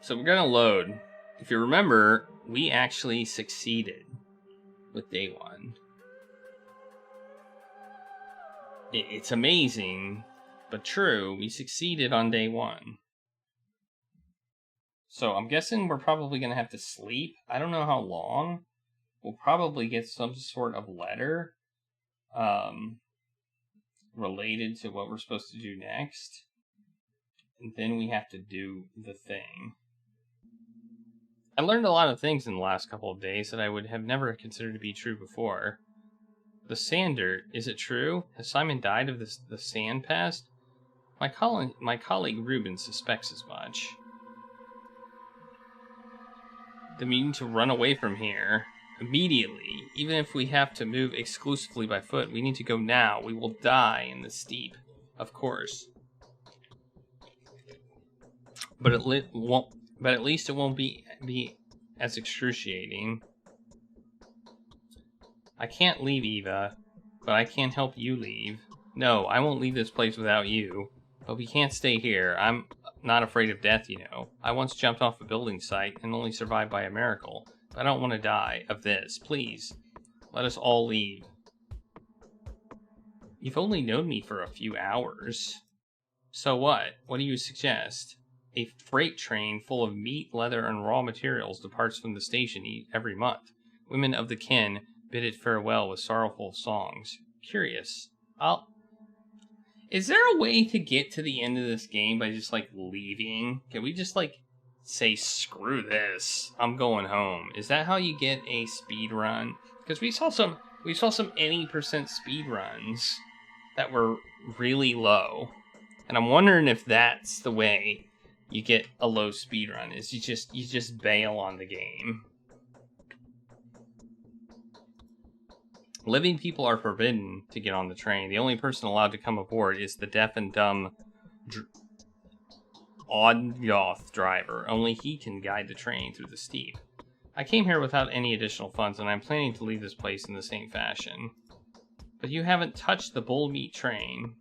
So we're gonna load. If you remember, we actually succeeded with day one. It's amazing, but true. We succeeded on day one. So I'm guessing we're probably gonna have to sleep. I don't know how long. We'll probably get some sort of letter related to what we're supposed to do next. And then we have to do the thing. I learned a lot of things in the last couple of days that I would have never considered to be true before. The sand dirt, is it true? Has Simon died of the Sand Pest? My colleague Ruben suspects as much. Then we need to run away from here immediately. Even if we have to move exclusively by foot, we need to go now. We will die in the steep, of course. But at least it won't be as excruciating. I can't leave, Eva, but I can't help you leave. No, I won't leave this place without you. But we can't stay here. I'm not afraid of death, you know. I once jumped off a building site and only survived by a miracle. I don't want to die of this. Please, let us all leave. You've only known me for a few hours. So what? What do you suggest? A freight train full of meat, leather, and raw materials departs from the station every month. Women of the kin bid it farewell with sorrowful songs. Curious. Is there a way to get to the end of this game by just, like, leaving? Can we just, like, say, screw this, I'm going home? Is that how you get a speed run? Because we saw some any percent speed runs that were really low. And I'm wondering if that's the way you get a low speed run, is you just bail on the game. Living people are forbidden to get on the train. The only person allowed to come aboard is the deaf and dumb Odd-Yoth driver. Only he can guide the train through the steep. I came here without any additional funds, and I'm planning to leave this place in the same fashion. But you haven't touched the bull meat train.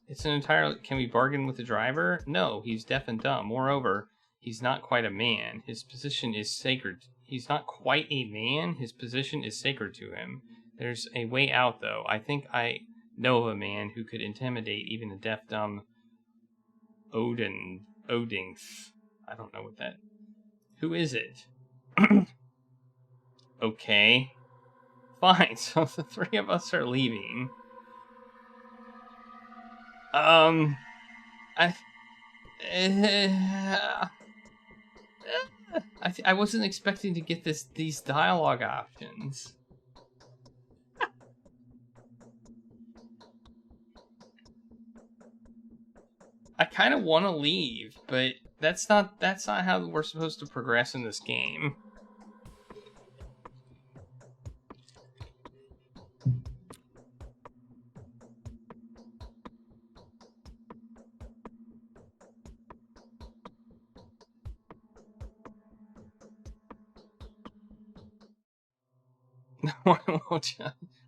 It's an entirely... Can we bargain with the driver? No, he's deaf and dumb. Moreover, he's not quite a man. His position is sacred. He's not quite a man. His position is sacred to him. There's a way out, though. I think I know of a man who could intimidate even the deaf-dumb Odinth. I don't know what that... Who is it? Okay. Fine, so the three of us are leaving. I wasn't expecting to get these dialogue options. I kind of want to leave, but that's not how we're supposed to progress in this game.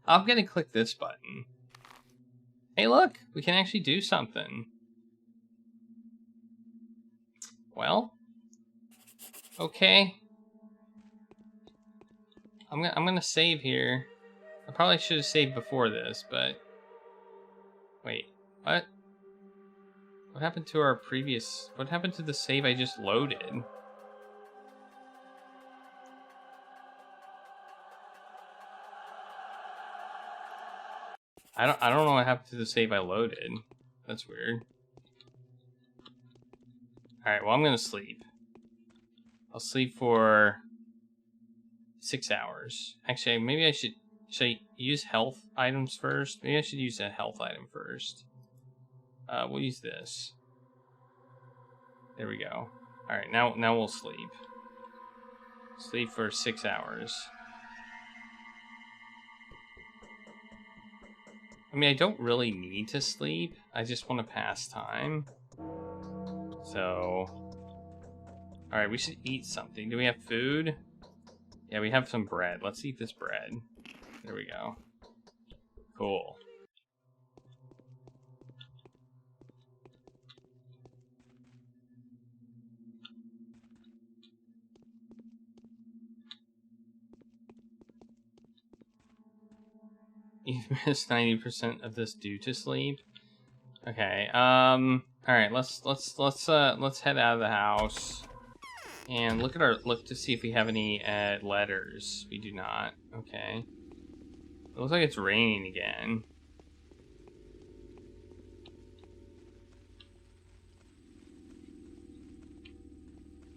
I'm gonna click this button. Hey, look, we can actually do something. Well, okay. I'm gonna save here. I probably should have saved before this, but wait, what? What happened to our previous? What happened to the save I just loaded? I don't know what happened to the save I loaded. That's weird. Alright, well, I'm gonna sleep. I'll sleep for 6 hours. Actually, maybe I should I use health items first? Maybe I should use a health item first. We'll use this. There we go. Alright, now we'll sleep. Sleep for 6 hours. I mean, I don't really need to sleep. I just want to pass time. So... Alright, we should eat something. Do we have food? Yeah, we have some bread. Let's eat this bread. There we go. Cool. You've missed 90% of this due to sleep. Okay. All right. Let's head out of the house and look to see if we have any letters. We do not. Okay. It looks like it's raining again.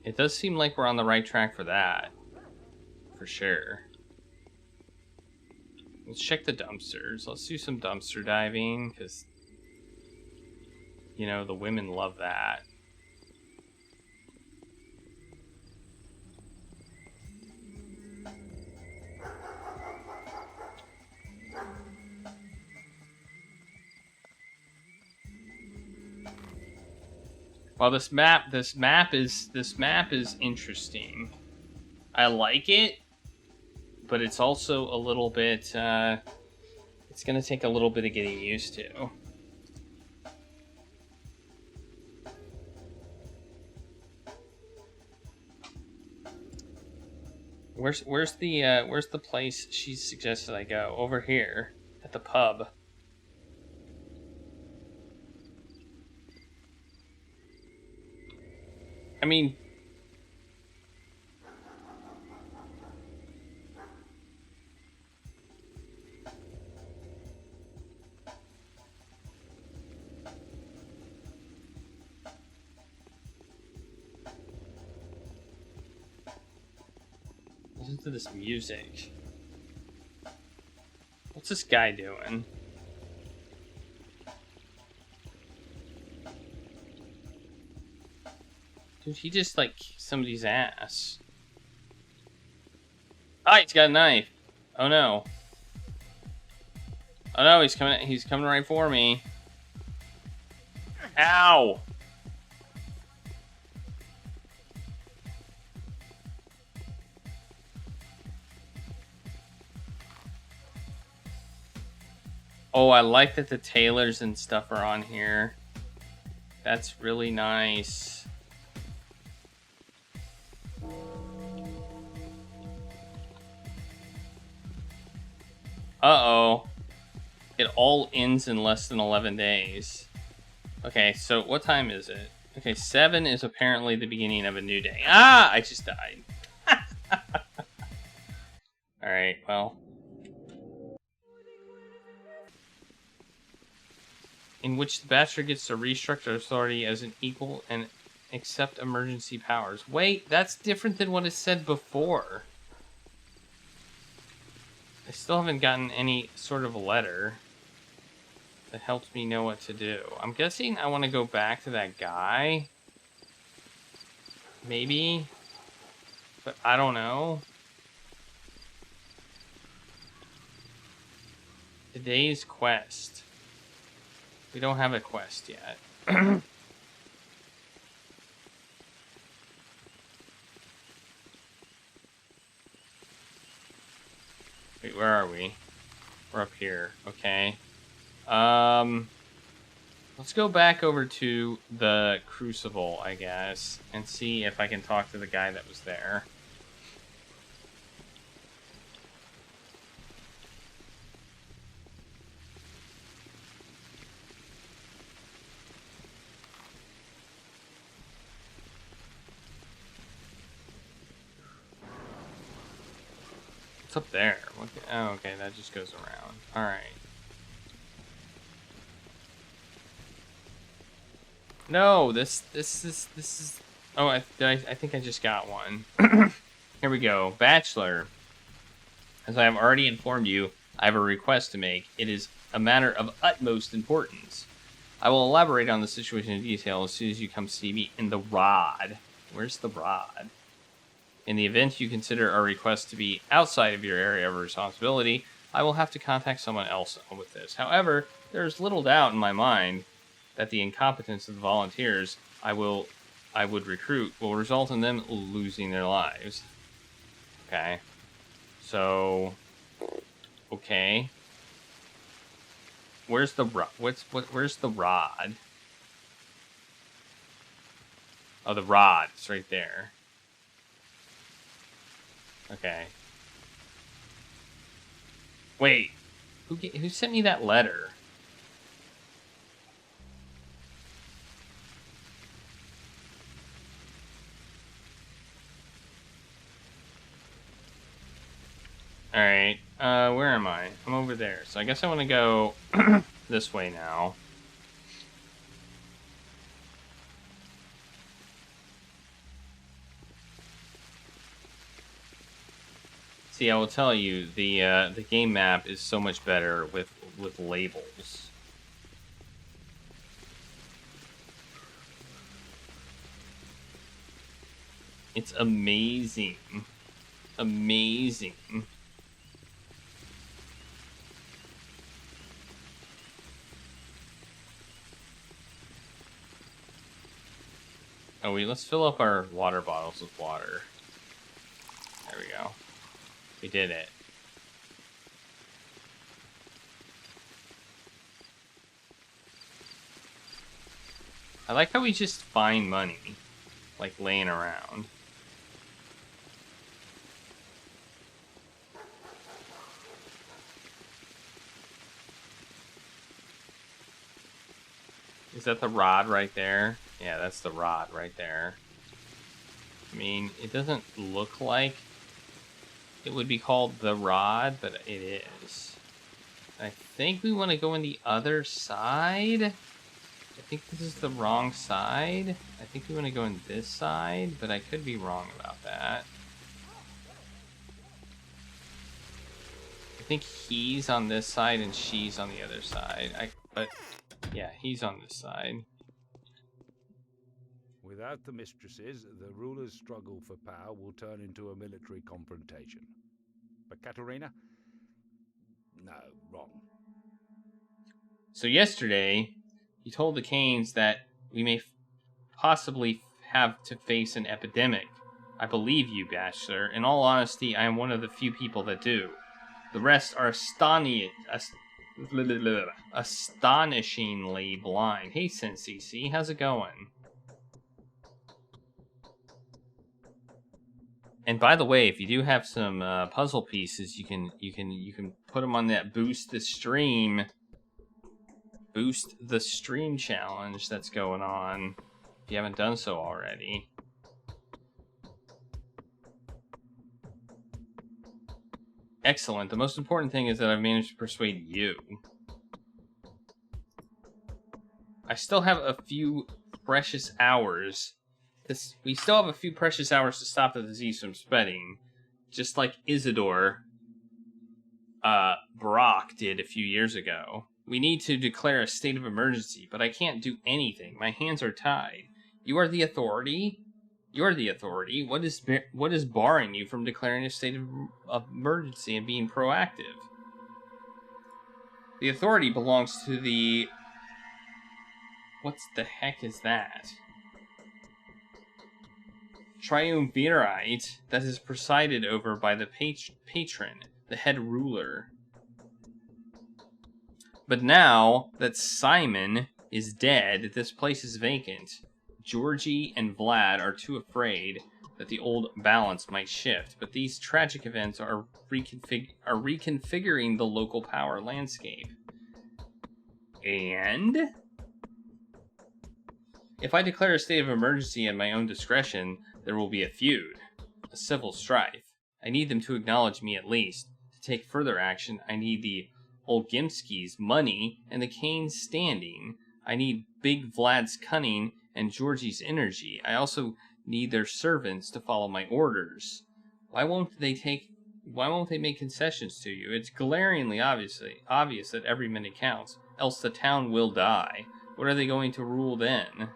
It does seem like we're on the right track for that. For sure. Let's check the dumpsters. Let's do some dumpster diving, because, you know, the women love that. Well, this map is interesting. I like it, but it's also a little bit, it's gonna take a little bit of getting used to. Where's the place she suggested I go? Over here, at the pub. I mean, listen to this music. What's this guy doing? Dude, he just, like, kicked somebody's ass. Ah, he's got a knife. Oh, no. Oh, no, he's coming right for me. Ow! Oh, I like that the tailors and stuff are on here. That's really nice. Uh-oh. It all ends in less than 11 days. Okay, so what time is it? Okay, 7 is apparently the beginning of a new day. Ah! I just died. Alright, well. In which the Bachelor gets to restructure authority as an equal and accept emergency powers. Wait, that's different than what is said before. I still haven't gotten any sort of letter that helps me know what to do. I'm guessing I want to go back to that guy. Maybe. But I don't know. Today's quest. We don't have a quest yet. Wait, where are we? We're up here. Okay. Let's go back over to the Crucible, I guess, and see if I can talk to the guy that was there. What's up there? What the, oh, okay, that just goes around. Alright. No, this is... Oh, I think I just got one. Here we go. Bachelor. As I have already informed you, I have a request to make. It is a matter of utmost importance. I will elaborate on the situation in detail as soon as you come see me in the rod. Where's the rod? In the event you consider our request to be outside of your area of responsibility, I will have to contact someone else with this. However, there is little doubt in my mind that the incompetence of the volunteers I would recruit will result in them losing their lives. Okay. So, okay. Where's the where's the rod? Oh, the rod. It's right there. Okay. Wait. Who sent me that letter? Alright, where am I? I'm over there. So I guess I want to go this way now. See, I will tell you, the game map is so much better with labels. It's amazing. Amazing. Oh, let's fill up our water bottles with water. There we go. We did it. I like how we just find money, like, laying around. Is that the rod right there? Yeah, that's the rod right there. I mean, it doesn't look like it would be called the rod, but it is. I think we want to go on the other side. I think this is the wrong side. I think we want to go on this side, but I could be wrong about that. I think he's on this side and she's on the other side. But yeah, he's on this side. Without the mistresses, the ruler's struggle for power will turn into a military confrontation. But Katerina? No, wrong. So yesterday, he told the Canes that we may possibly have to face an epidemic. I believe you, Bachelor. In all honesty, I am one of the few people that do. The rest are astonishingly blind. Hey, CC, how's it going? And by the way, if you do have some puzzle pieces, you can put them on that boost the stream challenge that's going on. If you haven't done so already. Excellent. The most important thing is that I've managed to persuade you. I still have a few precious hours. We still have a few precious hours to stop the disease from spreading, just like Isidore Brock did a few years ago. We need to declare a state of emergency, but I can't do anything. My hands are tied. You are the authority? You're the authority. What is barring you from declaring a state of emergency and being proactive? The authority belongs to the... What the heck is that? Triumvirate that is presided over by the patron, the head ruler. But now that Simon is dead, this place is vacant. Georgie and Vlad are too afraid that the old balance might shift, but these tragic events are reconfiguring the local power landscape. And if I declare a state of emergency at my own discretion, there will be a feud, a civil strife. I need them to acknowledge me at least. To take further action, I need the Olgimskis' money and the Canes' standing. I need Big Vlad's cunning and Georgie's energy. I also need their servants to follow my orders. Why won't they make concessions to you? It's glaringly obvious that every minute counts, else the town will die. What are they going to rule then?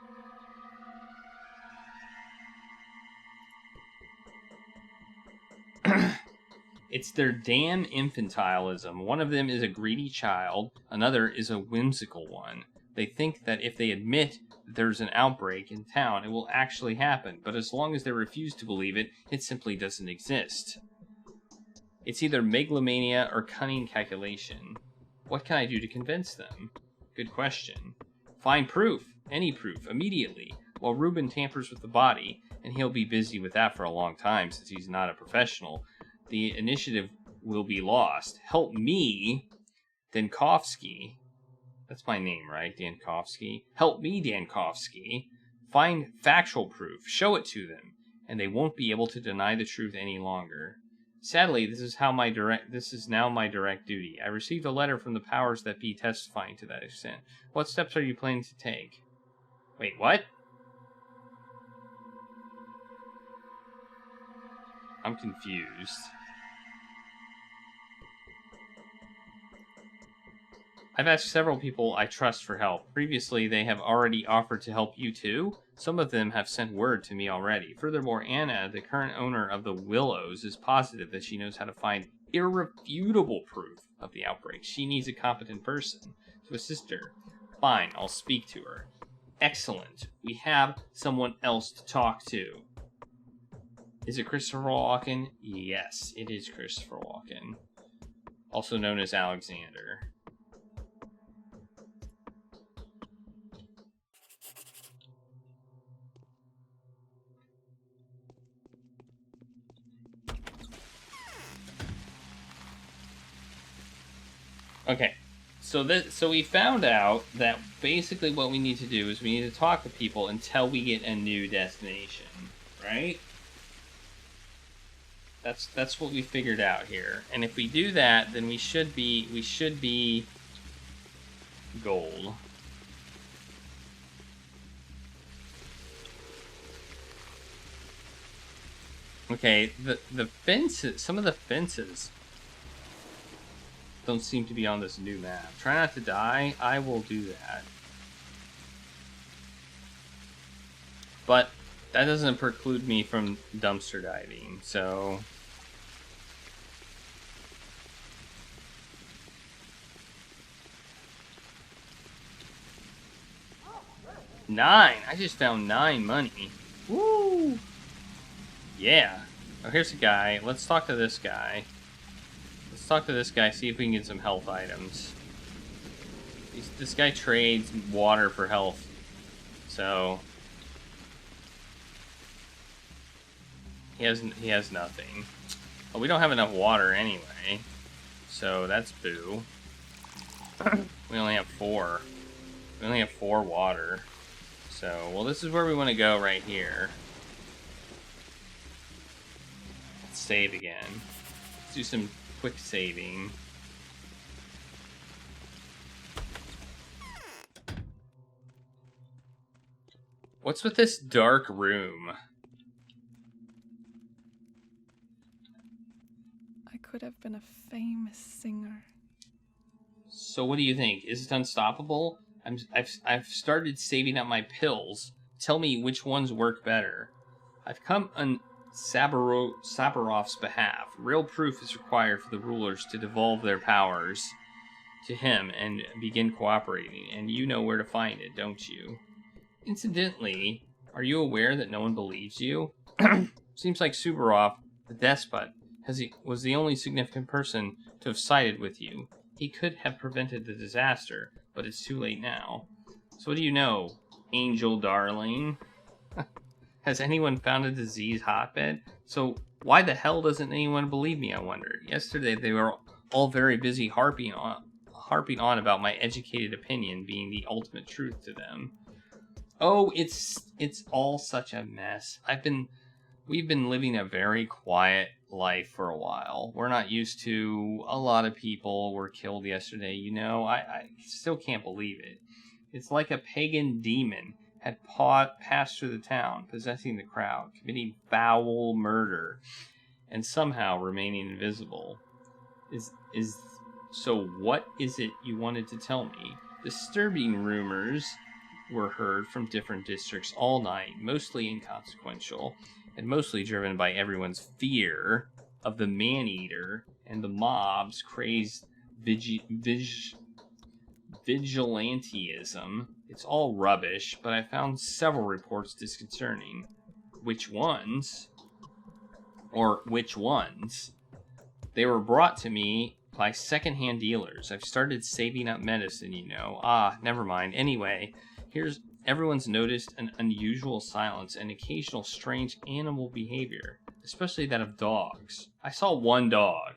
It's their damn infantilism. One of them is a greedy child, another is a whimsical one. They think that if they admit there's an outbreak in town, it will actually happen, but as long as they refuse to believe it, it simply doesn't exist. It's either megalomania or cunning calculation. What can I do to convince them? Good question. Find proof, any proof, immediately, while Reuben tampers with the body, and he'll be busy with that for a long time since he's not a professional. The initiative will be lost. Help me Dankovsky. That's my name, right? Dankovsky. Help me, Dankovsky. Find factual proof. Show it to them. And they won't be able to deny the truth any longer. Sadly, this is now my direct duty. I received a letter from the powers that be testifying to that extent. What steps are you planning to take? Wait, what? I'm confused. I've asked several people I trust for help. Previously, they have already offered to help you too. Some of them have sent word to me already. Furthermore, Anna, the current owner of the Willows, is positive that she knows how to find irrefutable proof of the outbreak. She needs a competent person to assist her. Fine, I'll speak to her. Excellent. We have someone else to talk to. Is it Christopher Walken? Yes, it is Christopher Walken. Also known as Alexander. Okay, so we found out that basically what we need to do is we need to talk to people until we get a new destination, right? That's what we figured out here. And if we do that, then we should be gold. Okay, the fences, some of the fences don't seem to be on this new map. Try not to die. I will do that. But that doesn't preclude me from dumpster diving, so... $9! I just found 9 money. Woo! Yeah. Oh, here's a guy. Let's talk to this guy. Let's talk to this guy, see if we can get some health items. This guy trades water for health. So... He has nothing. Oh, we don't have enough water anyway. So that's boo. We only have 4. We only have 4 water. So, well, this is where we want to go right here. Let's save again. Let's do some quick saving. What's with this dark room? I could have been a famous singer. So what do you think? Is it unstoppable? I've started saving up my pills. Tell me which ones work better. I've come on Sabarov's behalf. Real proof is required for the rulers to devolve their powers to him and begin cooperating, and you know where to find it, don't you? Incidentally, are you aware that no one believes you? Seems like Suvorov, the despot, was the only significant person to have sided with you. He could have prevented the disaster, but it's too late now. So what do you know, angel darling? Has anyone found a disease hotbed? So why the hell doesn't anyone believe me, I wondered. Yesterday they were all very busy harping on about my educated opinion being the ultimate truth to them. Oh, it's all such a mess. We've been living a very quiet life for a while. We're not used to a lot of people were killed yesterday, you know. I still can't believe it. It's like a pagan demon had passed through the town, possessing the crowd, committing foul murder, and somehow remaining invisible. So what is it you wanted to tell me? Disturbing rumors were heard from different districts all night, mostly inconsequential, and mostly driven by everyone's fear of the man-eater and the mob's crazed vigilantism. It's all rubbish, but I found several reports disconcerting. Which ones? They were brought to me by second-hand dealers. I've started saving up medicine, you know. Never mind. Anyway, everyone's noticed an unusual silence and occasional strange animal behavior, especially that of dogs. I saw one dog.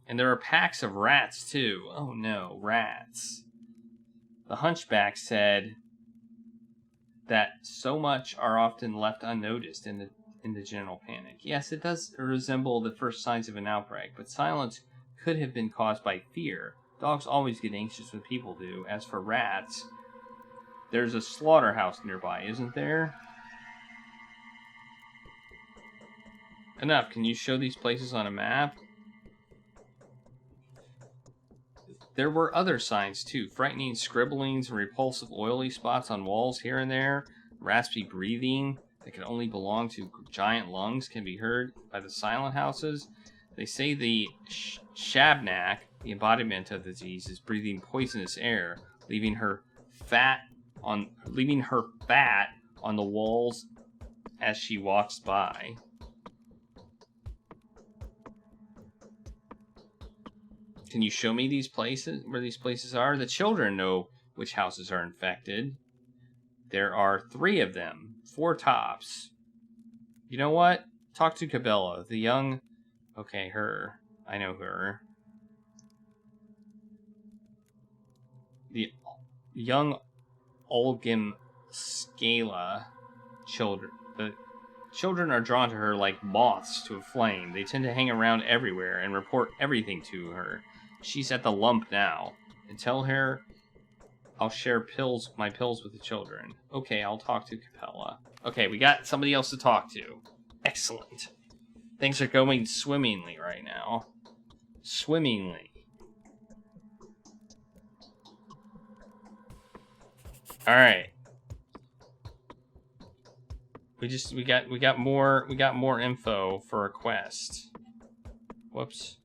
And there are packs of rats, too. Oh no, rats. The hunchback said that so much are often left unnoticed in the general panic. Yes, it does resemble the first signs of an outbreak, but silence could have been caused by fear. Dogs always get anxious when people do. As for rats, there's a slaughterhouse nearby, isn't there? Enough. Can you show these places on a map? There were other signs, too. Frightening scribblings and repulsive oily spots on walls here and there. Raspy breathing that can only belong to giant lungs can be heard by the silent houses. They say the Shabnak, the embodiment of the disease, is breathing poisonous air, leaving her fat on the walls as she walks by. Can you show me these places, where these places are? The children know which houses are infected. There are 3 of them. 4 tops. You know what? Talk to Cabela. The young... Okay, her. I know her. The young Olgim Scala children. The children are drawn to her like moths to a flame. They tend to hang around everywhere and report everything to her. She's at the lump now. And tell her I'll share my pills with the children. Okay, I'll talk to Capella. Okay, we got somebody else to talk to. Excellent. Things are going swimmingly right now. Swimmingly. Alright. We got more info for a quest. Whoops.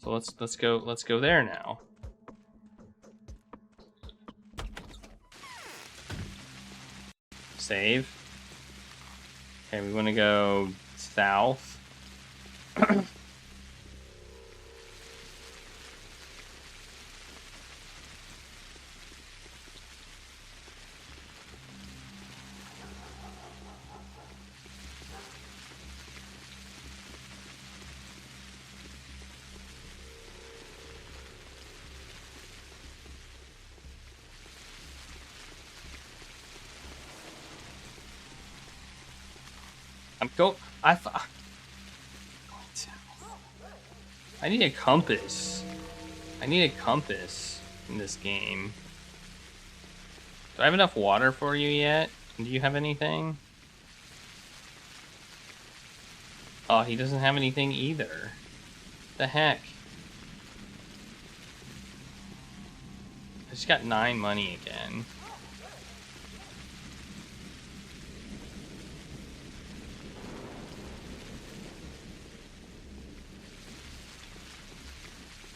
So let's go there now. Save. Okay, we want to go south. I need a compass. I need a compass in this game. Do I have enough water for you yet? Do you have anything? Oh, he doesn't have anything either. The heck? I just got 9 money again.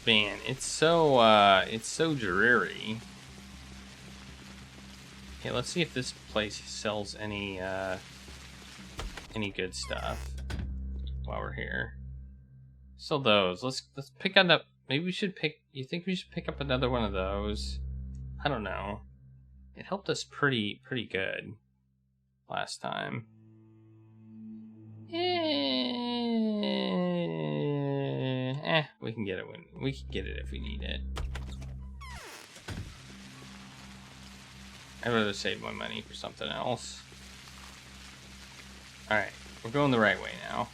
Man, it's so dreary. Okay, let's see if this place sells any good stuff while we're here. So those, let's pick up. Maybe we should pick. You think we should pick up another one of those? I don't know. It helped us pretty good last time. We can get it we can get it if we need it. I'd rather save my money for something else. Alright, we're going the right way now.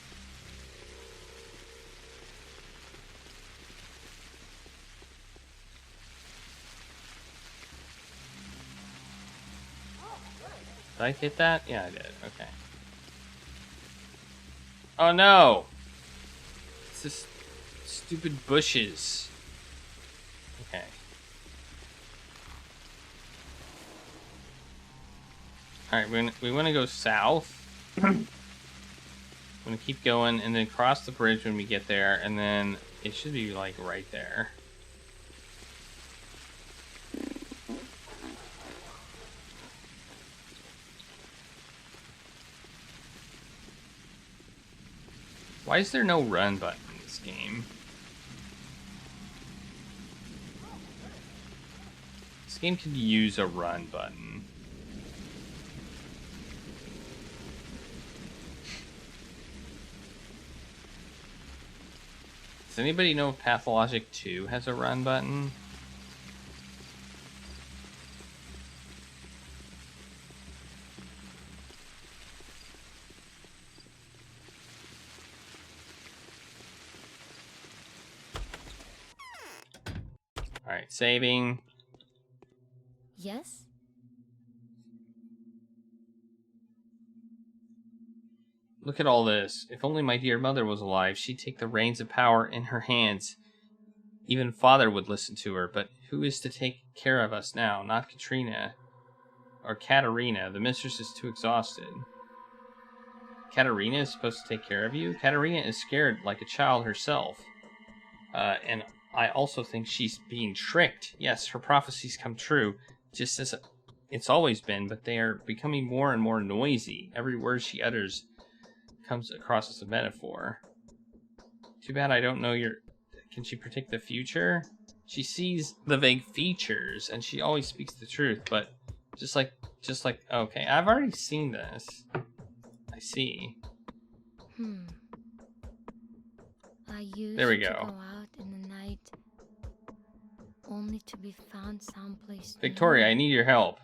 Did I hit that? Yeah, I did. Okay. Oh no! It's just stupid bushes. Okay. Alright, we want to go south. I'm going to keep going and then cross the bridge when we get there, and then it should be like right there. Why is there no run button in this game? This game could use a run button. Does anybody know if Pathologic 2 has a run button? Alright, saving. Yes? Look at all this. If only my dear mother was alive, she'd take the reins of power in her hands. Even father would listen to her, but who is to take care of us now? Not Katrina. Or Katerina. The mistress is too exhausted. Katerina is supposed to take care of you? Katerina is scared like a child herself. And I also think she's being tricked. Yes, her prophecies come true, just as it's always been, but they are becoming more and more noisy. Every word she utters comes across as a metaphor. Too bad I don't know your... Can she predict the future? She sees the vague features, and she always speaks the truth, but just like... Okay, I've already seen this. I see. I used There we to go. go out in the night, only to be found someplace Victoria, I new. need your help.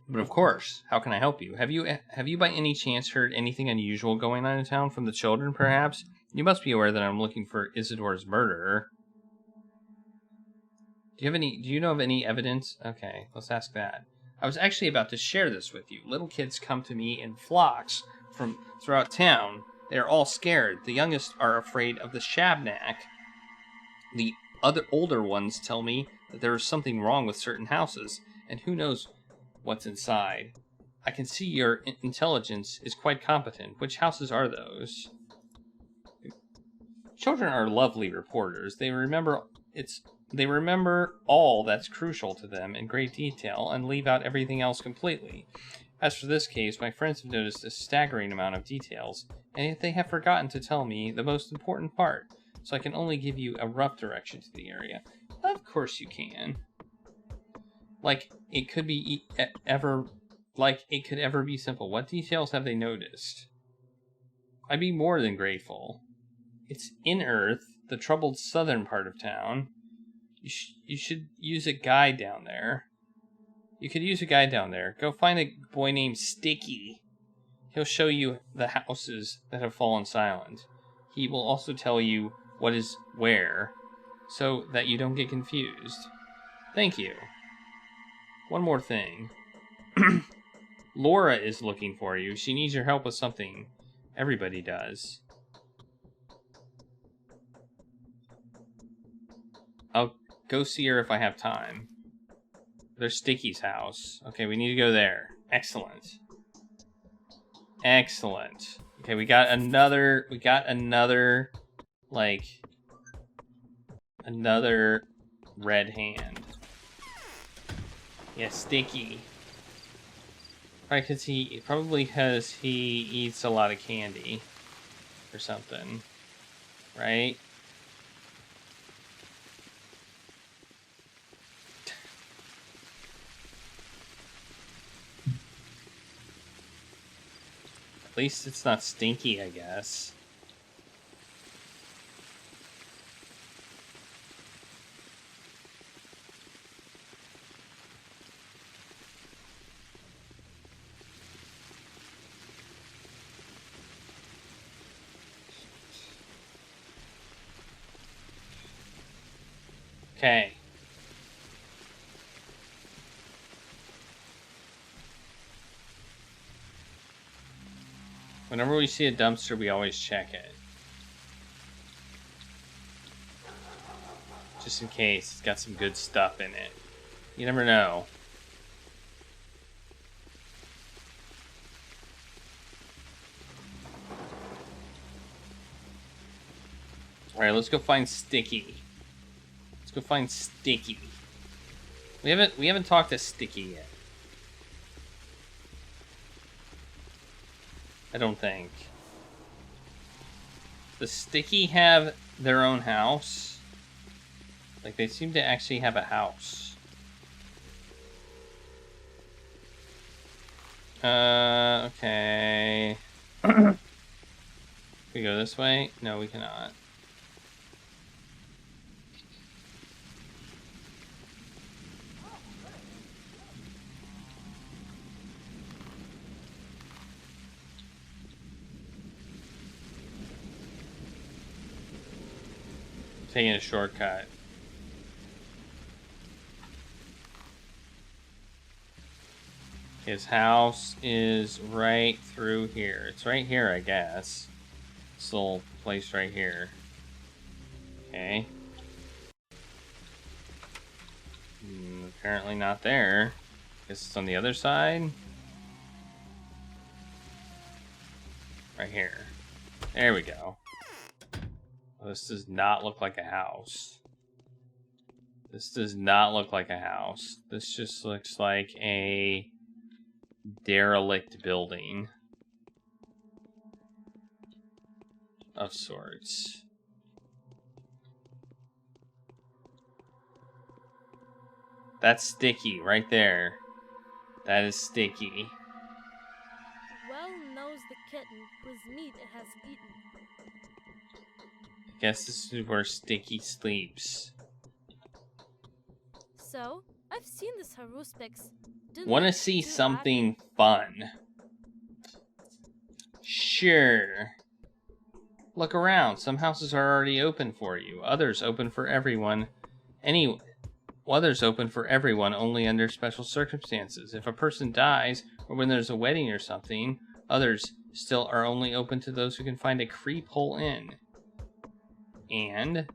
But of course, how can I help you? Have you by any chance heard anything unusual going on in town from the children, perhaps? You must be aware that I'm looking for Isidore's murderer. Do you know of any evidence? Okay, let's ask that. I was actually about to share this with you. Little kids come to me in flocks from throughout town. They are all scared. The youngest are afraid of the Shabnak. The other older ones tell me that there is something wrong with certain houses, and who knows what's inside. I can see your intelligence is quite competent. Which houses are those? Children are lovely reporters. They remember all that's crucial to them in great detail and leave out everything else completely. As for this case, my friends have noticed a staggering amount of details, and yet they have forgotten to tell me the most important part, so I can only give you a rough direction to the area. Of course you can. Like it could ever be simple. What details have they noticed? I'd be more than grateful. It's in Earth, the troubled southern part of town. You should use a guide down there. You could use a guide down there. Go find a boy named Sticky. He'll show you the houses that have fallen silent. He will also tell you what is where, so that you don't get confused. Thank you. One more thing. Laura is looking for you. She needs your help with something. Everybody does. I'll go see her if I have time. There's Sticky's house. Okay, we need to go there. Excellent. Excellent. Okay, we got another, like, another red hand. Yeah, Sticky. Probably because he eats a lot of candy or something, right? At least it's not stinky, I guess. Okay. Whenever we see a dumpster, we always check it. Just in case it's got some good stuff in it. You never know. Alright, let's go find Sticky. Let's go find Sticky. We haven't talked to Sticky yet. I don't think. Does Sticky have their own house? Like, they seem to actually have a house. Okay. Can we go this way? No, we cannot. Taking a shortcut. His house is right through here. It's right here, I guess. This little place right here. Okay. Apparently not there. Guess it's on the other side. Right here. There we go. Well, this does not look like a house. This does not look like a house. This just looks like a derelict building of sorts. That's sticky right there. That is sticky. Well knows the kitten whose meat it has eaten. Guess this is where Sticky sleeps. So, I've seen this Haruspix. Want to see something fun? Sure. Look around. Some houses are already open for you. Others open for everyone. Others open for everyone only under special circumstances. If a person dies, or when there's a wedding or something, others still are only open to those who can find a creep hole in. And,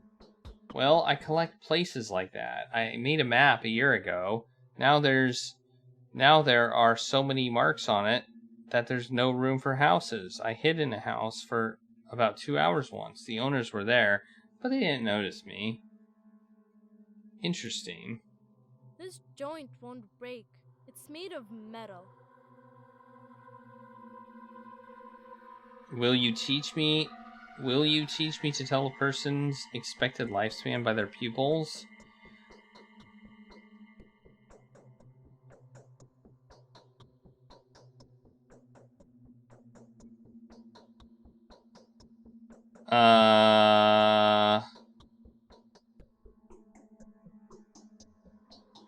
well, I collect places like that. I made a map a year ago. Now there are so many marks on it that there's no room for houses. I hid in a house for about 2 hours once. The owners were there, but they didn't notice me. Interesting. This joint won't break. It's made of metal. Will you teach me to tell a person's expected lifespan by their pupils?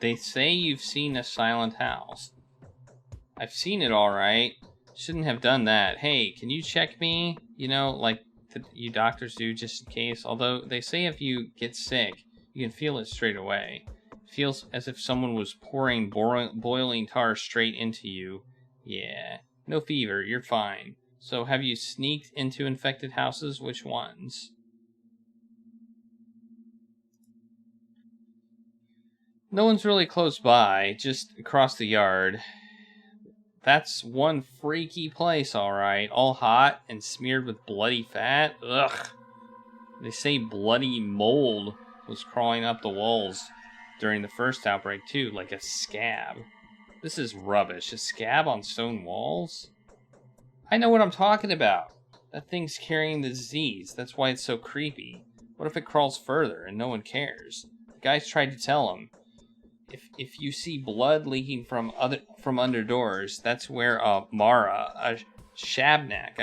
They say you've seen a silent house. I've seen it all right. Shouldn't have done that. Hey, can you check me? You know, like you doctors do just in case. Although they say if you get sick, you can feel it straight away. It feels as if someone was pouring boiling tar straight into you. Yeah, no fever, you're fine. So have you sneaked into infected houses? Which ones? No one's really close by, just across the yard. That's one freaky place, alright. All hot and smeared with bloody fat. Ugh. They say bloody mold was crawling up the walls during the first outbreak, too, like a scab. This is rubbish. A scab on stone walls? I know what I'm talking about. That thing's carrying the disease. That's why it's so creepy. What if it crawls further and no one cares? The guys tried to tell him. If you see blood leaking from under doors, that's where a Shabnak,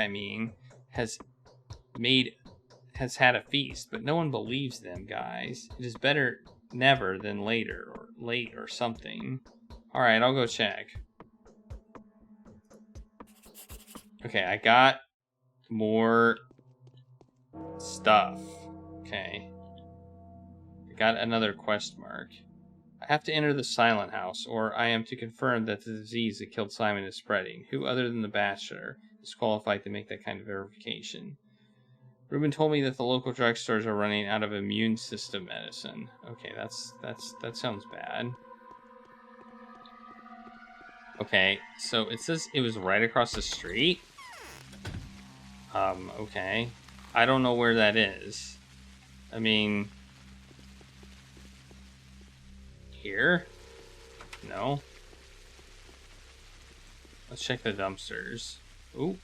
has had a feast. But no one believes them, guys. It is better never than later, or late or something. Alright, I'll go check. Okay, I got more stuff. Okay. I got another quest mark. I have to enter the silent house, or I am to confirm that the disease that killed Simon is spreading. Who other than the Bachelor is qualified to make that kind of verification? Ruben told me that the local drugstores are running out of immune system medicine. Okay, that sounds bad. Okay, so it says it was right across the street? Okay. I don't know where that is. I mean... Here? No. Let's check the dumpsters. Ooh.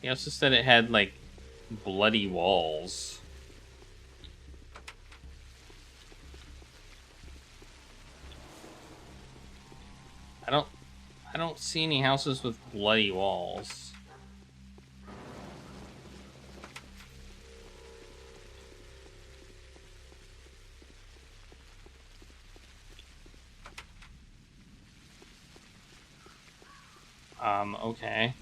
He also said it had, like, bloody walls. I don't see any houses with bloody walls. Okay.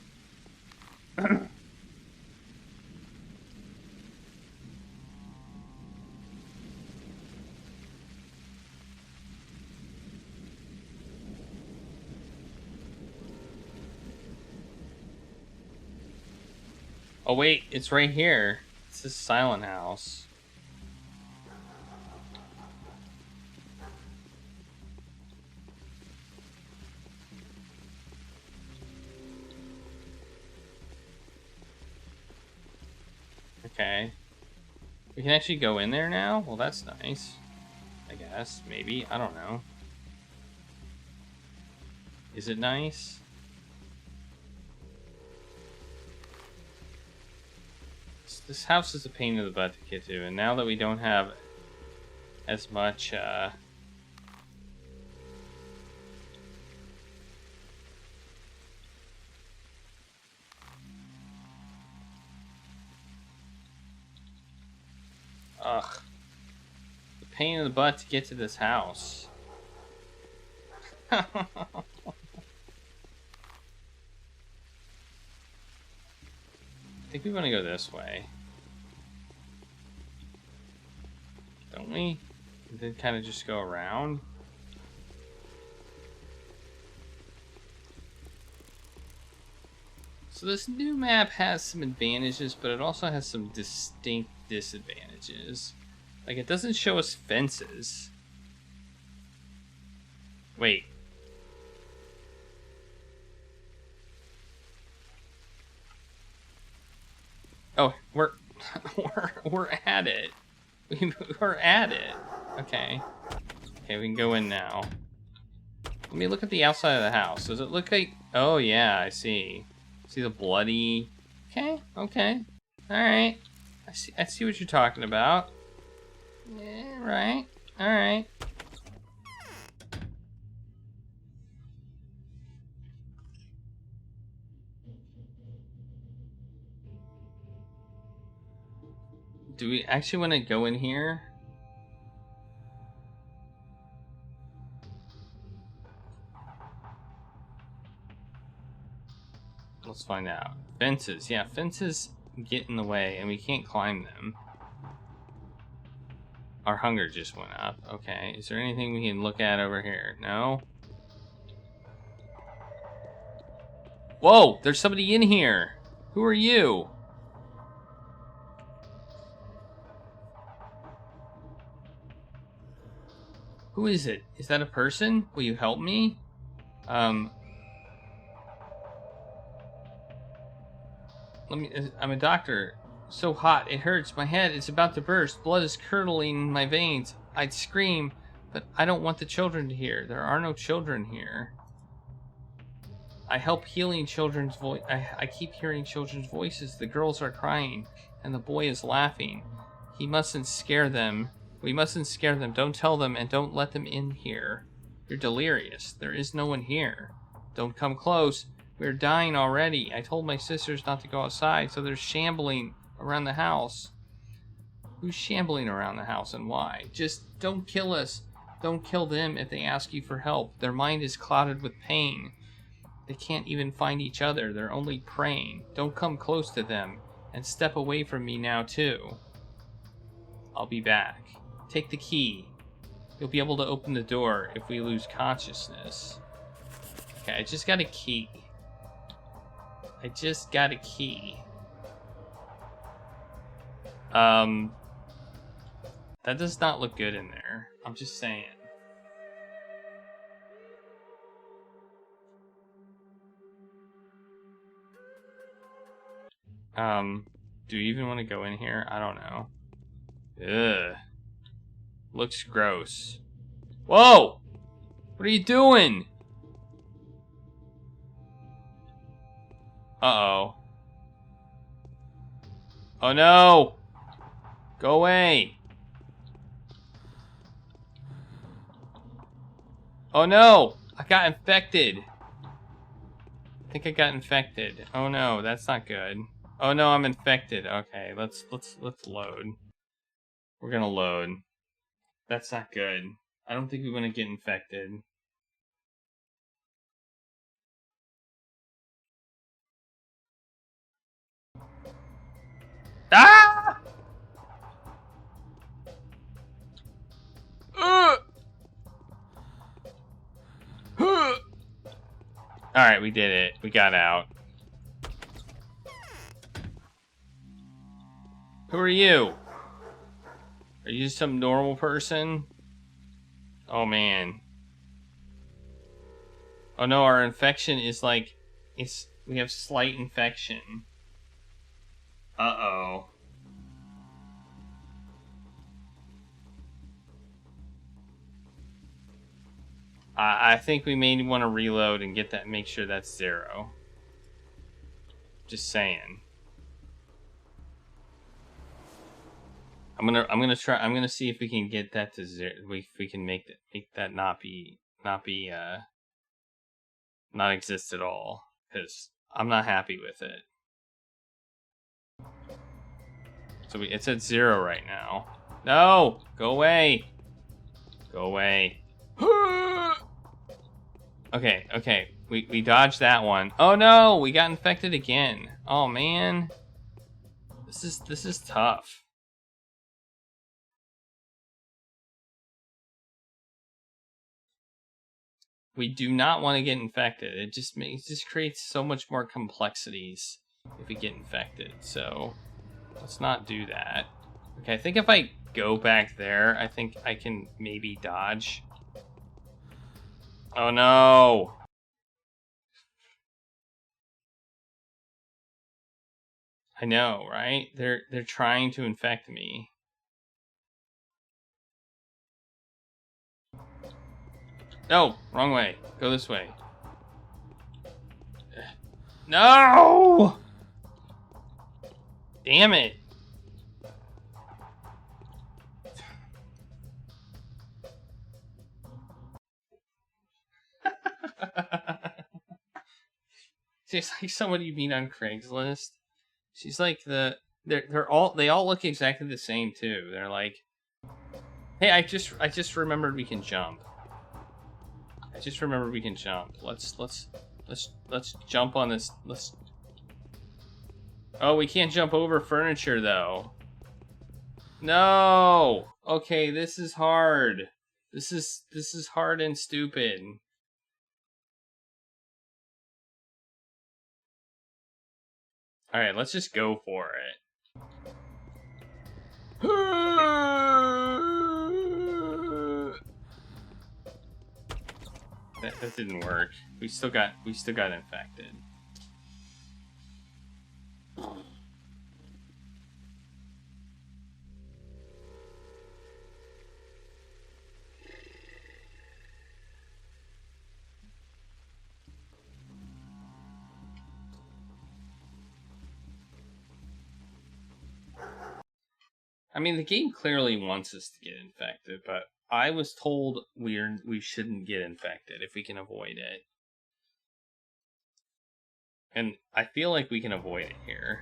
Oh wait, it's right here. It's this silent house. Okay. We can actually go in there now? Well, that's nice. I guess. Maybe. I don't know. Is it nice? This house is a pain in the butt to get to, and now that we don't have as much, ugh. The pain in the butt to get to this house. I think we want to go this way. Don't we? And then kind of just go around. So this new map has some advantages, but it also has some distinct disadvantages. Like, it doesn't show us fences. Wait. Oh, we're at it. We're at it. Okay. Okay, we can go in now. Let me look at the outside of the house. Does it look like... Oh, yeah, I see. See the bloody... Okay, okay. Alright. I see what you're talking about. Yeah, right. Alright. Do we actually want to go in here? Let's find out. Fences. Yeah, fences get in the way and we can't climb them. Our hunger just went up. Okay. Is there anything we can look at over here? No? Whoa! There's somebody in here! Who are you? Who is it? Is that a person? Will you help me? I'm a doctor. So hot, it hurts. My head is about to burst. Blood is curdling in my veins. I'd scream, but I don't want the children to hear. There are no children here. I help healing children's voice. I keep hearing children's voices. The girls are crying, and the boy is laughing. He mustn't scare them. We mustn't scare them. Don't tell them, and don't let them in here. You're delirious. There is no one here. Don't come close. We're dying already. I told my sisters not to go outside, so they're shambling around the house. Who's shambling around the house and why? Just don't kill us. Don't kill them if they ask you for help. Their mind is clouded with pain. They can't even find each other. They're only praying. Don't come close to them. And step away from me now, too. I'll be back. Take the key. You'll be able to open the door if we lose consciousness. Okay, I just got a key. I just got a key. That does not look good in there. I'm just saying. Do you even want to go in here? I don't know. Ugh. Looks gross. Whoa! What are you doing? Uh-oh. Oh no! Go away! Oh no! I got infected. I think I got infected. Oh no, that's not good. Oh no, I'm infected. Okay, let's load. We're gonna load. That's not good. I don't think we want to get infected. Ah! Alright, we did it. We got out. Who are you? Are you just some normal person? Oh man. Oh no, our infection is like... we have slight infection. Uh-oh. I think we may want to reload and get that, make sure that's 0. Just saying. I'm gonna see if we can get that to 0. If we can make that not exist at all, because I'm not happy with it. So it's at 0 right now. No, go away. Go away. Okay. We dodged that one. Oh no, we got infected again. Oh man. This is tough. We do not want to get infected. It just creates so much more complexities if we get infected. So let's not do that. Okay, I think if I go back there, I think I can maybe dodge. Oh no. I know, right? They're trying to infect me. No, wrong way. Go this way. No! Damn it. She's like someone you meet on Craigslist. She's like they all look exactly the same too. They're like, hey, I just remembered we can jump. I just remembered we can jump. Let's jump on this. Oh, we can't jump over furniture though. No. Okay, this is hard. This is hard and stupid. All right, let's just go for it. That didn't work. We still got infected. I mean, the game clearly wants us to get infected, but I was told we shouldn't get infected if we can avoid it. And I feel like we can avoid it here.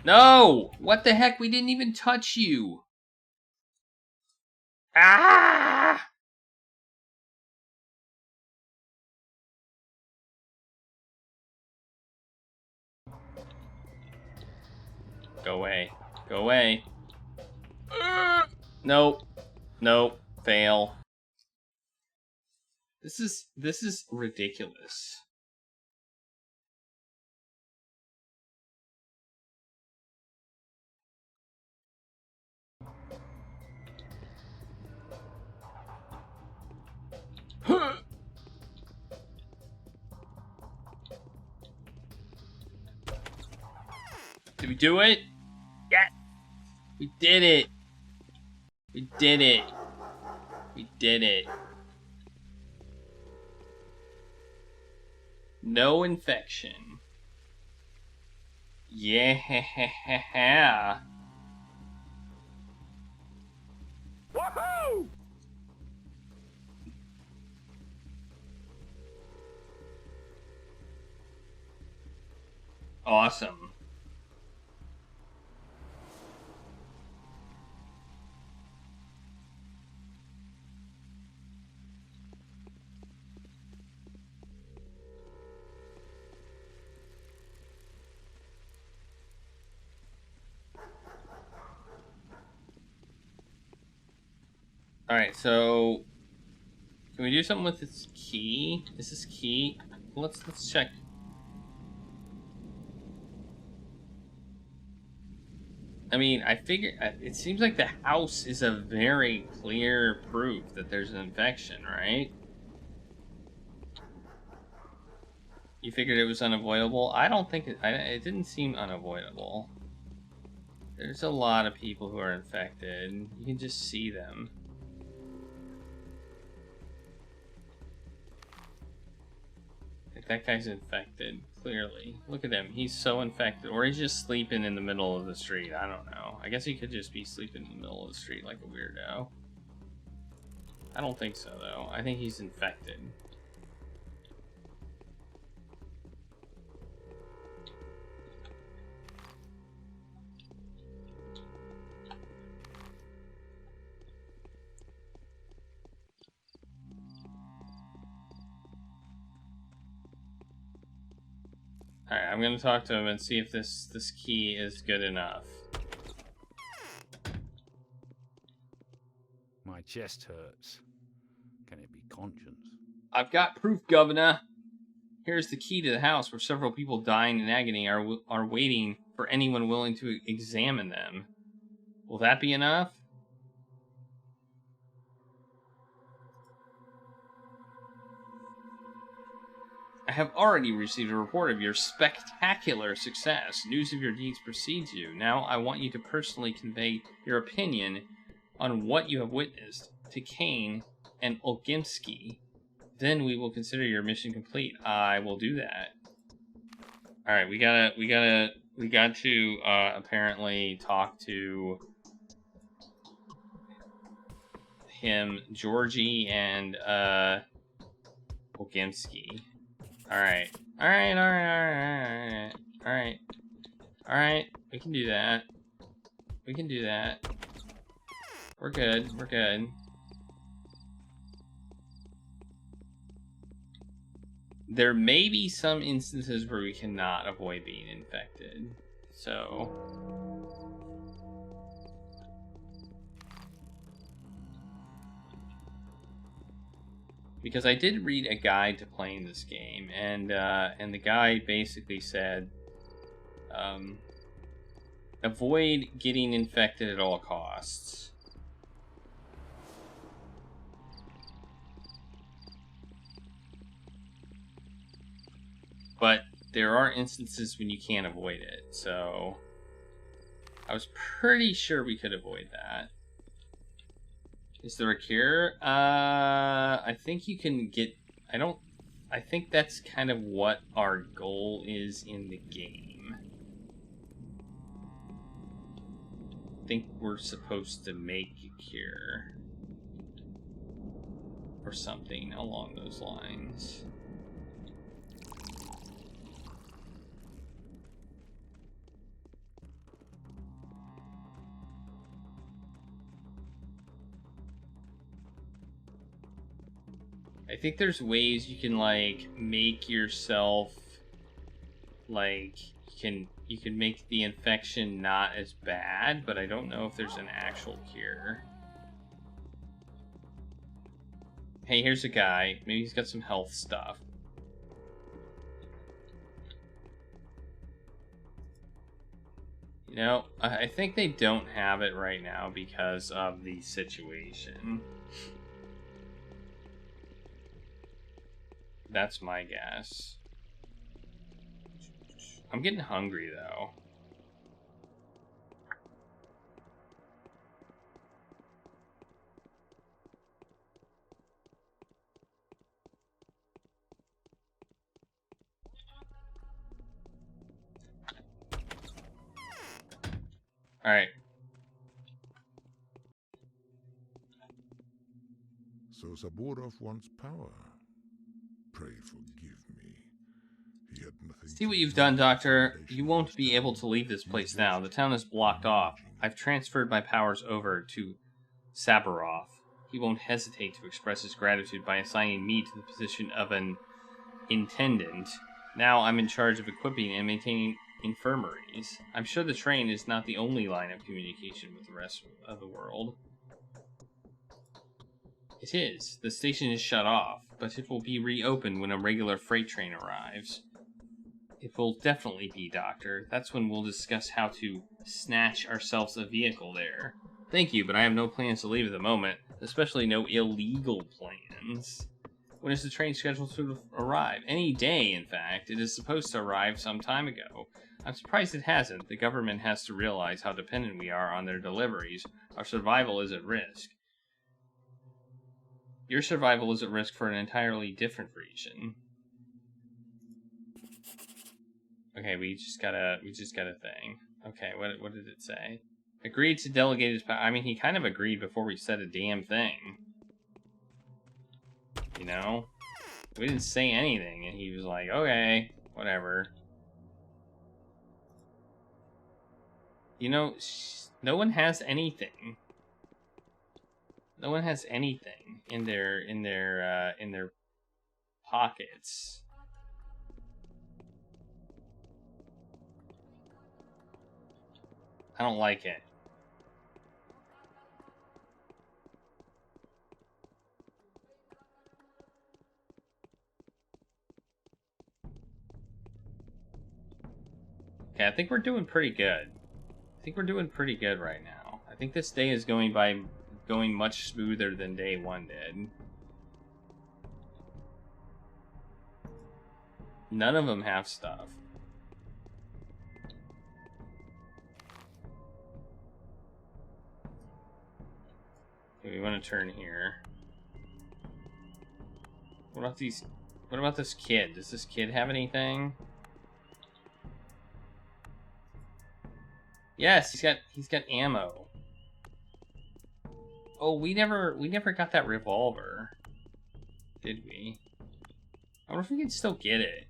No! What the heck? We didn't even touch you! Ah! Go away. Go away. Nope. Nope. Fail. This is ridiculous. Did we do it? Yeah. We did it. We did it. We did it. No infection. Yeah. Woohoo! Awesome. Alright, so can we do something with this key? Is this key? Let's check. I mean, I figure it seems like the house is a very clear proof that there's an infection, right? You figured it was unavoidable? I don't think it didn't seem unavoidable. There's a lot of people who are infected. You can just see them. Like, that guy's infected, clearly. Look at him. He's so infected. Or he's just sleeping in the middle of the street. I don't know. I guess he could just be sleeping in the middle of the street like a weirdo. I don't think so, though. I think he's infected. Alright, I'm gonna talk to him and see if this key is good enough. My chest hurts. Can it be conscience? I've got proof, Governor. Here's the key to the house where several people dying in agony are waiting for anyone willing to examine them. Will that be enough? I have already received a report of your spectacular success. News of your deeds precedes you. Now I want you to personally convey your opinion on what you have witnessed to Kane and Olgimsky. Then we will consider your mission complete. I will do that. Alright, we got to apparently talk to him, Georgie, and Olgimsky. Alright, we can do that. We can do that. We're good, we're good. There may be some instances where we cannot avoid being infected, so... Because I did read a guide to playing this game, and the guide basically said, avoid getting infected at all costs. But there are instances when you can't avoid it, so I was pretty sure we could avoid that. Is there a cure? I think you can get... I think that's kind of what our goal is in the game. I think we're supposed to make a cure. Or something along those lines. I think there's ways you can, like, make yourself, like, you can make the infection not as bad, but I don't know if there's an actual cure. Hey, here's a guy. Maybe he's got some health stuff. You know, I think they don't have it right now because of the situation. That's my guess. I'm getting hungry, though. Alright. So Saburov wants power. Pray forgive me. He had See what you've done, Doctor. You won't be able to leave this place now. The town is blocked off. I've transferred my powers over to Sabaroth. He won't hesitate to express his gratitude by assigning me to the position of an intendant. Now I'm in charge of equipping and maintaining infirmaries. I'm sure the train is not the only line of communication with the rest of the world. It is. The station is shut off, but it will be reopened when a regular freight train arrives. It will definitely be, Doctor. That's when we'll discuss how to snatch ourselves a vehicle there. Thank you, but I have no plans to leave at the moment, especially no illegal plans. When is the train scheduled to arrive? Any day, in fact. It is supposed to arrive some time ago. I'm surprised it hasn't. The government has to realize how dependent we are on their deliveries. Our survival is at risk. Your survival is at risk for an entirely different reason. Okay, we just got a thing. Okay, what did it say? Agreed to delegate his power. I mean, he kind of agreed before we said a damn thing. You know? We didn't say anything, and he was like, okay, whatever. You know, no one has anything. No one has anything in their pockets. I don't like it. Okay, I think we're doing pretty good. I think we're doing pretty good right now. I think this day is going much smoother than day one did. None of them have stuff. Okay, we want to turn here. What about these? What about this kid? Does this kid have anything? Yes, he's got ammo. Oh, we never got that revolver, did we? I wonder if we can still get it.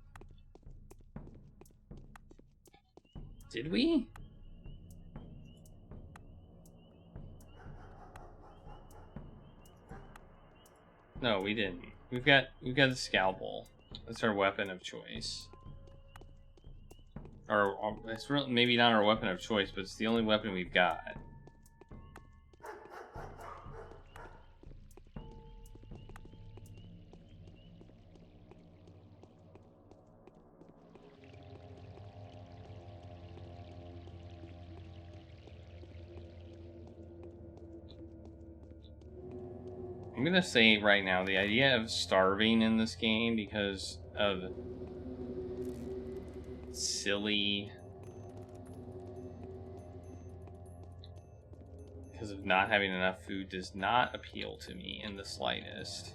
Did we? No, we didn't. We've got the scalpel. That's our weapon of choice. Or it's really, maybe not our weapon of choice, but it's the only weapon we've got. I'm gonna say right now, the idea of starving in this game because of silly, because of not having enough food, does not appeal to me in the slightest.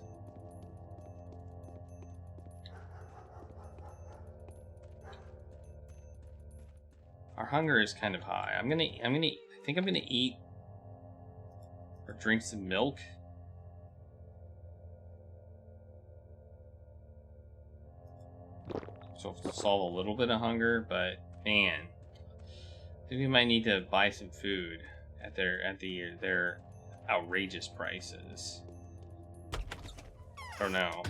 Our hunger is kind of high. I think I'm gonna eat or drink some milk. So to solve a little bit of hunger, but man, I think we might need to buy some food at their outrageous prices. Or no.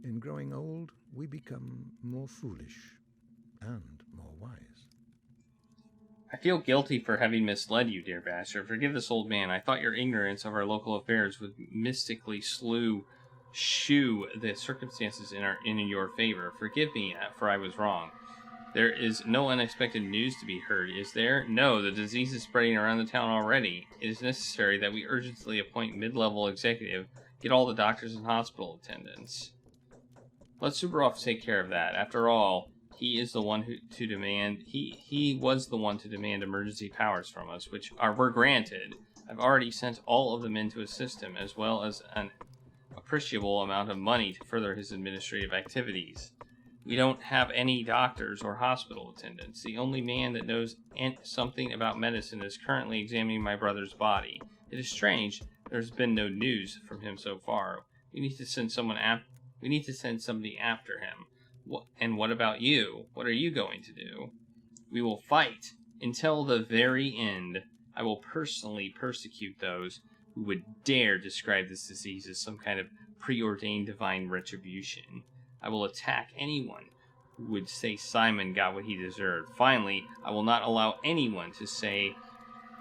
In growing old, we become more foolish and more wise. I feel guilty for having misled you, dear bastard. Forgive this old man. I thought your ignorance of our local affairs would mystically shew the circumstances in your favor. Forgive me, for I was wrong. There is no unexpected news to be heard, is there? No, the disease is spreading around the town already. It is necessary that we urgently appoint mid-level executive, get all the doctors and hospital attendants. Let Subaroff take care of that. After all, he is the one to demand. He was the one to demand emergency powers from us, which were granted. I've already sent all of the men to assist him, as well as an appreciable amount of money to further his administrative activities. We don't have any doctors or hospital attendants. The only man that knows something about medicine is currently examining my brother's body. It is strange, There's been no news from him so far. We need to send somebody after him. And what about you? What are you going to do? We will fight until the very end. I will personally persecute those who would dare describe this disease as some kind of preordained divine retribution. I will attack anyone who would say Simon got what he deserved. Finally, I will not allow anyone to say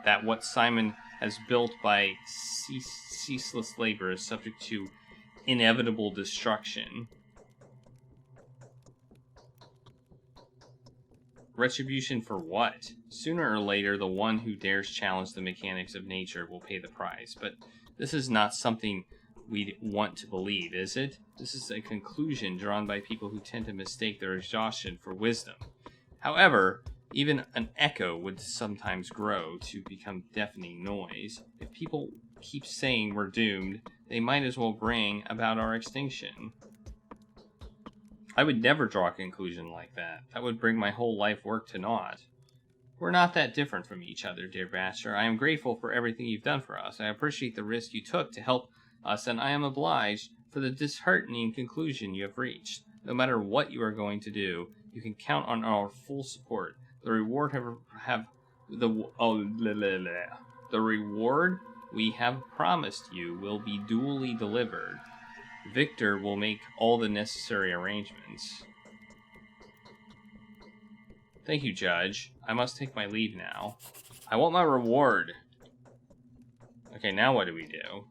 that what Simon has built by ceaseless labor is subject to inevitable destruction. Retribution for what? Sooner or later, the one who dares challenge the mechanics of nature will pay the price. But this is not something we'd want to believe, is it? This is a conclusion drawn by people who tend to mistake their exhaustion for wisdom. However, even an echo would sometimes grow to become deafening noise. If people keep saying we're doomed, they might as well bring about our extinction. I would never draw a conclusion like that. That would bring my whole life work to naught. We're not that different from each other, dear Bachelor. I am grateful for everything you've done for us. I appreciate the risk you took to help us, and I am obliged for the disheartening conclusion you have reached. No matter what you are going to do, you can count on our full support. The reward the reward we have promised you will be duly delivered. Victor will make all the necessary arrangements. Thank you, Judge. I must take my leave now. I want my reward. Okay, now what do we do?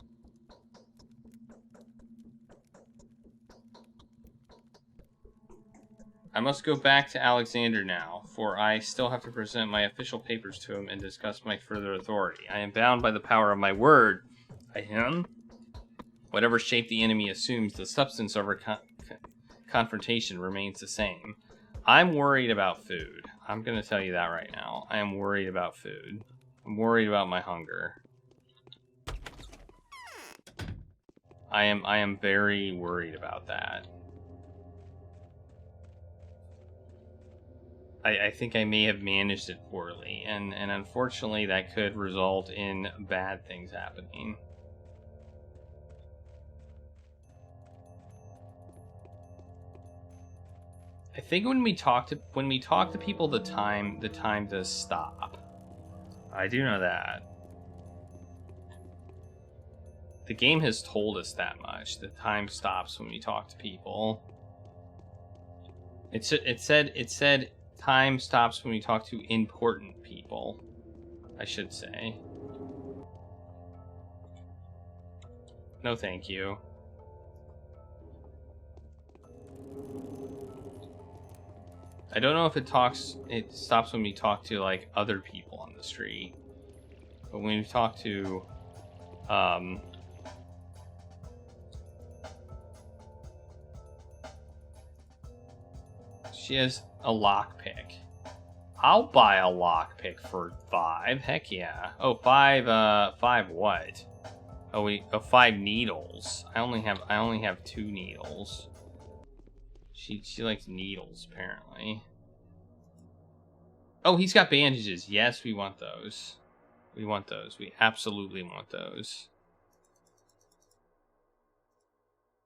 I must go back to Alexander now, for I still have to present my official papers to him and discuss my further authority. I am bound by the power of my word. I am? Whatever shape the enemy assumes, the substance of our confrontation remains the same. I'm worried about food. I'm going to tell you that right now. I am worried about food. I'm worried about my hunger. I am very worried about that. I think I may have managed it poorly, and unfortunately that could result in bad things happening. I think when we talk to people, the time does stop. I do know that. The game has told us that much. The time stops when we talk to people. It said time stops when we talk to important people, I should say. No, thank you. I don't know if it stops when we talk to, like, other people on the street. But when we talk to, she has a lockpick. I'll buy a lockpick for 5. Heck yeah. Oh, 5 what? Oh, 5 needles. I only have 2 needles. She likes needles, apparently. Oh, he's got bandages. Yes, we want those. We want those. We absolutely want those.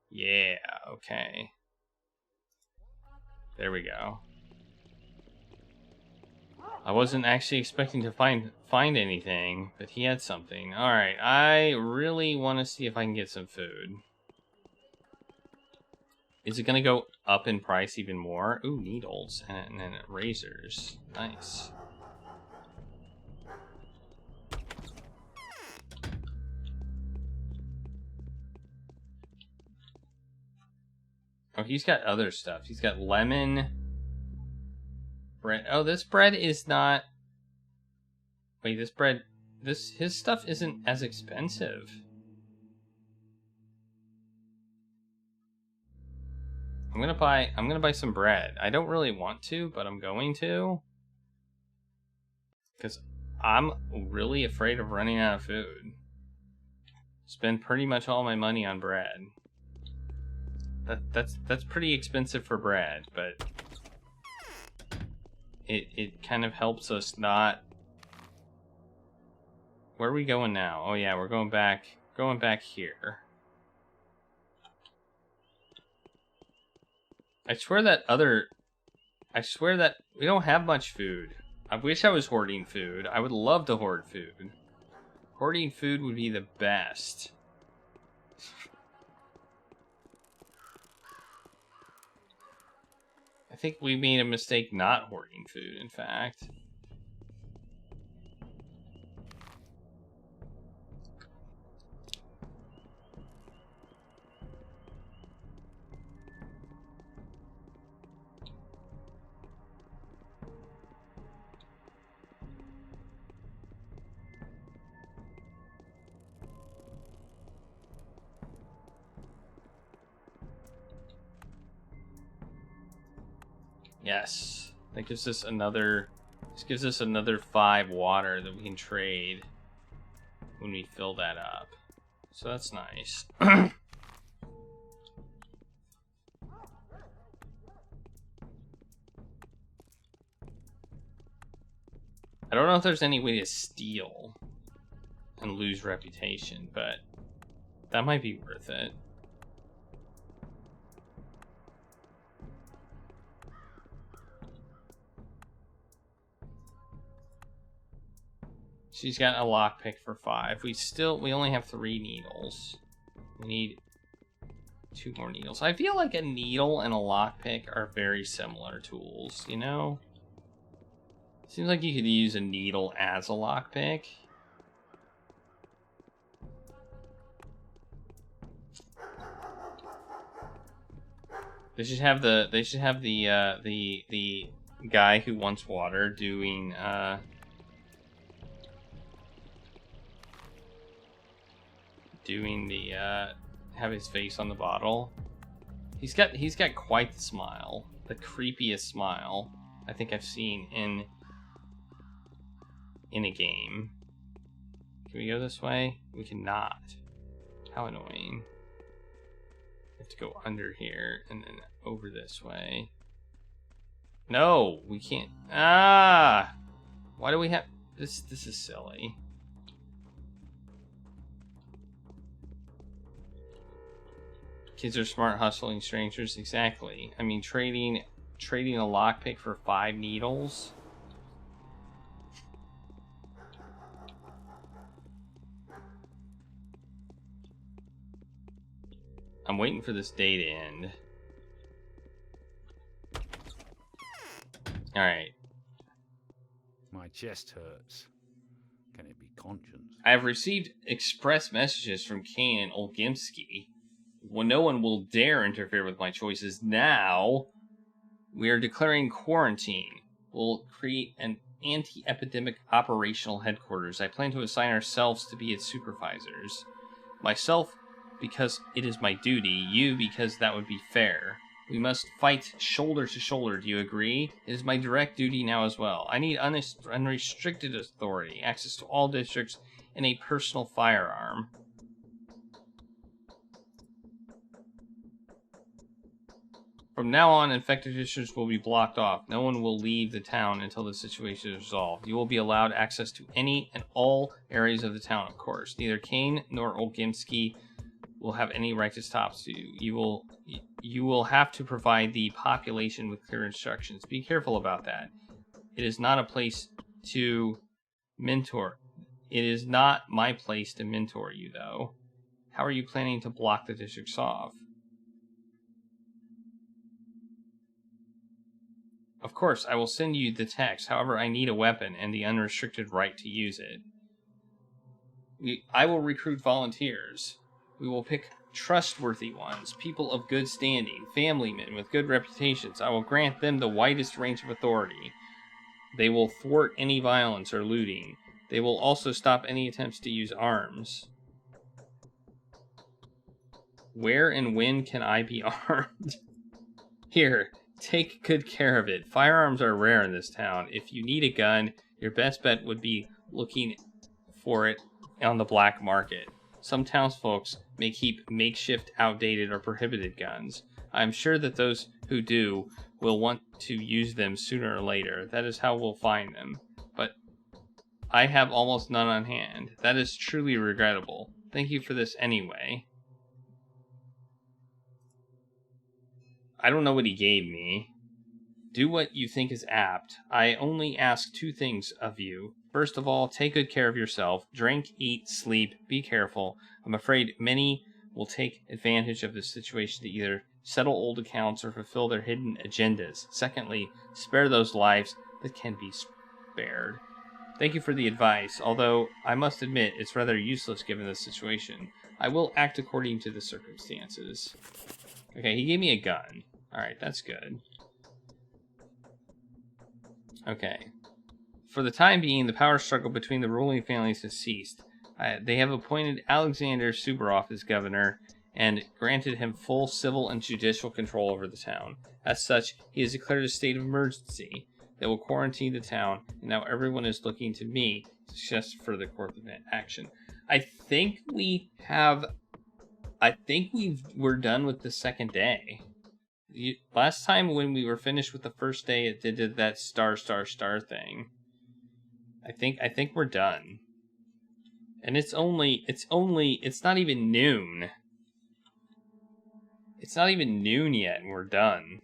Yeah, okay. There we go. I wasn't actually expecting to find anything, but he had something. Alright, I really want to see if I can get some food. Is it going to go up in price even more? Ooh, needles and then razors. Nice. Oh, he's got other stuff. He's got lemon bread. Oh, this bread is not... Wait, this bread... His stuff isn't as expensive. I'm gonna buy some bread. I don't really want to, but I'm going to. Because I'm really afraid of running out of food. Spend pretty much all my money on bread. That's pretty expensive for bread, but it kind of helps us not... Where are we going now? Oh yeah, we're going back Going back here. I swear that we don't have much food. I wish I was hoarding food. I would love to hoard food. Hoarding food would be the best. I think we made a mistake not hoarding food, in fact. Yes, that gives us another. This gives us another 5 water that we can trade when we fill that up. So that's nice. I don't know if there's any way to steal and lose reputation, but that might be worth it. She's got a lockpick for 5. We only have 3 needles. We need 2 more needles. I feel like a needle and a lockpick are very similar tools, you know? Seems like you could use a needle as a lockpick. They should have the guy who wants water doing have his face on the bottle. He's got quite the smile, the creepiest smile I think I've seen in a game. Can we go this way? We cannot. How annoying. We have to go under here and then over this way. No, we can't. Ah! Why do we have this? This is silly. Kids are smart, hustling strangers. Exactly. I mean, trading a lockpick for 5 needles. I'm waiting for this day to end. Alright. My chest hurts. Can it be conscience? I have received express messages from Kane and Olgimsky. Well, no one will dare interfere with my choices now. We are declaring quarantine. We'll create an anti-epidemic operational headquarters. I plan to assign ourselves to be its supervisors. Myself, because it is my duty. You, because that would be fair. We must fight shoulder to shoulder. Do you agree? It is my direct duty now as well. I need unrestricted authority, access to all districts, and a personal firearm. From now on, infected districts will be blocked off. No one will leave the town until the situation is resolved. You will be allowed access to any and all areas of the town, of course. Neither Kane nor Olgimsky will have any right to stop you. You will have to provide the population with clear instructions. Be careful about that. It is not a place to mentor. It is not my place to mentor you, though. How are you planning to block the districts off? Of course, I will send you the text. However, I need a weapon and the unrestricted right to use it. I will recruit volunteers. We will pick trustworthy ones, people of good standing, family men with good reputations. I will grant them the widest range of authority. They will thwart any violence or looting. They will also stop any attempts to use arms. Where and when can I be armed? Here, take good care of it. Firearms are rare in this town. If you need a gun, your best bet would be looking for it on the black market. Some townsfolk may keep makeshift, outdated, or prohibited guns. I'm sure that those who do will want to use them sooner or later. That is how we'll find them. But I have almost none on hand. That is truly regrettable. Thank you for this anyway. I don't know what he gave me. Do what you think is apt. I only ask 2 things of you. First of all, take good care of yourself. Drink, eat, sleep, be careful. I'm afraid many will take advantage of this situation to either settle old accounts or fulfill their hidden agendas. Secondly, spare those lives that can be spared. Thank you for the advice, although I must admit it's rather useless given the situation. I will act according to the circumstances. Okay, he gave me a gun. Alright, that's good. Okay. For the time being, the power struggle between the ruling families has ceased. They have appointed Alexander Suvorov as governor and granted him full civil and judicial control over the town. As such, he has declared a state of emergency that will quarantine the town, and now everyone is looking to me to suggest further course of action. I think we're done with the second day. Last time when we were finished with the first day, it did that star thing. I think we're done. And it's not even noon. It's not even noon yet and we're done.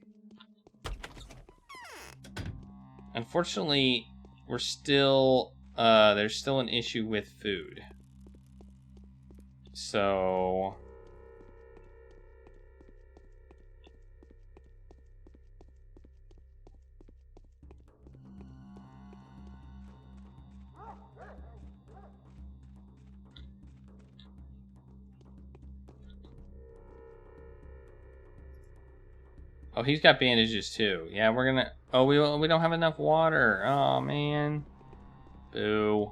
Unfortunately, we're still, there's still an issue with food. So... Oh, he's got bandages too. Yeah, we're gonna... Oh, we don't have enough water. Oh, man. Boo.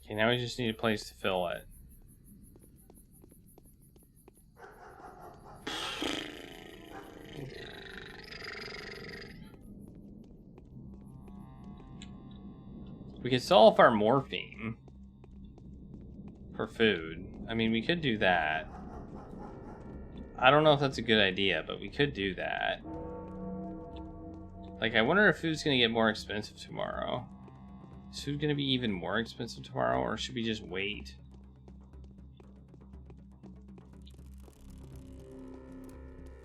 Okay, now we just need a place to fill it. We could sell off our morphine for food. I mean, we could do that. I don't know if that's a good idea, but we could do that. Like, I wonder if food's gonna get more expensive tomorrow. Is food gonna be even more expensive tomorrow, or should we just wait?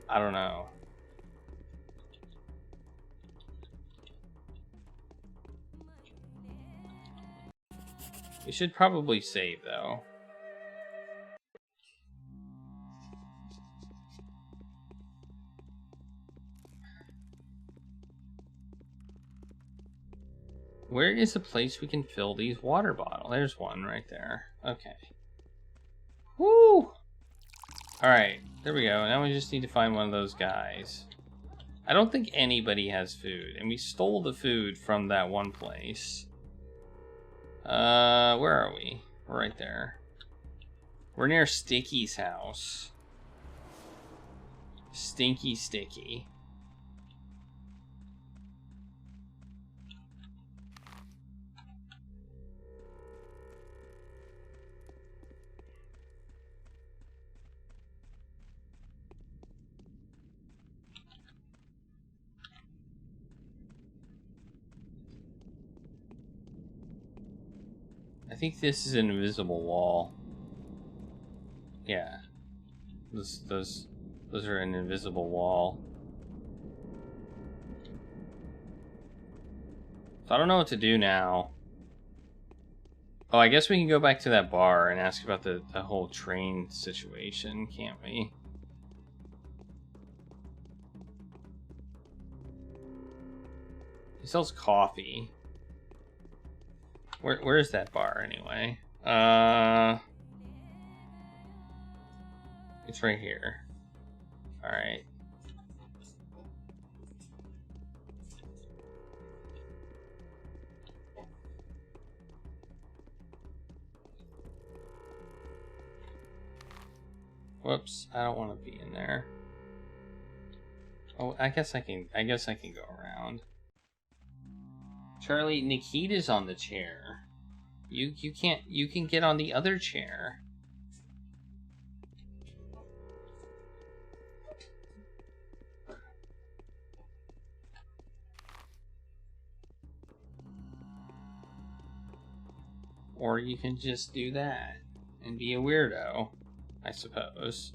I don't know. We should probably save, though. Where is the place we can fill these water bottles? There's one right there. Okay. Woo! Alright, there we go. Now we just need to find one of those guys. I don't think anybody has food, and we stole the food from that one place. Where are we? We're right there. We're near Sticky's house. Stinky Sticky. I think this is an invisible wall. Yeah. Those are an invisible wall. So I don't know what to do now. Oh, I guess we can go back to that bar and ask about the whole train situation, can't we? He sells coffee. Where is that bar anyway? It's right here. All right. Whoops, I don't want to be in there. Oh, I guess I can go around. Charlie, Nikita's on the chair. You can get on the other chair. Or you can just do that and be a weirdo, I suppose.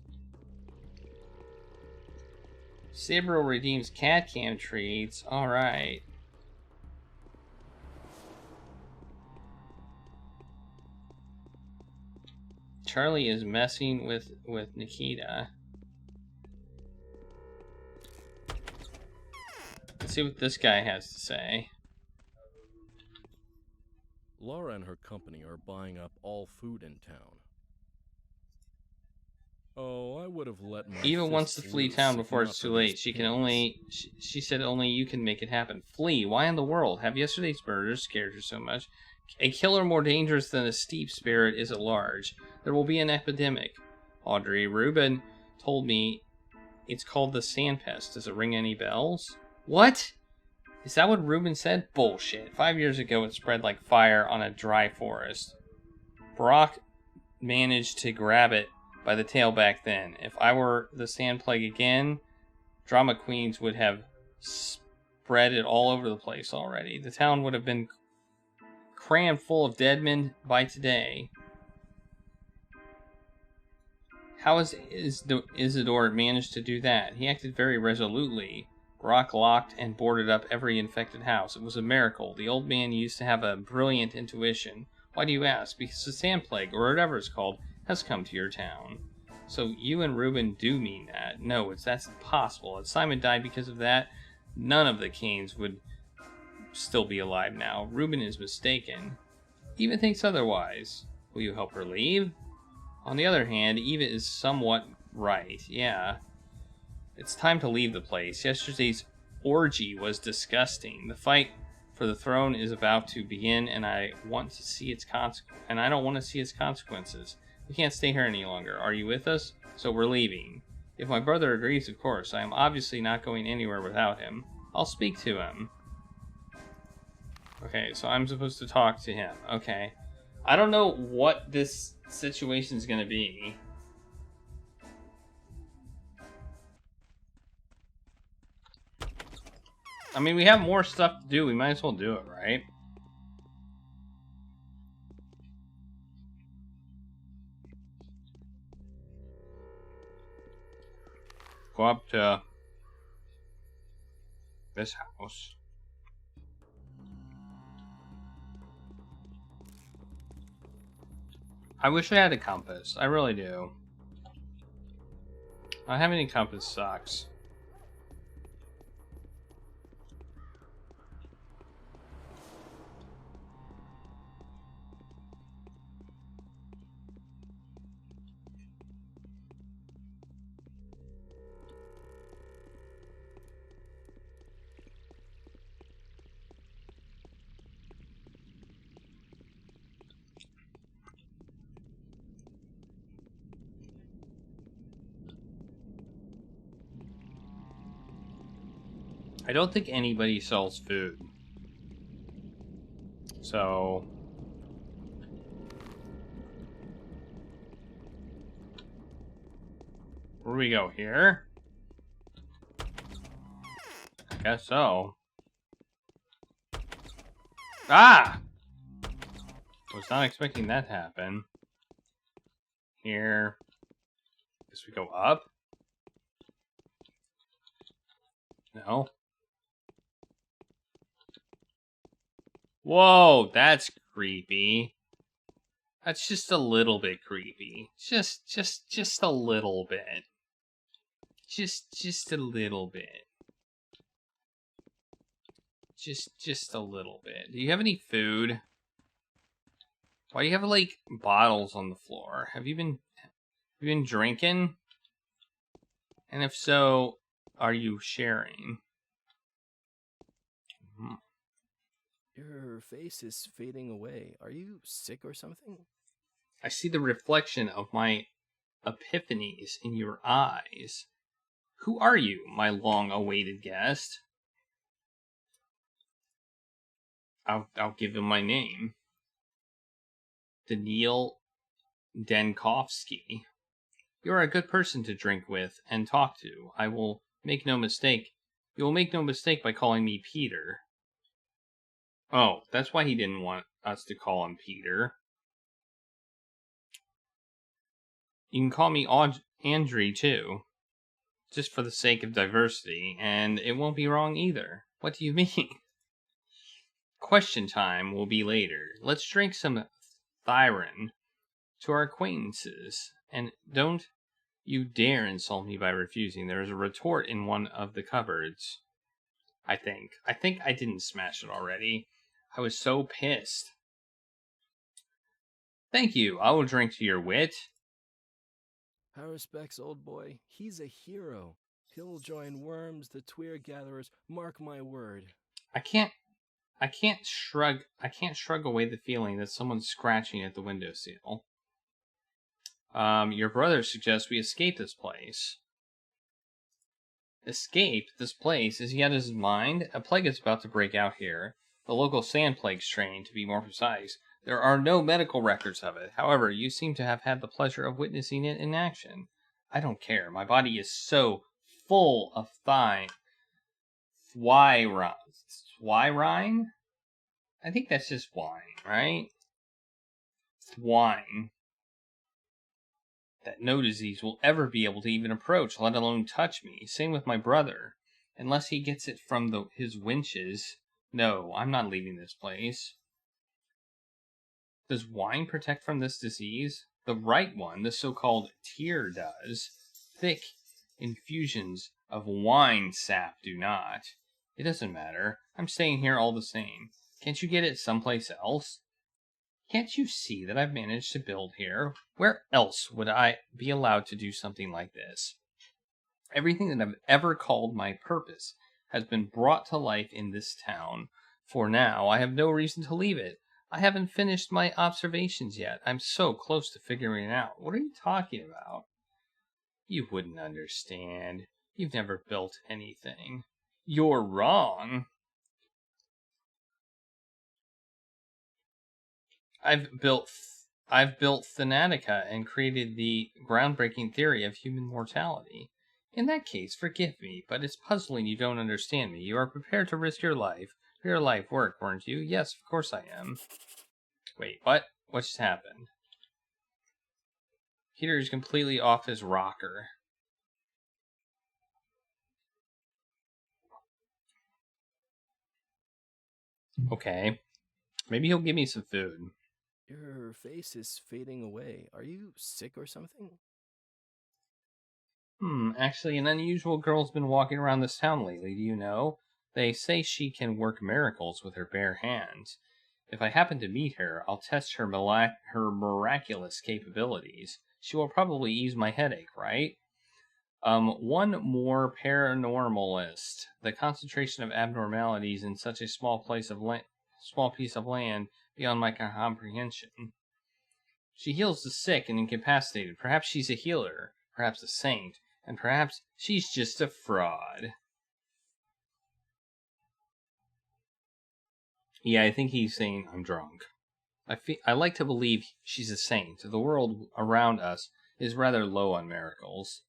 Sabro redeems cat cam treats. Alright. Charlie is messing with Nikita. Let's see what this guy has to say. Laura and her company are buying up all food in town. Oh, I would have let my Eva wants to fists flee loose town if before not it's for too late. these She can pins. only... She said only you can make it happen. Flee? Why in the world? Have yesterday's murders scared her so much? A killer more dangerous than a steep spirit is at large. There will be an epidemic. Audrey Rubin told me it's called the Sand Pest. Does it ring any bells? What? Is that what Rubin said? Bullshit. 5 years ago, it spread like fire on a dry forest. Brock managed to grab it by the tail back then. If I were the Sand Plague again, drama queens would have spread it all over the place already. The town would have been crammed full of dead men by today. How has Isidore managed to do that? He acted very resolutely. Brock locked and boarded up every infected house. It was a miracle. The old man used to have a brilliant intuition. Why do you ask? Because the Sand Plague, or whatever it's called, has come to your town. So you and Reuben do mean that. No, that's impossible. If Simon died because of that, none of the Canes would still be alive now. Reuben is mistaken. Eva thinks otherwise. Will you help her leave? On the other hand, Eva is somewhat right. Yeah. It's time to leave the place. Yesterday's orgy was disgusting. The fight for the throne is about to begin, and I don't want to see its consequences. We can't stay here any longer. Are you with us? So we're leaving. If my brother agrees, of course. I am obviously not going anywhere without him. I'll speak to him. Okay, so I'm supposed to talk to him. Okay. I don't know what this situation's gonna be. I mean, we have more stuff to do. We might as well do it, right? Go up to this house. I wish I had a compass. I really do. Not having a compass sucks. I don't think anybody sells food. So... where do we go? Here? I guess so. Ah! Was not expecting that to happen. Here. Guess we go up? No. Whoa, that's creepy. That's just a little bit creepy. Just a little bit. Just a little bit. Just a little bit. Do you have any food? Why do you have like bottles on the floor? Have you been drinking? And if so, are you sharing? Your face is fading away. Are you sick or something? I see the reflection of my epiphanies in your eyes. Who are you, my long-awaited guest? I'll give him my name. Daniil Denkovsky. You're a good person to drink with and talk to. I will make no mistake. You will make no mistake by calling me Peter. Oh, that's why he didn't want us to call him Peter. You can call me Andre, too. Just for the sake of diversity, and it won't be wrong either. What do you mean? Question time will be later. Let's drink some Thyron to our acquaintances. And don't you dare insult me by refusing. There is a retort in one of the cupboards. I think I didn't smash it already. I was so pissed. Thank you. I will drink to your wit. Our respects, old boy. He's a hero. He'll join Worms, the Tweer Gatherers. Mark my word. I can't shrug away the feeling that someone's scratching at the windowsill. Your brother suggests we escape this place. Escape this place? Is he out of his mind? A plague is about to break out here. The local sand plague strain, to be more precise. There are no medical records of it. However, you seem to have had the pleasure of witnessing it in action. I don't care. My body is so full of thwirine? I think that's just wine, right? Wine. That no disease will ever be able to even approach, let alone touch me. Same with my brother. Unless he gets it from his winches. No, I'm not leaving this place. Does wine protect from this disease? The right one, the so-called tear, does. Thick infusions of wine sap do not. It doesn't matter. I'm staying here all the same. Can't you get it someplace else? Can't you see that I've managed to build here? Where else would I be allowed to do something like this? Everything that I've ever called my purpose has been brought to life in this town. For now, I have no reason to leave it. I haven't finished my observations yet. I'm so close to figuring it out. What are you talking about? You wouldn't understand. You've never built anything. You're wrong. I've built Thanatica and created the groundbreaking theory of human mortality. In that case, forgive me, but it's puzzling you don't understand me. You are prepared to risk your life for your life work, weren't you? Yes, of course I am. Wait, what? What just happened? Peter is completely off his rocker. Okay. Maybe he'll give me some food. Your face is fading away. Are you sick or something? Actually, an unusual girl's been walking around this town lately, do you know? They say she can work miracles with her bare hands. If I happen to meet her, I'll test her miraculous capabilities. She will probably ease my headache, right? One more paranormalist. The concentration of abnormalities in such a small piece of land beyond my comprehension. She heals the sick and incapacitated. Perhaps she's a healer, perhaps a saint, and perhaps she's just a fraud. Yeah, I think he's saying I'm drunk. I like to believe she's a saint. The world around us is rather low on miracles.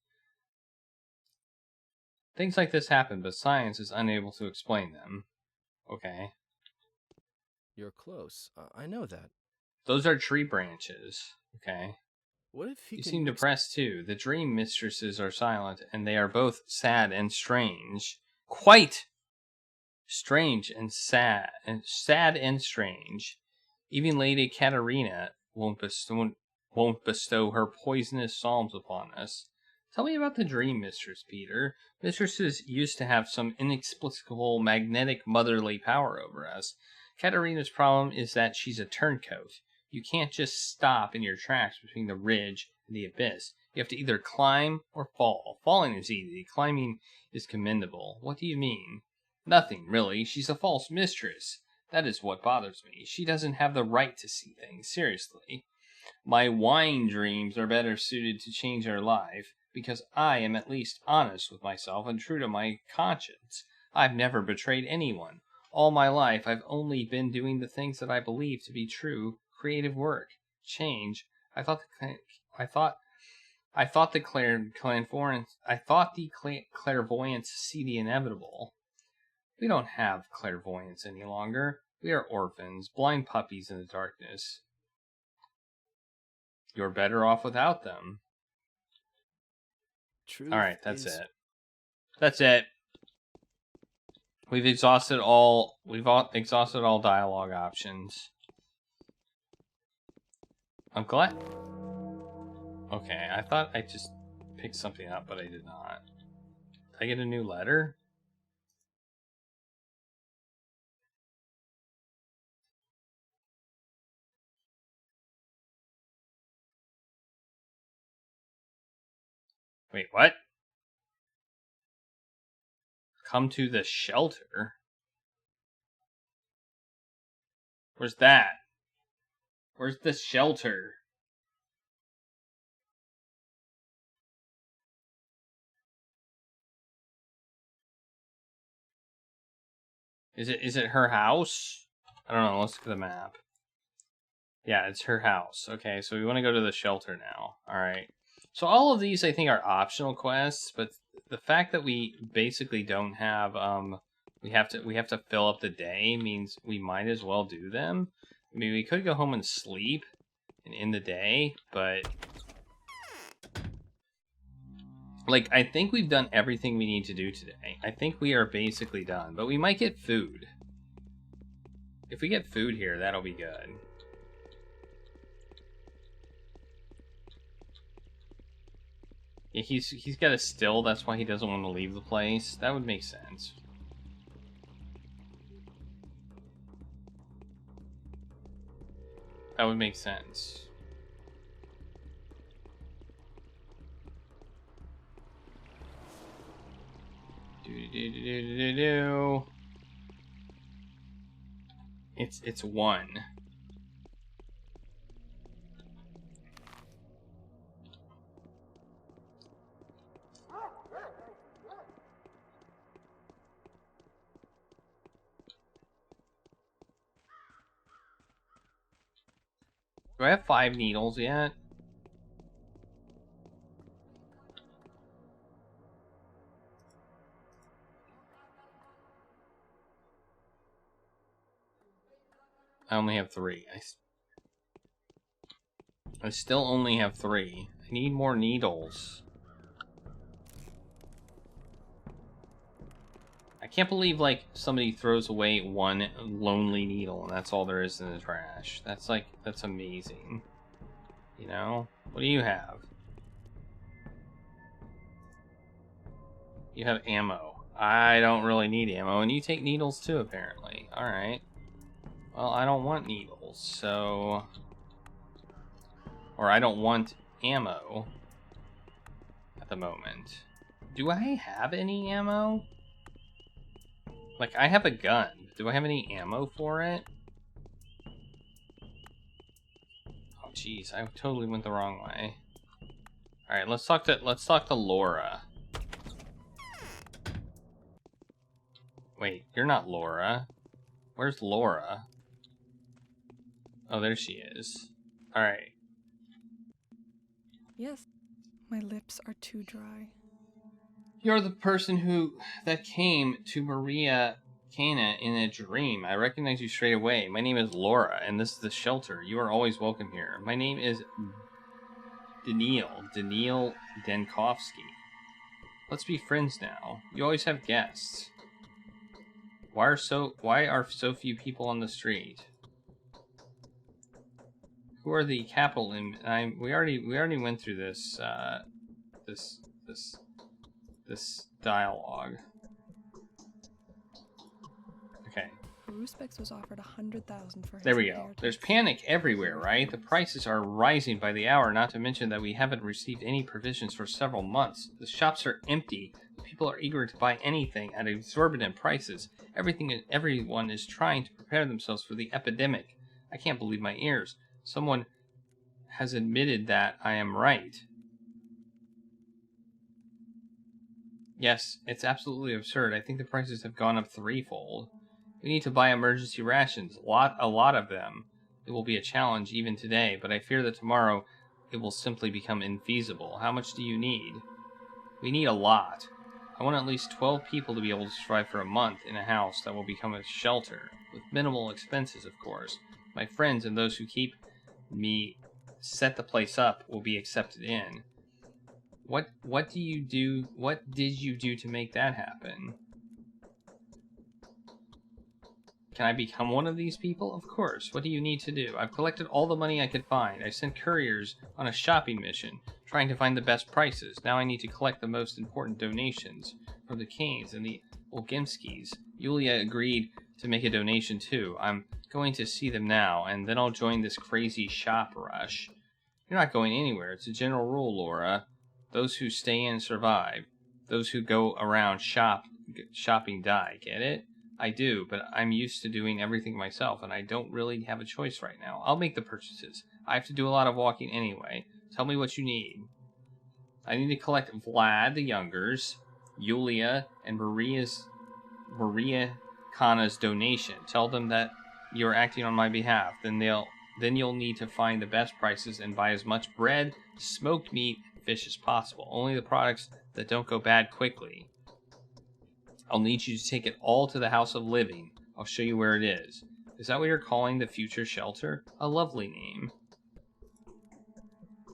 Things like this happen, but science is unable to explain them. Okay. You're close. I know that. Those are tree branches. Okay. What if he You can seem depressed too. The dream mistresses are silent, and they are both sad and strange. Quite strange and sad and strange. Even Lady Katerina won't bestow her poisonous psalms upon us. Tell me about the dream mistress, Peter. Mistresses used to have some inexplicable magnetic motherly power over us. Katerina's problem is that she's a turncoat. You can't just stop in your tracks between the ridge and the abyss. You have to either climb or fall. Falling is easy. Climbing is commendable. What do you mean? Nothing, really. She's a false mistress. That is what bothers me. She doesn't have the right to see things. Seriously. My wine dreams are better suited to change her life, because I am at least honest with myself and true to my conscience. I've never betrayed anyone. All my life, I've only been doing the things that I believe to be true, creative work. Change. I thought the clairvoyants see the inevitable. We don't have clairvoyance any longer. We are orphans, blind puppies in the darkness. You're better off without them. truth Alright, that's is... it. That's it. We've exhausted all dialogue options. I'm glad. Okay, I thought I just picked something up, but I did not. Did I get a new letter? Wait, what? Come to the shelter? Where's that? Where's the shelter? Is it her house? I don't know, let's look at the map. Yeah, it's her house. Okay, so we want to go to the shelter now. Alright. So all of these I think are optional quests, but the fact that we basically don't have we have to fill up the day means we might as well do them. I mean, we could go home and sleep and end the day, but like I think we've done everything we need to do today. I think we are basically done, but we might get food. If we get food here, that'll be good. Yeah, he's got a still, that's why he doesn't want to leave the place. That would make sense. That would make sense. It's 1. Do I have 5 needles yet? I only have 3. I still only have 3. I need more needles. I can't believe, like, somebody throws away 1 lonely needle and that's all there is in the trash. That's, like, that's amazing. You know? What do you have? You have ammo. I don't really need ammo, and you take needles too, apparently. Alright. Well, I don't want needles, so... Or I don't want ammo at the moment. Do I have any ammo? Like, I have a gun. Do I have any ammo for it? Oh, jeez, I totally went the wrong way. Alright, let's talk to Laura. Wait, you're not Laura. Where's Laura? Oh, there she is. Alright. Yes, my lips are too dry. You're the person that came to Maria Cana in a dream. I recognize you straight away. My name is Laura, and this is the shelter. You are always welcome here. My name is Daniil Denkovsky. Let's be friends now. You always have guests. Why are so few people on the street? Who are the capital? We already went through this this dialogue. Okay. Ruspex was offered 100,000 for his There we go. inheritance. There's panic everywhere, right? The prices are rising by the hour, not to mention that we haven't received any provisions for several months. The shops are empty. People are eager to buy anything at exorbitant prices. Everyone is trying to prepare themselves for the epidemic. I can't believe my ears. Someone has admitted that I am right. Yes, it's absolutely absurd. I think the prices have gone up threefold. We need to buy emergency rations, a lot of them. It will be a challenge even today, but I fear that tomorrow it will simply become infeasible. How much do you need? We need a lot. I want at least 12 people to be able to survive for a month in a house that will become a shelter, with minimal expenses, of course. My friends and those who keep me set the place up will be accepted in. What do you do? What did you do to make that happen? Can I become one of these people? Of course. What do you need to do? I've collected all the money I could find. I sent couriers on a shopping mission, trying to find the best prices. Now I need to collect the most important donations from the Kanes and the Olgimskis. Yulia agreed to make a donation too. I'm going to see them now, and then I'll join this crazy shop rush. You're not going anywhere. It's a general rule, Laura. Those who stay in survive. Those who go around shopping die. Get it? I do, but I'm used to doing everything myself, and I don't really have a choice right now. I'll make the purchases. I have to do a lot of walking anyway. Tell me what you need. I need to collect Vlad the Younger's, Yulia, and Maria Kana's donation. Tell them that you're acting on my behalf. Then you'll need to find the best prices and buy as much bread, smoked meat, and fish as possible. Only the products that don't go bad quickly. I'll need you to take it all to the House of Living. I'll show you where it is. Is that what you're calling the future shelter? A lovely name.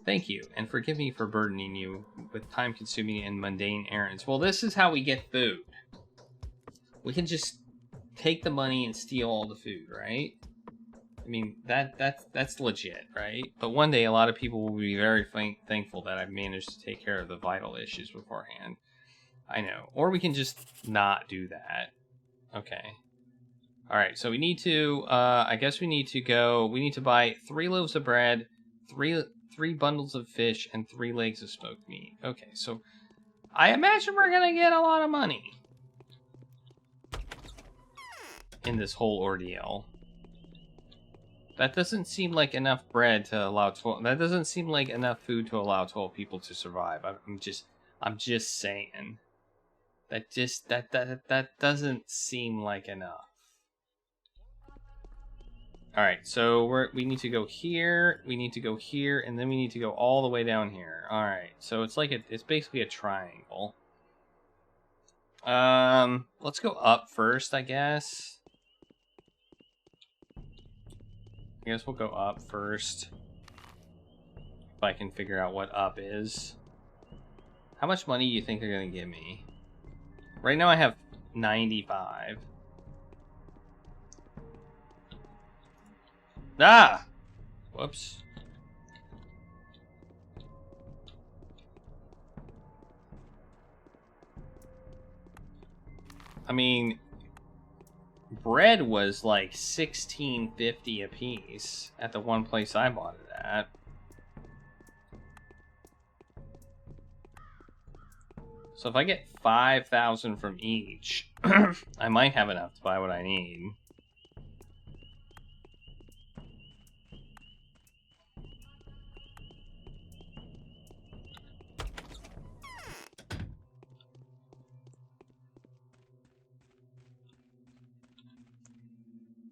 Thank you, and forgive me for burdening you with time-consuming and mundane errands. Well, this is how we get food. We can just take the money and steal all the food, right? I mean, that's legit, right? But one day, a lot of people will be very thankful that I've managed to take care of the vital issues beforehand. I know. Or we can just not do that. Okay. Alright, so we need to, I guess we need to buy 3 loaves of bread, 3 bundles of fish, and 3 legs of smoked meat. Okay, so I imagine we're gonna get a lot of money in this whole ordeal. That doesn't seem like enough bread to allow 12, that doesn't seem like enough food to allow 12 people to survive. I'm just saying. That doesn't seem like enough. All right, so we need to go here, we need to go here, and then we need to go all the way down here. All right, so it's like it's basically a triangle. Let's go up first, I guess. I guess we'll go up first. If I can figure out what up is. How much money do you think they're gonna give me? Right now I have 95. Ah! Whoops. I mean, bread was like $16.50 a piece at the one place I bought it at. So if I get 5,000 from each, I might have enough to buy what I need.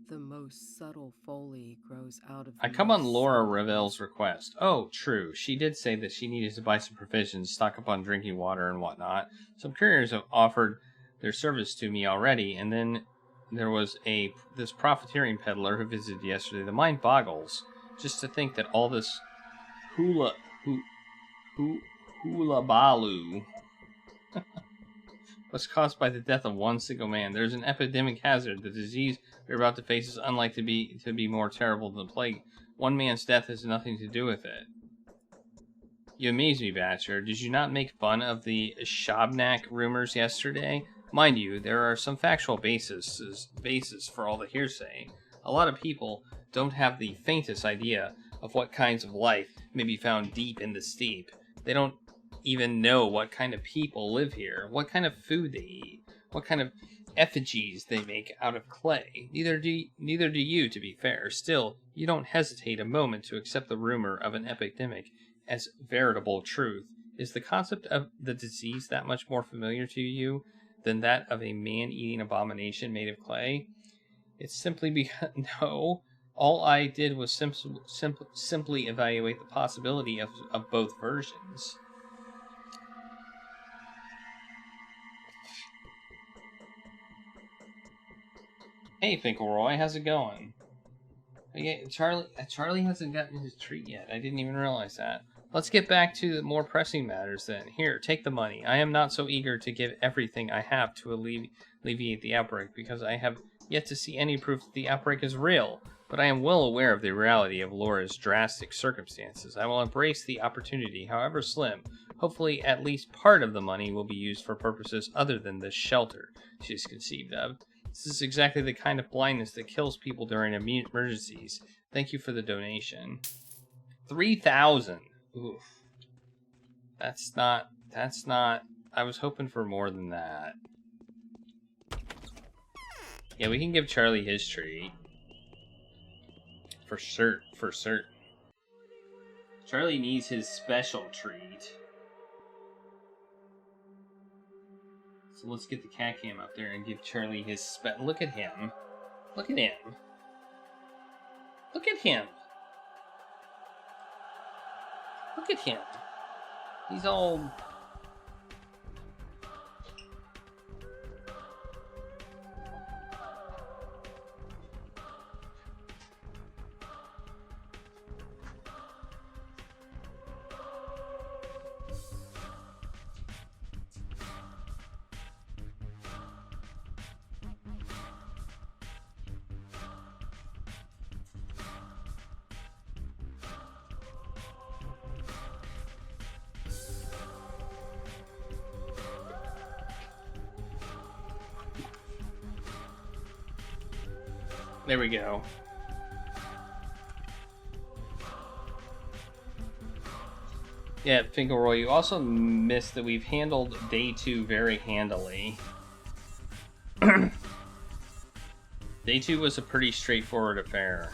The most subtle folly grows out of the I come on most Laura subtle Ravel's request. Oh, true. She did say that she needed to buy some provisions, stock up on drinking water and whatnot. Some couriers have offered their service to me already, and then there was this profiteering peddler who visited yesterday. The mind boggles just to think that all this hula-baloo was caused by the death of one single man. There's an epidemic hazard. The disease we're about to face is unlikely to be more terrible than the plague. One man's death has nothing to do with it. You amaze me, Batcher. Did you not make fun of the Shabnak rumors yesterday? Mind you, there are some factual basis for all the hearsay. A lot of people don't have the faintest idea of what kinds of life may be found deep in the steppe. They don't even know what kind of people live here, what kind of food they eat, what kind of effigies they make out of clay. Neither do you, to be fair. Still, you don't hesitate a moment to accept the rumor of an epidemic as veritable truth. Is the concept of the disease that much more familiar to you than that of a man-eating abomination made of clay? It's simply because... No. All I did was simply evaluate the possibility of both versions. Hey, Finkelroy, how's it going? Yeah, Charlie hasn't gotten his treat yet. I didn't even realize that. Let's get back to the more pressing matters then. Here, take the money. I am not so eager to give everything I have to alleviate the outbreak, because I have yet to see any proof that the outbreak is real. But I am well aware of the reality of Laura's drastic circumstances. I will embrace the opportunity, however slim. Hopefully, at least part of the money will be used for purposes other than the shelter she has conceived of. This is exactly the kind of blindness that kills people during emergencies. Thank you for the donation. 3,000. Oof. That's not, I was hoping for more than that. Yeah, we can give Charlie his treat. For certain. Charlie needs his special treat. So let's get the cat cam up there and give Charlie his look at him. Look at him. Look at him. Look at him. He's all... There we go. Yeah, Finkelroy, you also missed that we've handled day 2 very handily. Day 2 was a pretty straightforward affair.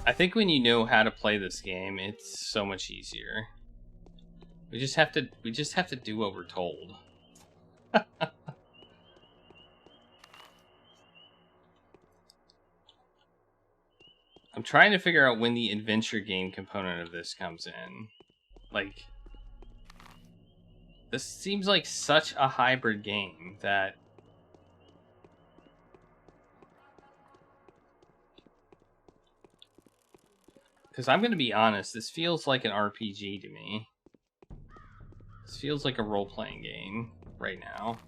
I think when you know how to play this game, it's so much easier. We just have to do what we're told. I'm trying to figure out when the adventure game component of this comes in. Like, this seems like such a hybrid game that... Because I'm going to be honest, this feels like an RPG to me. This feels like a role-playing game right now.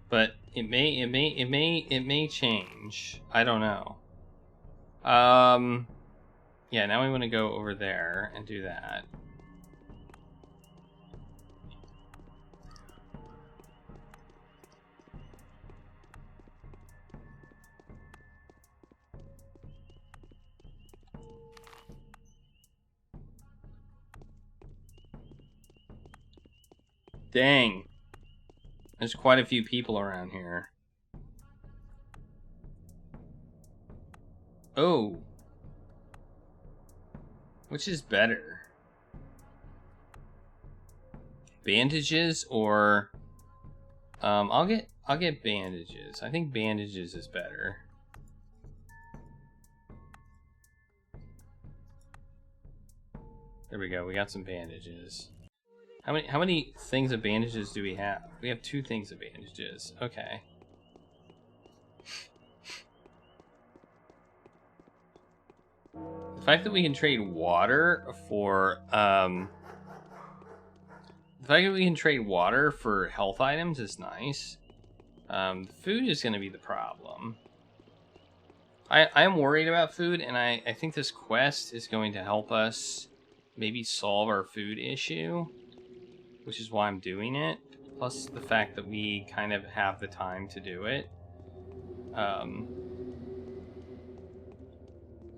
But it may change. I don't know. Yeah, now we want to go over there and do that. Dang. There's quite a few people around here. Oh. Which is better? Bandages or I'll get bandages. I think bandages is better. There we go. We got some bandages. How many things of bandages do we have? We have 2 things of bandages. Okay. The fact that we can trade water for health items is nice. Food is going to be the problem. I am worried about food, and I think this quest is going to help us maybe solve our food issue, which is why I'm doing it. Plus the fact that we kind of have the time to do it. So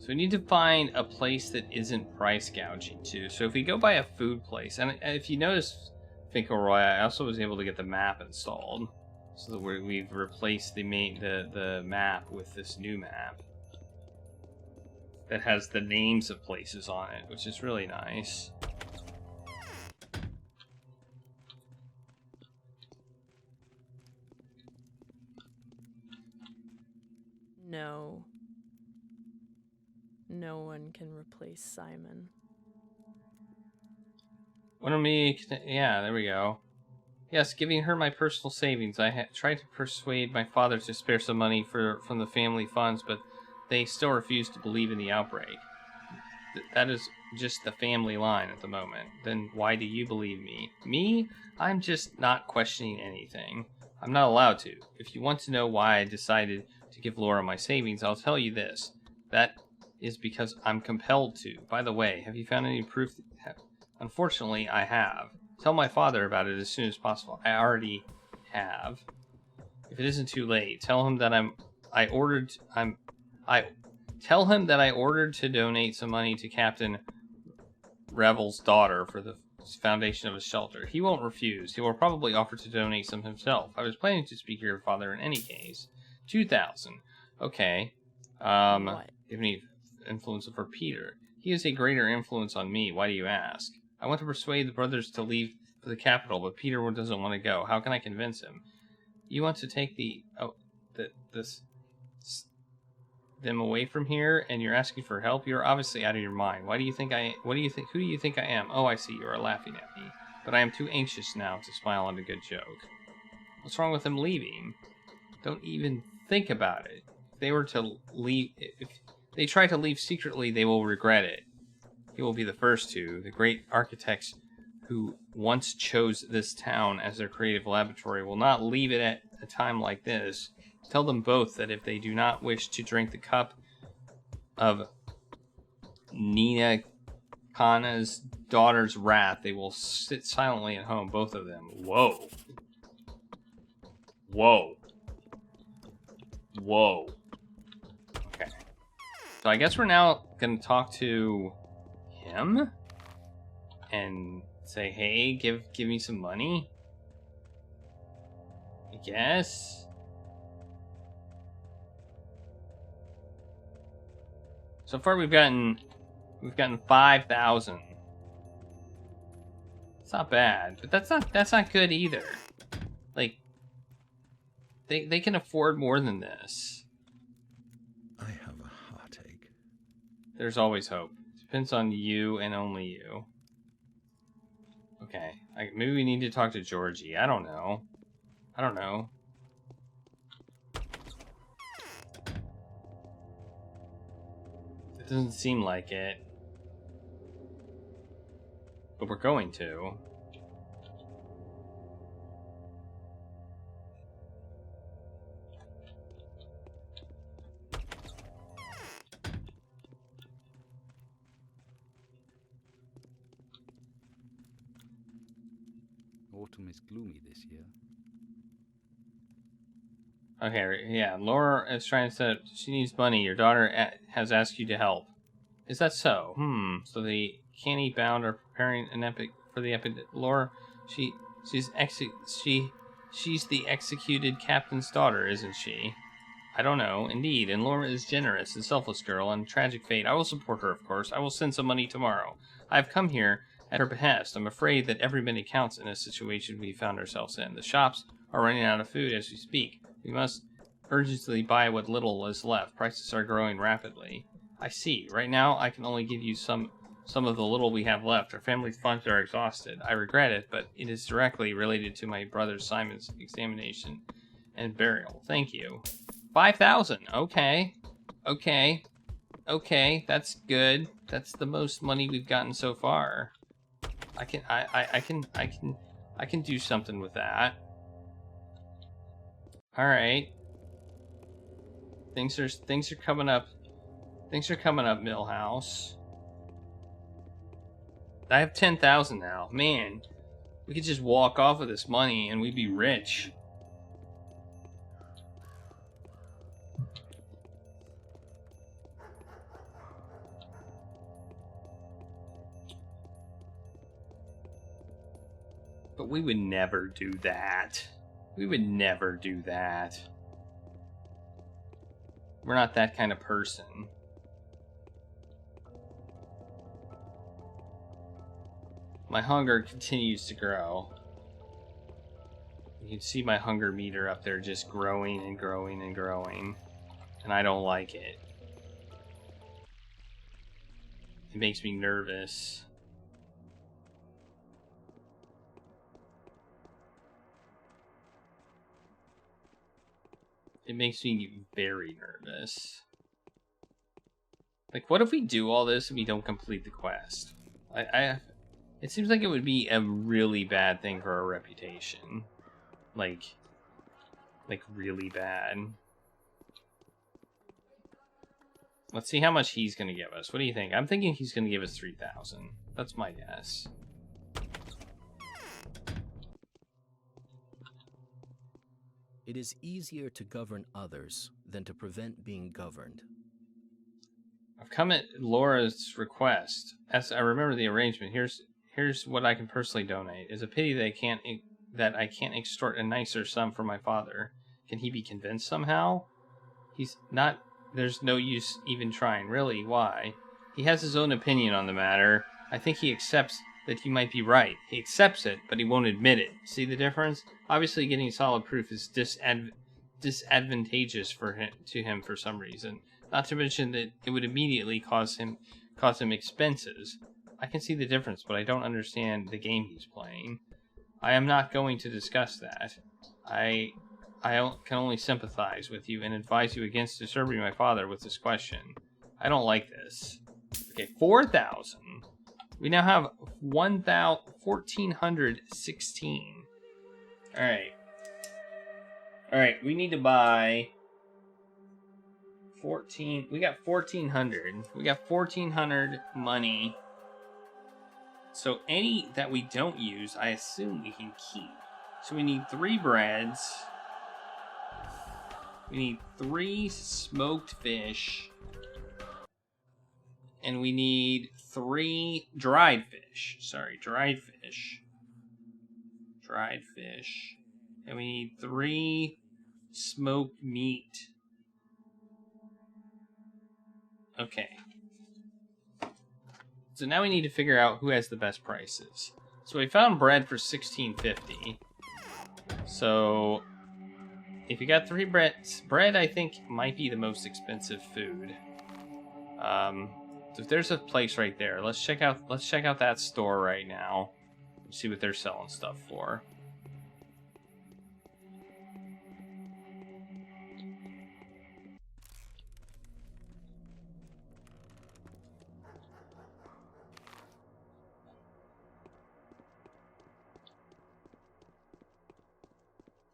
we need to find a place that isn't price gouging too. So if we go by a food place, and if you notice, Finkelroy, I also was able to get the map installed, so that we've replaced the map with this new map that has the names of places on it, which is really nice. No. one can replace Simon. One of me, yeah, there we go. Yes, giving her my personal savings. I tried to persuade my father to spare some money from the family funds, but they still refuse to believe in the outbreak. That is just the family line at the moment. Then why do you believe me? Me? I'm just not questioning anything. I'm not allowed to. If you want to know why I decided to give Laura my savings, I'll tell you this. That is because I'm compelled to. By the way, have you found any proof? Unfortunately, I have. Tell my father about it as soon as possible. I already have. If it isn't too late, tell him that Tell him that I ordered to donate some money to Captain Revel's daughter for the foundation of a shelter. He won't refuse. He will probably offer to donate some himself. I was planning to speak to your father in any case. 2,000. Okay. What? Give me influence over Peter. He has a greater influence on me. Why do you ask? I want to persuade the brothers to leave for the capital, but Peter doesn't want to go. How can I convince him? You want to take them away from here, and you're asking for help? You're obviously out of your mind. Who do you think I am? Oh, I see, you are laughing at me. But I am too anxious now to smile at a good joke. What's wrong with them leaving? Don't even think about it. If they try to leave secretly, they will regret it. He will be the first to. The great architects who once chose this town as their creative laboratory will not leave it at a time like this. Tell them both that if they do not wish to drink the cup of Nina Kana's daughter's wrath, they will sit silently at home, both of them. Whoa. Whoa. Whoa. Okay. So I guess we're now going to talk to him and say, hey, give me some money. I guess. So far we've gotten 5,000. It's not bad, but that's not good either. Like they can afford more than this. I have a heartache. There's always hope. Depends on you and only you. Okay, maybe we need to talk to Georgie. I don't know. It doesn't seem like it. But we're going to. Autumn is gloomy this year. Okay, yeah. Laura is trying to set up. She needs money. Your daughter has asked you to help. Is that so? So the canny bound are preparing an epic for the epic. Laura, she's the executed captain's daughter, isn't she? I don't know. Indeed, and Laura is generous and selfless girl and tragic fate. I will support her, of course. I will send some money tomorrow. I have come here at her behest. I'm afraid that every minute counts in a situation we found ourselves in. The shops are running out of food as we speak. We must urgently buy what little is left. Prices are growing rapidly. I see. Right now, I can only give you some of the little we have left. Our family's funds are exhausted. I regret it, but it is directly related to my brother Simon's examination and burial. Thank you. 5,000. Okay. That's good. That's the most money we've gotten so far. I can do something with that. All right. Things are coming up. Things are coming up, Millhouse. I have 10,000 now. Man, we could just walk off with this money and we'd be rich. But we would never do that. We would never do that. We're not that kind of person. My hunger continues to grow. You can see my hunger meter up there just growing and growing and growing. And I don't like it. It makes me nervous. It makes me very nervous. Like, what if we do all this and we don't complete the quest? It seems like it would be a really bad thing for our reputation. Like really bad. Let's see how much he's going to give us. What do you think? I'm thinking he's going to give us 3,000. That's my guess. It is easier to govern others than to prevent being governed. I've come at Laura's request. As I remember the arrangement, here's what I can personally donate. It's a pity that I can't extort a nicer sum from my father. Can he be convinced somehow? He's not. There's no use even trying. Really, why? He has his own opinion on the matter. I think he accepts that you might be right. He accepts it, but he won't admit it. See the difference? Obviously, getting solid proof is disadvantageous to him for some reason. Not to mention that it would immediately cause him expenses. I can see the difference, but I don't understand the game he's playing. I am not going to discuss that. I can only sympathize with you and advise you against disturbing my father with this question. I don't like this. Okay, 4,000. We now have 1,416. Alright. Alright, we need to buy 14. We got 1,400. We got 1,400 money. So any that we don't use, I assume we can keep. So we need 3 breads. We need 3 smoked fish. And we need 3 dried fish. Sorry, dried fish. Dried fish. And we need 3 smoked meat. Okay. So now we need to figure out who has the best prices. So we found bread for $16.50. So if you got 3 breads, bread I think might be the most expensive food. So if there's a place right there, let's check out that store right now. See what they're selling stuff for.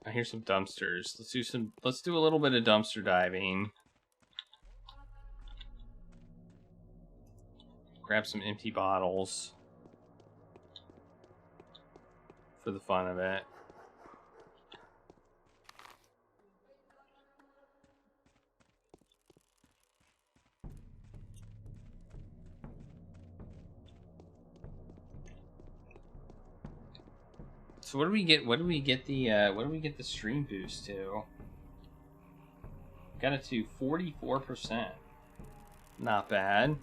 I hear some dumpsters. Let's do a little bit of dumpster diving. Grab some empty bottles for the fun of it. So what do we get? What do we get the stream boost to? Got it to 44%. Not bad.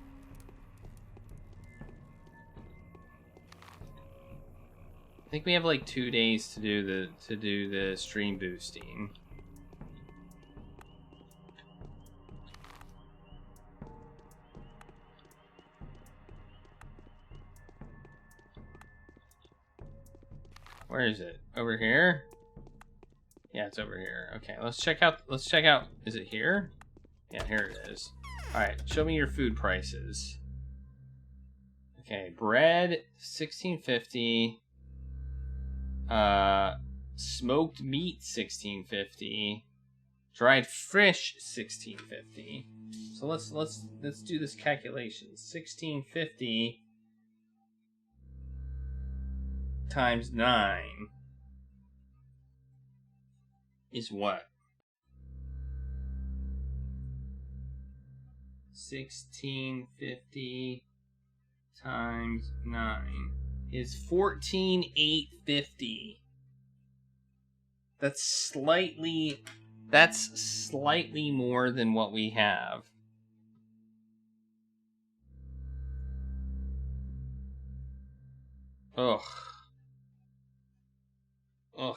I think we have like 2 days to do the stream boosting. Where is it? Over here? Yeah, it's over here. Okay, let's check out. Is it here? Yeah, here it is. All right, show me your food prices. Okay, bread $16.50. Smoked meat $16.50. Dried fish $16.50. So let's do this calculation. $16.50 times 9 is what? 1650 times 9 is 14,850. That's slightly more than what we have. Ugh. Ugh.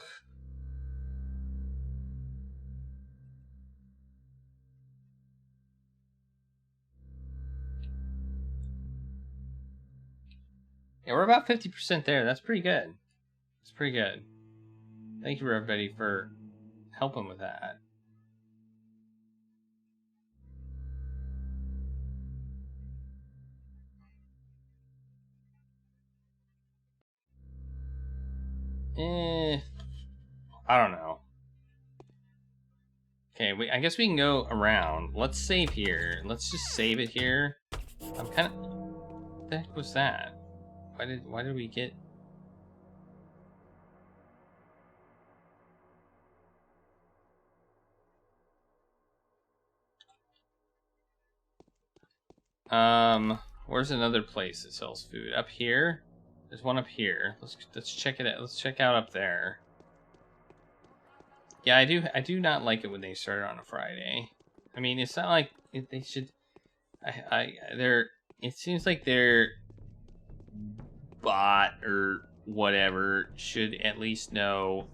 Yeah, we're about 50% there. That's pretty good. That's pretty good. Thank you, everybody, for helping with that. I don't know. Okay, I guess we can go around. Let's save here. Let's just save it here. I'm kind of... What the heck was that? Why did we get... Where's another place that sells food? Up here? There's one up here. Let's check it out. Let's check out up there. Yeah, I do not like it when they start on a Friday. I mean, it's not like they should. It seems like their bot or whatever should at least know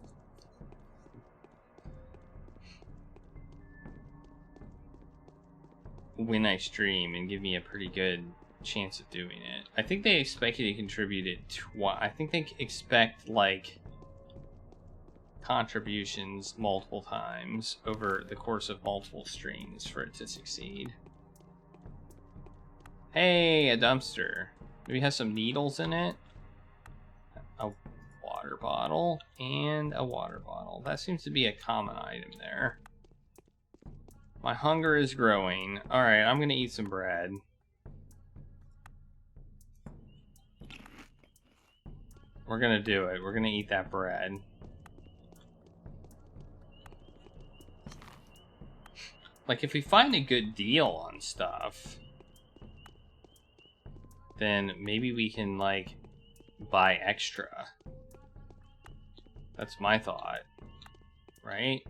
when I stream and give me a pretty good chance of doing it. I think they expect you to contribute it I think they expect like contributions multiple times over the course of multiple streams for it to succeed. Hey, a dumpster. Do we have some needles in it? A water bottle and a water bottle. That seems to be a common item there. My hunger is growing. Alright, I'm gonna eat some bread. We're gonna do it. We're gonna eat that bread. Like, if we find a good deal on stuff, then maybe we can, like, buy extra. That's my thought. Right?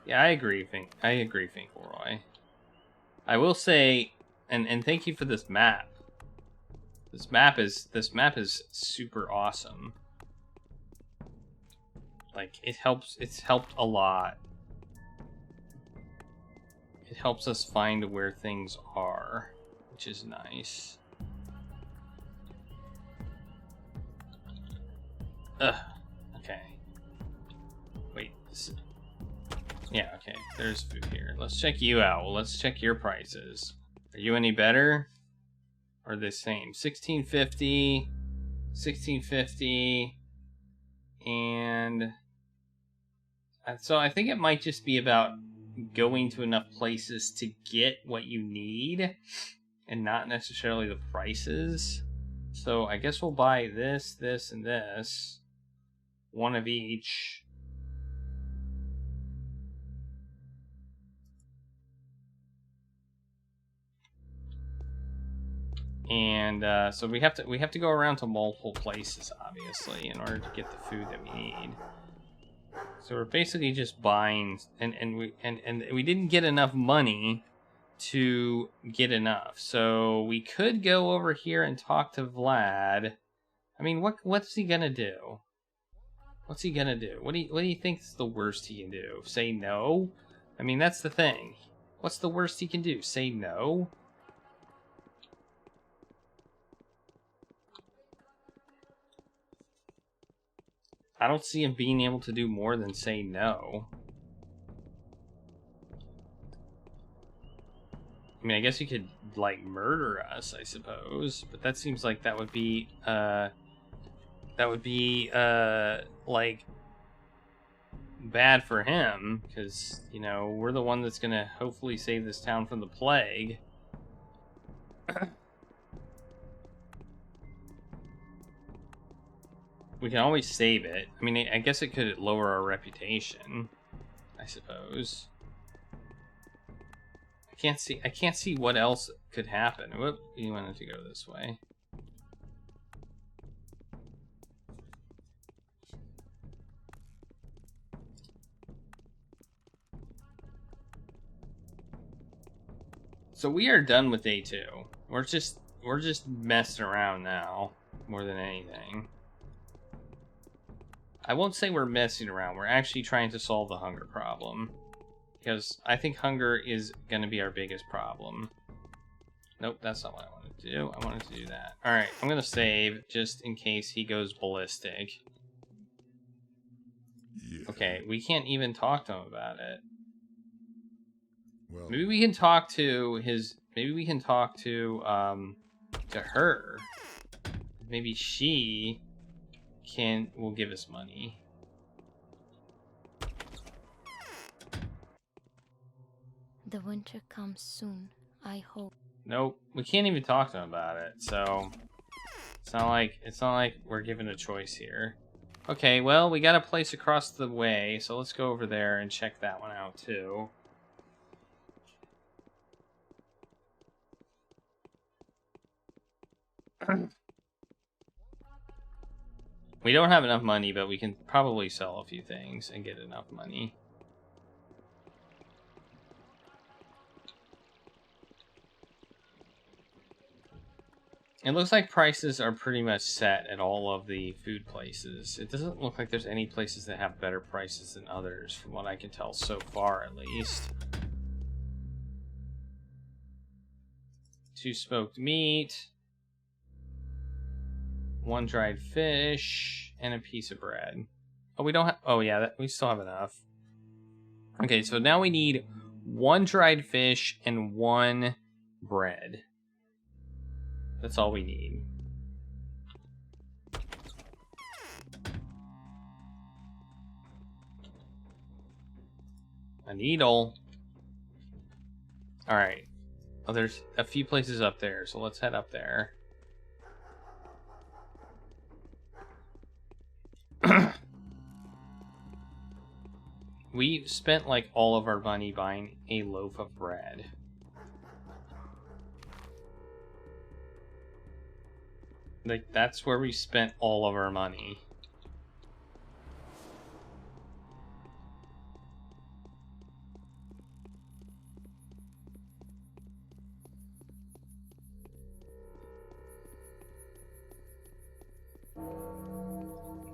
Yeah, I agree, Finkelroy. I will say, and thank you for this map. This map is super awesome. Like, it's helped a lot. It helps us find where things are, which is nice. Ugh. Okay. Wait. Yeah, okay. There's food here. Let's check you out. Well, let's check your prices. Are you any better? Or the same? 1650, 1650, and so I think it might just be about going to enough places to get what you need and not necessarily the prices. So I guess we'll buy this, this, and this. One of each. And so we have to go around to multiple places, obviously, in order to get the food that we need. So we're basically just buying, and we didn't get enough money to get enough. So we could go over here and talk to Vlad. I mean, what's he gonna do? What's he gonna do? What do you think's the worst he can do? Say no? I mean, that's the thing. What's the worst he can do? Say no? I don't see him being able to do more than say no. I mean, I guess he could, like, murder us, I suppose. But that seems like that would be, like, bad for him. Because, you know, we're the one that's gonna hopefully save this town from the plague. We can always save it. I mean, I guess it could lower our reputation, I suppose. I can't see what else could happen. Whoop, you wanted to go this way. So we are done with day 2. We're just messing around now more than anything. I won't say we're messing around. We're actually trying to solve the hunger problem. Because I think hunger is going to be our biggest problem. Nope, that's not what I wanted to do. I wanted to do that. Alright, I'm going to save just in case he goes ballistic. Yeah. Okay, we can't even talk to him about it. Well, Maybe we can talk to his... Maybe we can talk to her. Maybe she will give us money. The winter comes soon, I hope. Nope, we can't even talk to him about it. So it's not like we're given a choice here. Okay, well, we got a place across the way, so let's go over there and check that one out too. We don't have enough money, but we can probably sell a few things and get enough money. It looks like prices are pretty much set at all of the food places. It doesn't look like there's any places that have better prices than others, from what I can tell so far, at least. 2 smoked meat, 1 dried fish, and a piece of bread. Oh, we don't have... Oh, yeah, we still have enough. Okay, so now we need 1 dried fish and 1 bread. That's all we need. A needle. Alright. Oh, there's a few places up there, so let's head up there. We spent like all of our money buying a loaf of bread. Like, that's where we spent all of our money.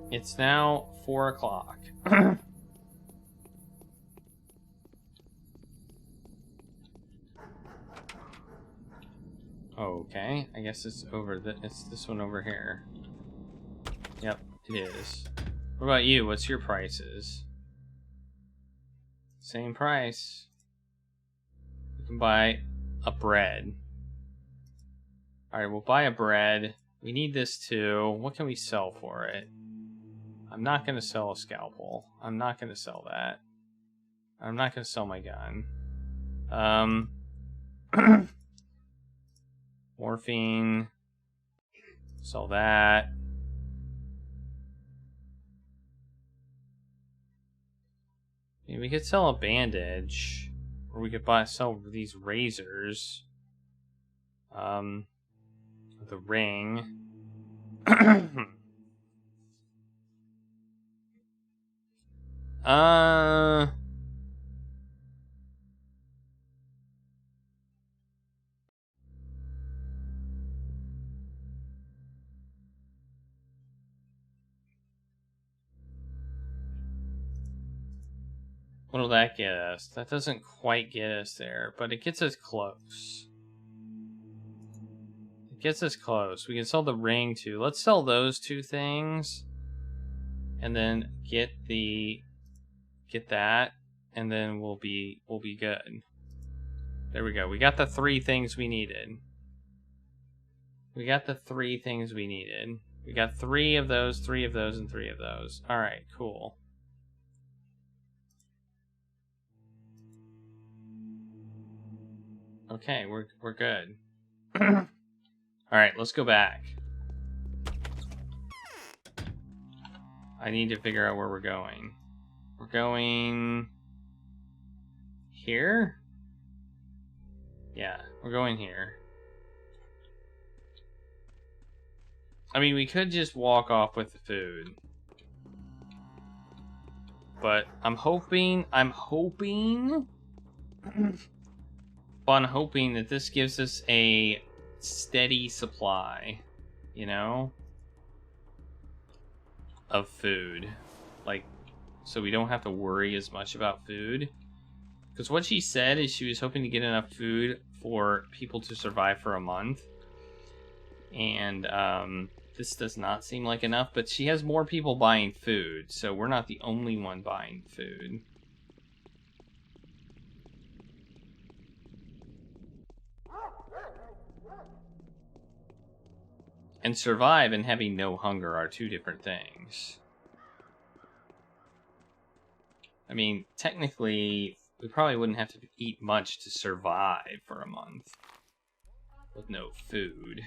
It's now 4 o'clock. Okay, I guess it's it's this one over here. Yep, it is. What about you? What's your prices? Same price. You can buy a bread. Alright, we'll buy a bread. We need this too. What can we sell for it? I'm not going to sell a scalpel. I'm not going to sell that. I'm not going to sell my gun. Morphine. Sell that. I mean, we could sell a bandage. Or we could sell these razors. The ring. What'll that get us? That doesn't quite get us there, but it gets us close. It gets us close. We can sell the ring too. Let's sell those 2 things. And then get that. And then we'll be good. There we go. We got the 3 things we needed. We got the 3 things we needed. We got 3 of those, 3 of those, and 3 of those. Alright, cool. Okay, we're good. Alright, let's go back. I need to figure out where we're going. We're going... here? Yeah, we're going here. I mean, we could just walk off with the food. But I'm hoping that this gives us a steady supply, you know, of food. Like, so we don't have to worry as much about food. Because what she said is she was hoping to get enough food for people to survive for a month. And this does not seem like enough, but she has more people buying food, so we're not the only one buying food. And survive and having no hunger are two different things. I mean, technically, we probably wouldn't have to eat much to survive for a month with no food.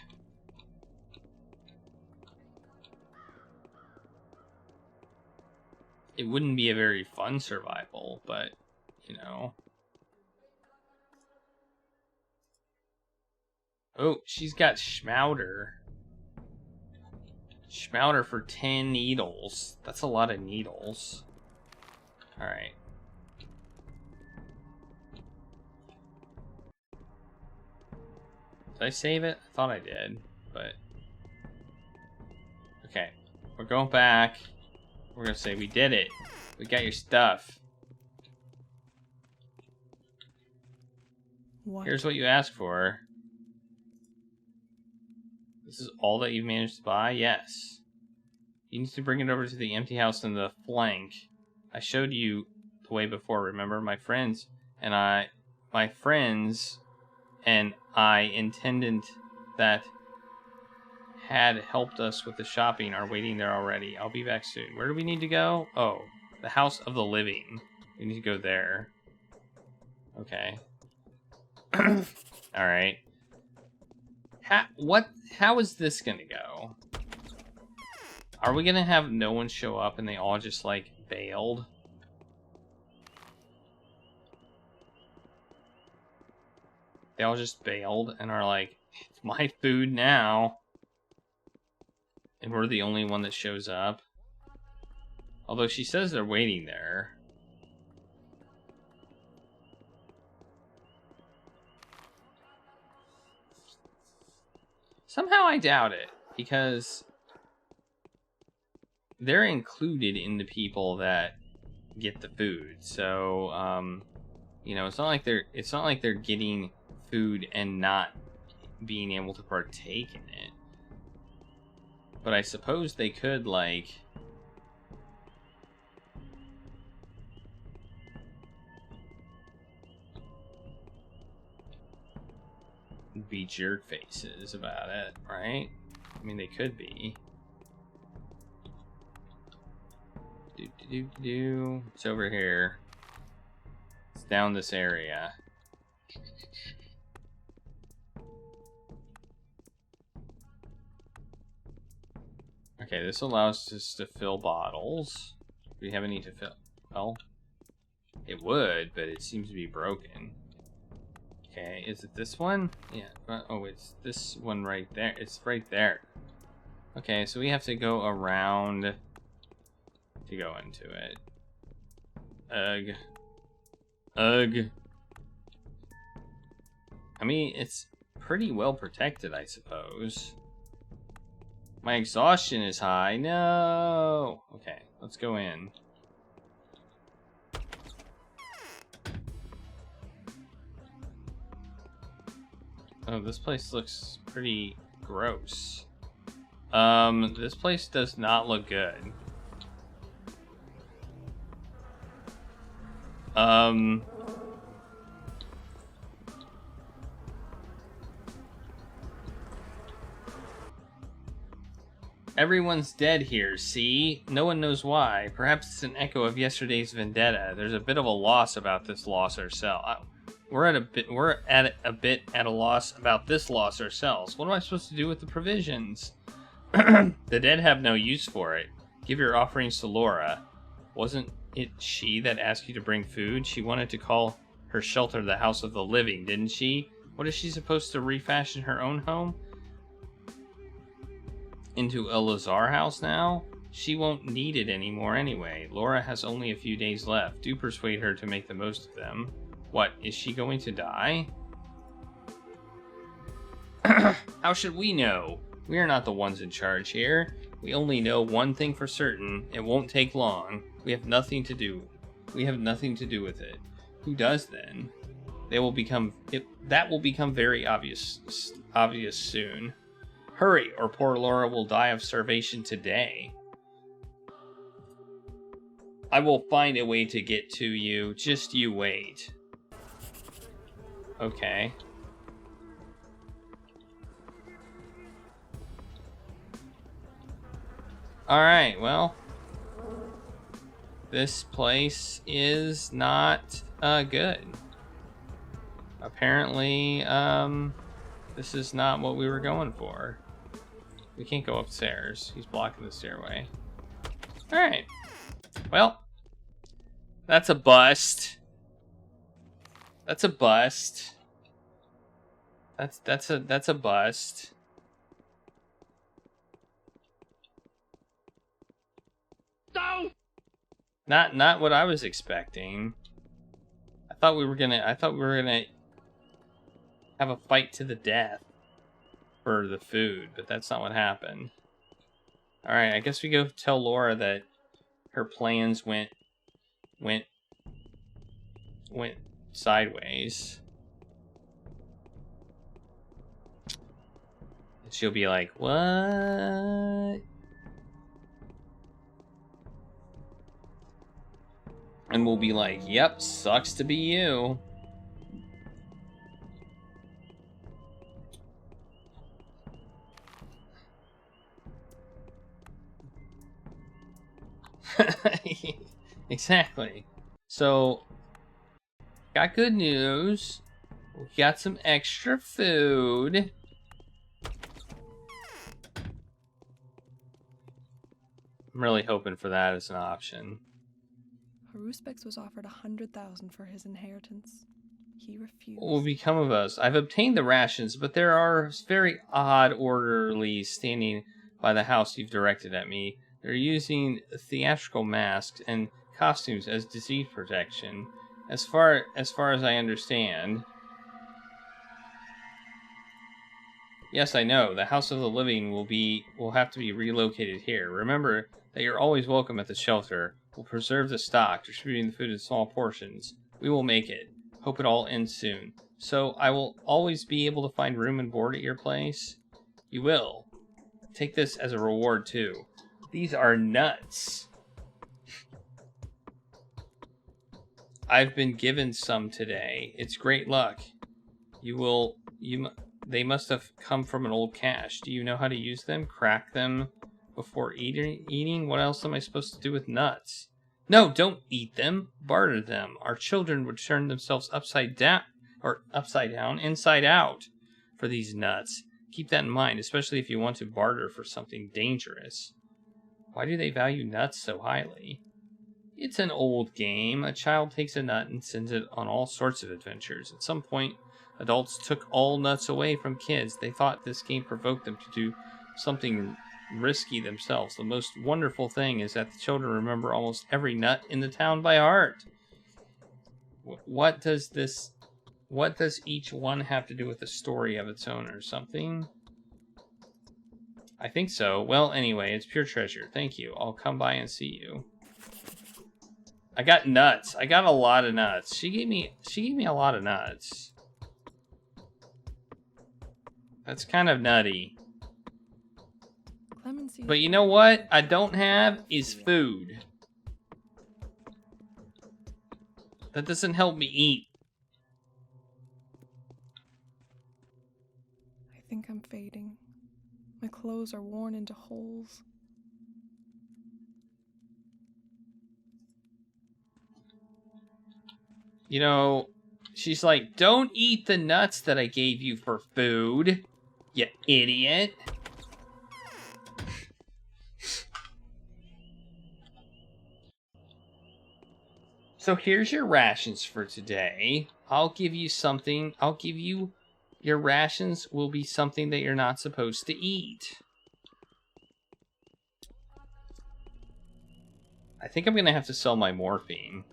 It wouldn't be a very fun survival, but, you know. Oh, she's got Schmouder. Schmouder for 10 needles. That's a lot of needles. Alright. Did I save it? I thought I did, but... Okay. We're going back. We're gonna say we did it. We got your stuff. What? Here's what you asked for. This is all that you've managed to buy? Yes. You need to bring it over to the empty house in the flank. I showed you the way before, remember? My friends and I intendant that had helped us with the shopping are waiting there already. I'll be back soon. Where do we need to go? Oh, the house of the living. We need to go there. Okay. Alright. How is this gonna go? Are we gonna have no one show up and they all just, like, bailed? They all just bailed and are like, it's my food now. And we're the only one that shows up. Although she says they're waiting there. Somehow I doubt it, because they're included in the people that get the food. So, you know, it's not like they're getting food and not being able to partake in it. But I suppose they could, like... be jerk faces about it, right? I mean, they could be. It's over here. It's down this area. Okay, this allows us to fill bottles. Do we have any to fill? Well, it would, but it seems to be broken. Okay, is it this one? Yeah. Oh, it's this one right there. It's right there. Okay, so we have to go around to go into it. Ugh. Ugh. I mean, it's pretty well protected, I suppose. My exhaustion is high. No! Okay, let's go in. Oh, this place looks pretty gross. This place does not look good. Everyone's dead here, see? No one knows why. Perhaps it's an echo of yesterday's vendetta. There's a bit of a loss about this loss ourselves. We're at a bit at a loss about this loss ourselves. What am I supposed to do with the provisions? The dead have no use for it. Give your offerings to Laura. Wasn't it she that asked you to bring food? She wanted to call her shelter the house of the living, didn't she? What is she supposed to refashion her own home into a Lazar house now? She won't need it anymore anyway. Laura has only a few days left. Do persuade her to make the most of them. What, is she going to die? How should we know? We are not the ones in charge here. We only know one thing for certain. It won't take long. We have nothing to do. We have nothing to do with it. Who does then? They will become that will become very obvious soon. Hurry, or poor Laura will die of starvation today. I will find a way to get to you. Just you wait. Okay. Alright, well. This place is not good. Apparently, this is not what we were going for. We can't go upstairs. He's blocking the stairway. Alright. Well. That's a bust. That's a bust. That's a bust. No! Not what I was expecting. I thought we were gonna have a fight to the death for the food, but that's not what happened. Alright, I guess we go tell Laura that her plans went sideways. And she'll be like, what? And we'll be like, yep, sucks to be you. Exactly. So, got good news. We got some extra food. I'm really hoping for that as an option. Haruspex was offered 100,000 for his inheritance. He refused. What will become of us? I've obtained the rations, but there are very odd orderlies standing by the house you've directed at me. They're using theatrical masks and costumes as disease protection. As far as I understand. Yes, I know. The House of the Living will have to be relocated here. Remember that you're always welcome at the shelter. We'll preserve the stock, distributing the food in small portions. We will make it. Hope it all ends soon. So I will always be able to find room and board at your place? You will. Take this as a reward too. These are nuts. I've been given some today. It's great luck. They must have come from an old cache. Do you know how to use them? Crack them before eating? What else am I supposed to do with nuts? No, don't eat them. Barter them. Our children would turn themselves upside down, inside out for these nuts. Keep that in mind, especially if you want to barter for something dangerous. Why do they value nuts so highly? It's an old game. A child takes a nut and sends it on all sorts of adventures. At some point, adults took all nuts away from kids. They thought this game provoked them to do something risky themselves. The most wonderful thing is that the children remember almost every nut in the town by heart. What does each one have to do with a story of its own or something? I think so. Well, anyway, it's pure treasure. Thank you. I'll come by and see you. I got nuts. I got a lot of nuts. She gave me a lot of nuts. That's kind of nutty. Clemency. But you know what I don't have is food. That doesn't help me eat. I think I'm fading. My clothes are worn into holes. You know, she's like, don't eat the nuts that I gave you for food, you idiot. So here's your rations for today. I'll give you something. Your rations will be something that you're not supposed to eat. I think I'm going to have to sell my morphine.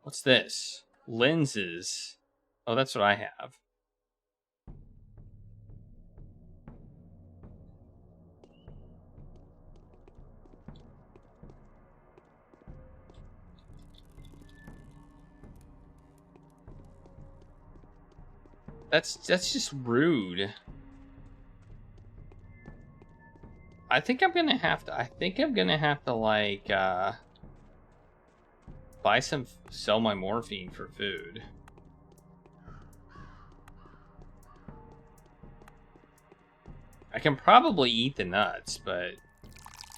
What's this? Lenses. Oh, that's what I have. That's just rude. I think I'm gonna have to like sell my morphine for food. I can probably eat the nuts, but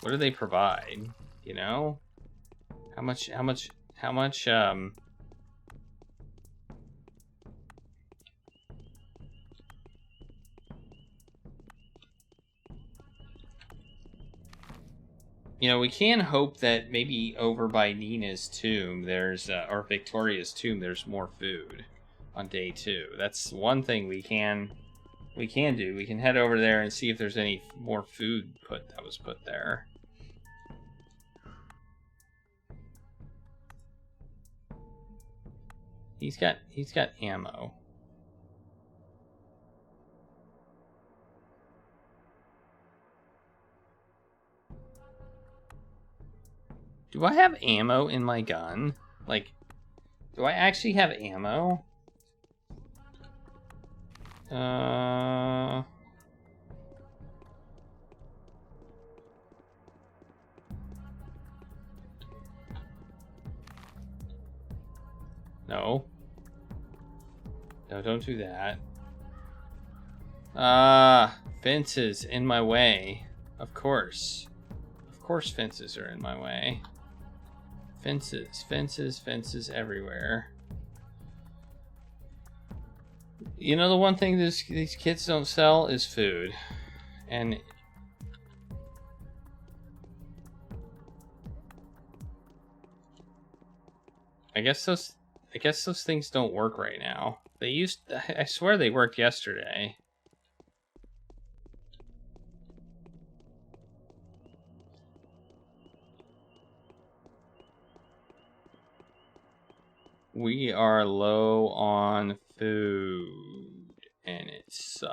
what do they provide? You know? How much you know, we can hope that maybe over by Nina's tomb, there's, or Victoria's tomb, there's more food on day 2. That's one thing we can do. We can head over there and see if there's any more food that was put there. He's got ammo. Do I have ammo in my gun? Like, do I actually have ammo? No. No, don't do that. Fences in my way. Of course. Of course fences are in my way. Fences everywhere. You know, the one thing these kids don't sell is food. And I guess those things don't work right now. I swear they worked yesterday. We are low on food, and it sucks.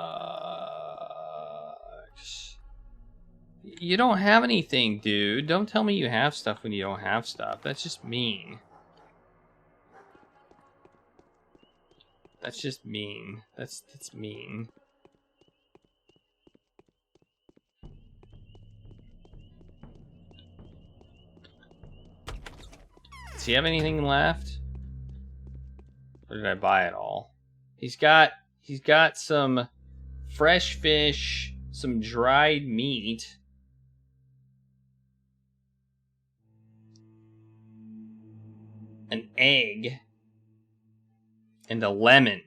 You don't have anything, dude. Don't tell me you have stuff when you don't have stuff. That's just mean. That's just mean. That's mean. Does he have anything left? Or did I buy it all? He's got some fresh fish, some dried meat. An egg. And a lemon.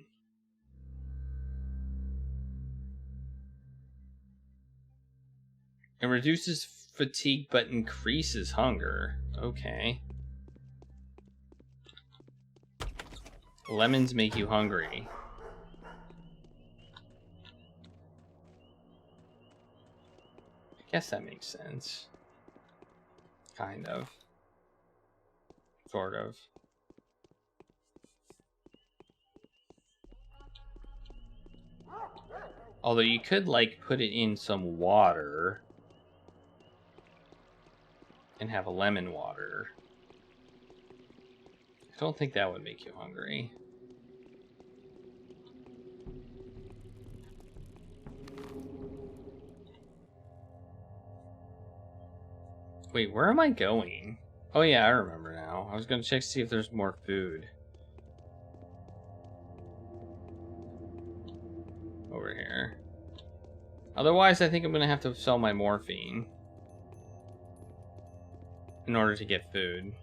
It reduces fatigue but increases hunger. Okay. Lemons make you hungry. I guess that makes sense. Kind of. Sort of. Although you could, like, put it in some water and have a lemon water. I don't think that would make you hungry. Wait, where am I going? Oh yeah, I remember now. I was gonna check to see if there's more food. Over here. Otherwise, I think I'm gonna have to sell my morphine in order to get food.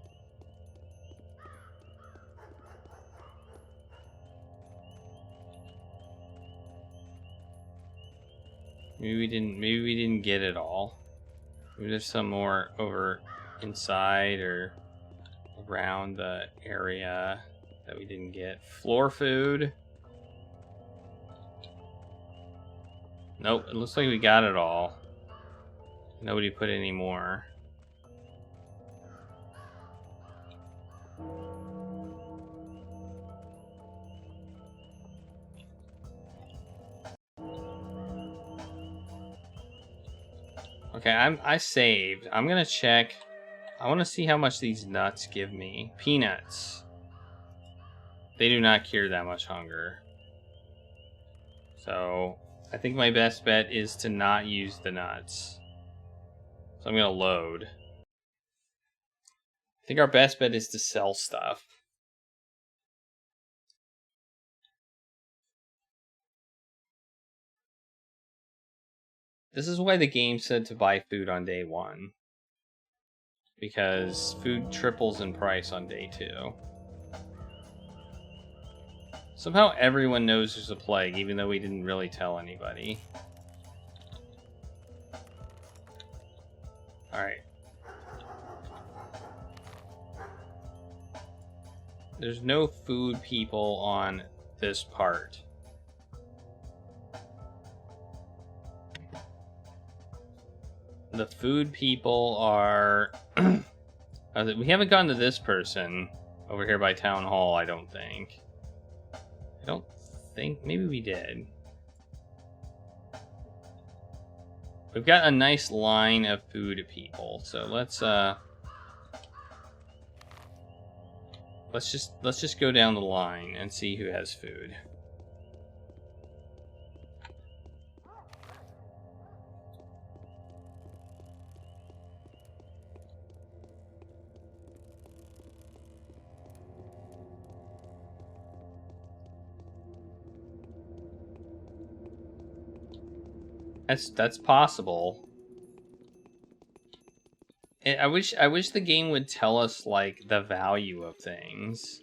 Maybe we didn't get it all. Maybe there's some more over inside or around the area that we didn't get. Floor food. Nope, it looks like we got it all. Nobody put any more. Okay, I saved. I'm gonna check. I want to see how much these nuts give me. Peanuts. They do not cure that much hunger. So I think my best bet is to not use the nuts. So I'm going to load. I think our best bet is to sell stuff. This is why the game said to buy food on day 1. Because food triples in price on day 2. Somehow everyone knows there's a plague, even though we didn't really tell anybody. Alright. There's no food people on this part. The food people are... we haven't gotten to this person over here by Town Hall, I don't think. Maybe we did. We've got a nice line of food people, so let's just go down the line and see who has food. That's possible. I wish the game would tell us like the value of things.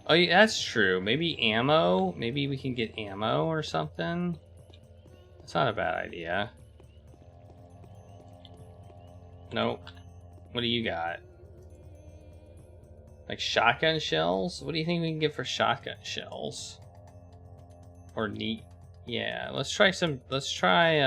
Oh yeah, that's true. Maybe ammo. Maybe we can get ammo or something. That's not a bad idea. Nope. What do you got? Like shotgun shells? What do you think we can get for shotgun shells? Or neat. Yeah, let's trade let's trade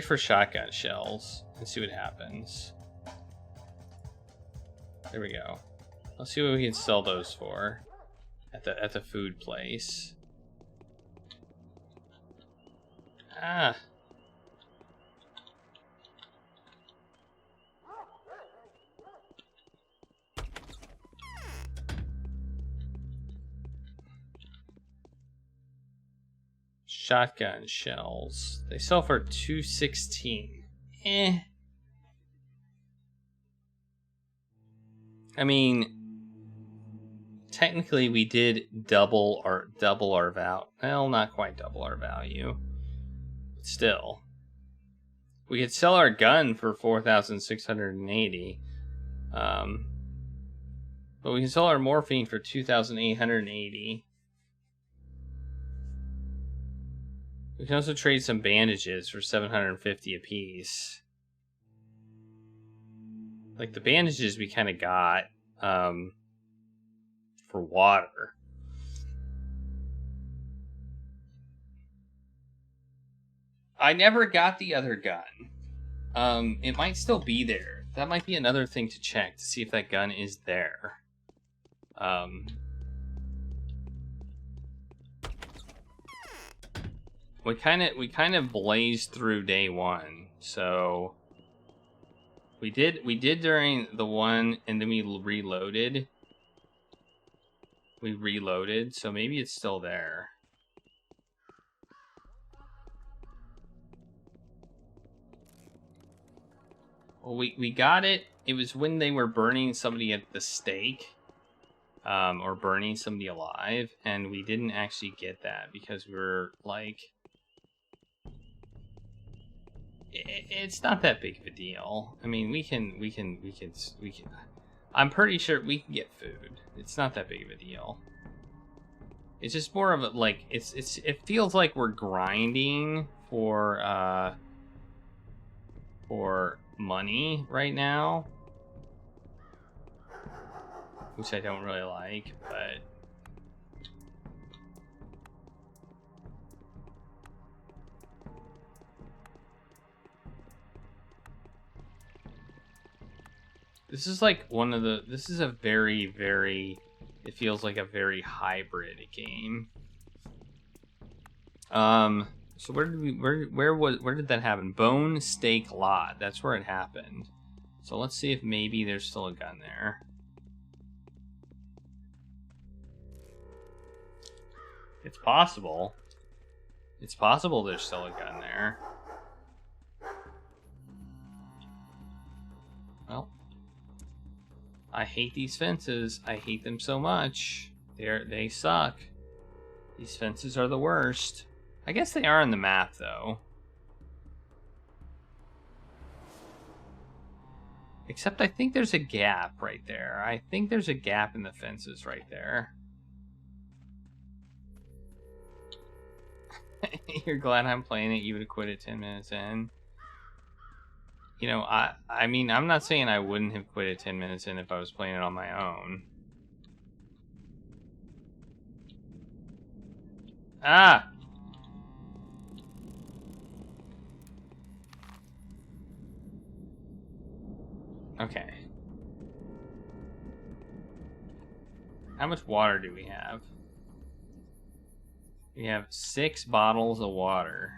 for shotgun shells and see what happens. There we go. Let's see what we can sell those for at the food place. Ah. Shotgun shells. They sell for $2.16. I mean, technically we did double our value. Well, not quite double our value. But still. We could sell our gun for $4,680. But we can sell our morphine for $2,880. We can also trade some bandages for $750 a piece. Like the bandages we kind of got for water. I never got the other gun. It might still be there. That might be another thing to check to see if that gun is there. We kind of blazed through day 1, so we did during the one, and then we reloaded. We reloaded, so maybe it's still there. Well, we got it. It was when they were burning somebody at the stake, or burning somebody alive, and we didn't actually get that because we were like. It's not that big of a deal. I mean, we can. I'm pretty sure we can get food. It's not that big of a deal. It's just more of a like it feels like we're grinding for money right now, which I don't really like, but. This is like this is a very, very, it feels like a very hybrid game. So where did that happen? Bone Steak Lot. That's where it happened. So let's see if maybe there's still a gun there. It's possible. It's possible there's still a gun there. Well, I hate these fences. I hate them so much. They suck. These fences are the worst. I guess they are on the map, though. Except I think there's a gap right there. I think there's a gap in the fences right there. You're glad I'm playing it. You would have quit it 10 minutes in. You know, I mean, I'm not saying I wouldn't have quit it 10 minutes in if I was playing it on my own. Ah! Okay. How much water do we have? We have 6 bottles of water.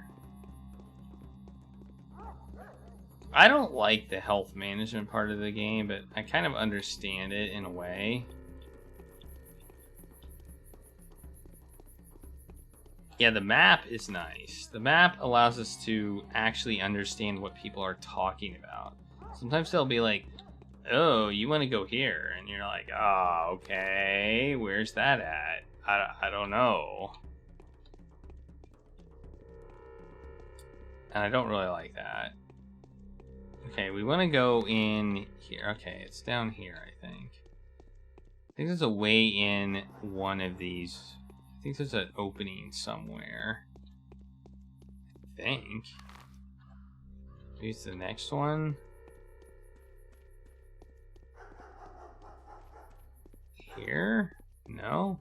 I don't like the health management part of the game, but I kind of understand it in a way. Yeah, the map is nice. The map allows us to actually understand what people are talking about. Sometimes they'll be like, oh, you want to go here? And you're like, oh, okay, where's that at? I don't know. And I don't really like that. Okay, we want to go in here. Okay, it's down here, I think. I think there's a way in one of these. I think there's an opening somewhere. I think. Maybe it's the next one. Here? No?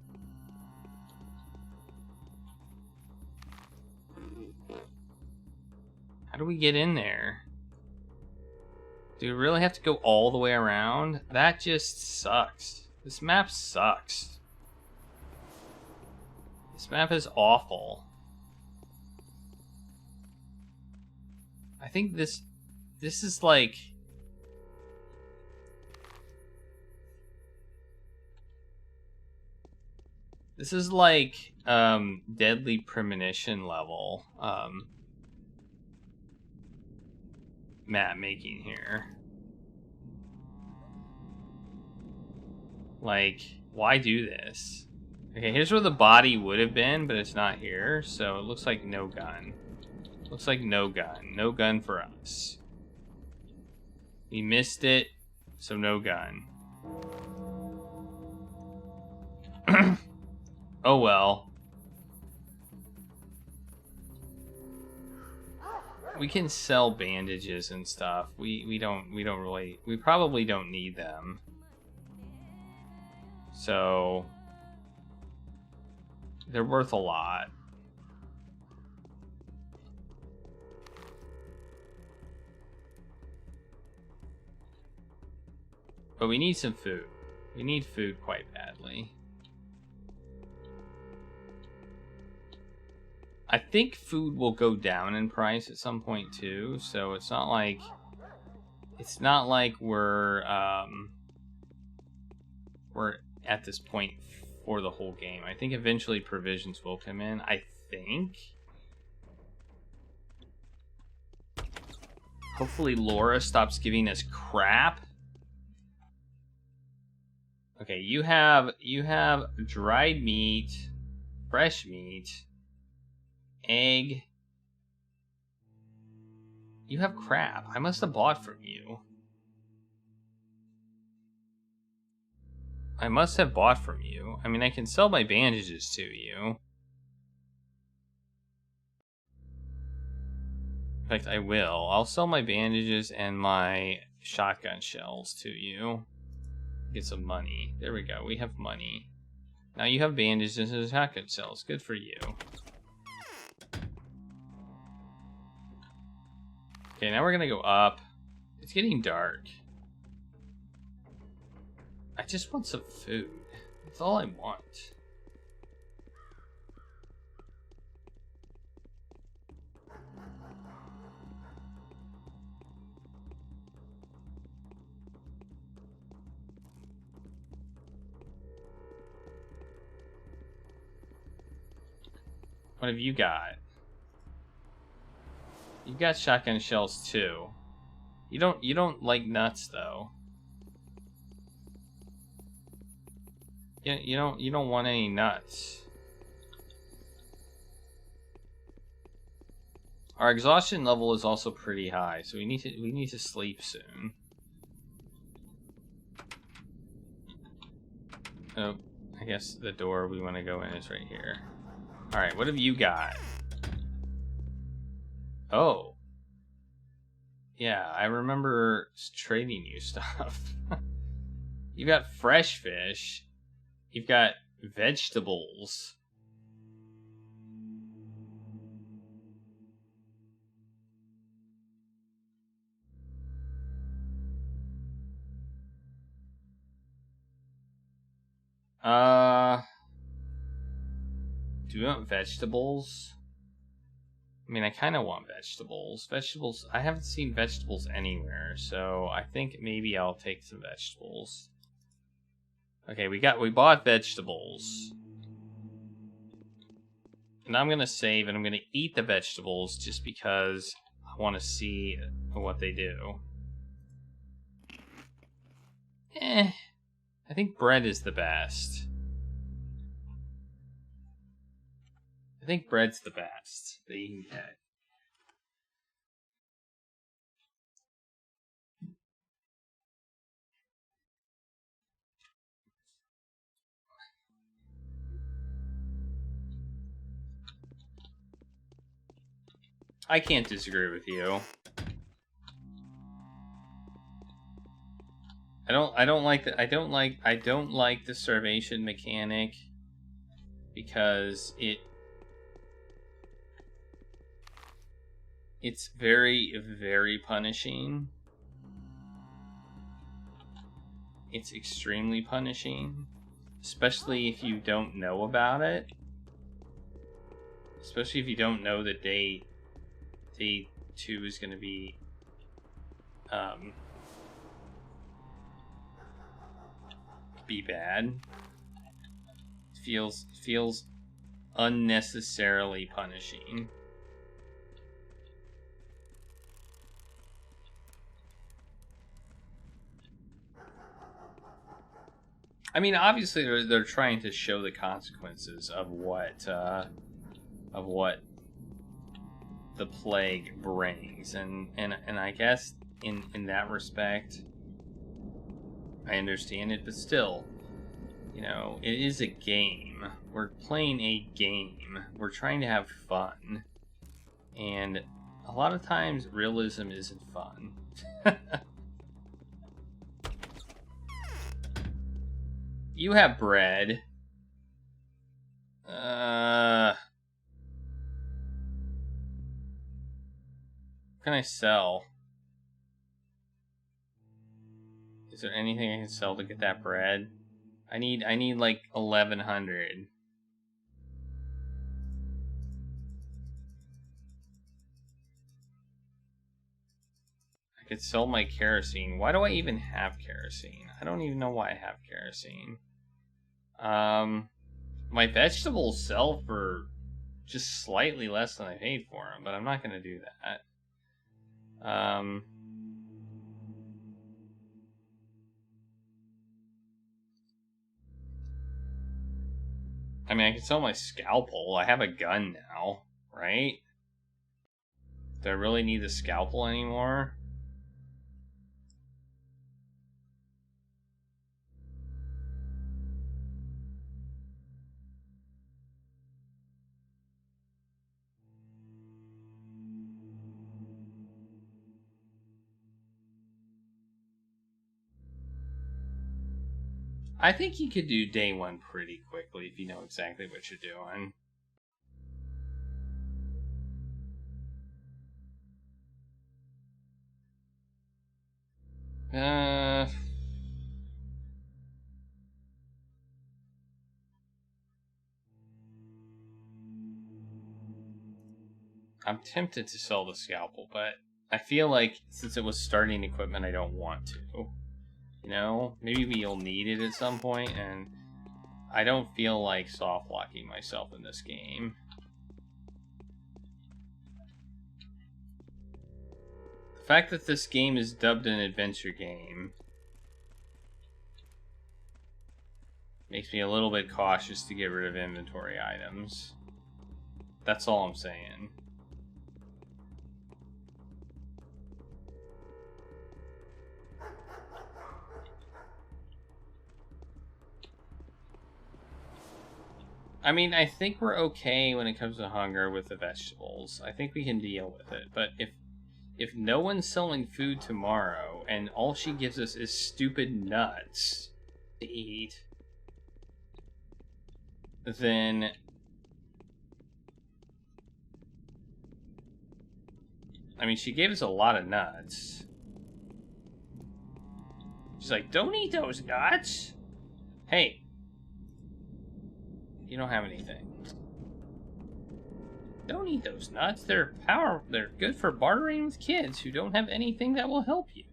How do we get in there? Do we really have to go all the way around? That just sucks. This map sucks. This map is awful. I think this is like... This is like Deadly Premonition level map making here. Like, why do this? Okay, here's where the body would have been, but it's not here, so it looks like no gun. Looks like no gun. No gun for us. We missed it, so no gun. Oh well. We can sell bandages and stuff. We probably don't need them. So they're worth a lot. But we need some food. We need food quite badly. I think food will go down in price at some point too, so it's not like we're at this point for the whole game. I think eventually provisions will come in. I think. Hopefully Laura stops giving us crap. Okay, you have dried meat, fresh meat, egg. You have crap. I must have bought from you. I must have bought from you. I mean, I can sell my bandages to you. In fact, I will. I'll sell my bandages and my shotgun shells to you. Get some money. There we go. We have money. Now you have bandages and shotgun shells. Good for you. Okay, now we're gonna go up. It's getting dark. I just want some food. That's all I want. What have you got? You've got shotgun shells too. You don't like nuts though. You don't want any nuts. Our exhaustion level is also pretty high, so we need to sleep soon. Oh, I guess the door we want to go in is right here. All right, what have you got? Oh. Yeah, I remember trading you stuff. You've got fresh fish. You've got vegetables. Do you want vegetables? I mean, I kind of want vegetables. Vegetables, I haven't seen vegetables anywhere, so I think maybe I'll take some vegetables. Okay, we bought vegetables. And I'm gonna save and I'm gonna eat the vegetables just because I want to see what they do. I think bread is the best. I think bread's the best that you can get. I can't disagree with you. I don't like the starvation mechanic because it's very, very punishing. It's extremely punishing, especially if you don't know about it. Especially if you don't know that day 2 is going to be bad. It feels unnecessarily punishing. I mean, obviously they're trying to show the consequences of what the plague brings, and I guess in that respect I understand it, but still, you know, it is a game. We're playing a game. We're trying to have fun, and a lot of times realism isn't fun. You have bread. What can I sell? Is there anything I can sell to get that bread? I need like 1100. I could sell my kerosene. Why do I even have kerosene? I don't even know why I have kerosene. My vegetables sell for just slightly less than I paid for them, but I'm not going to do that. I mean, I can sell my scalpel. I have a gun now, right? Do I really need the scalpel anymore? I think you could do day 1 pretty quickly if you know exactly what you're doing. I'm tempted to sell the scalpel, but I feel like since it was starting equipment, I don't want to. You know, maybe we'll need it at some point, and I don't feel like soft locking myself in this game. fact that this game is dubbed an adventure game makes me a little bit cautious to get rid of inventory items. That's all I'm saying. I mean, I think we're okay when it comes to hunger with the vegetables. I think we can deal with it. But if no one's selling food tomorrow and all she gives us is stupid nuts to eat, then I mean, she gave us a lot of nuts. She's like, don't eat those nuts. Hey, you don't have anything. Don't eat those nuts. They're good for bartering with kids who don't have anything that will help you.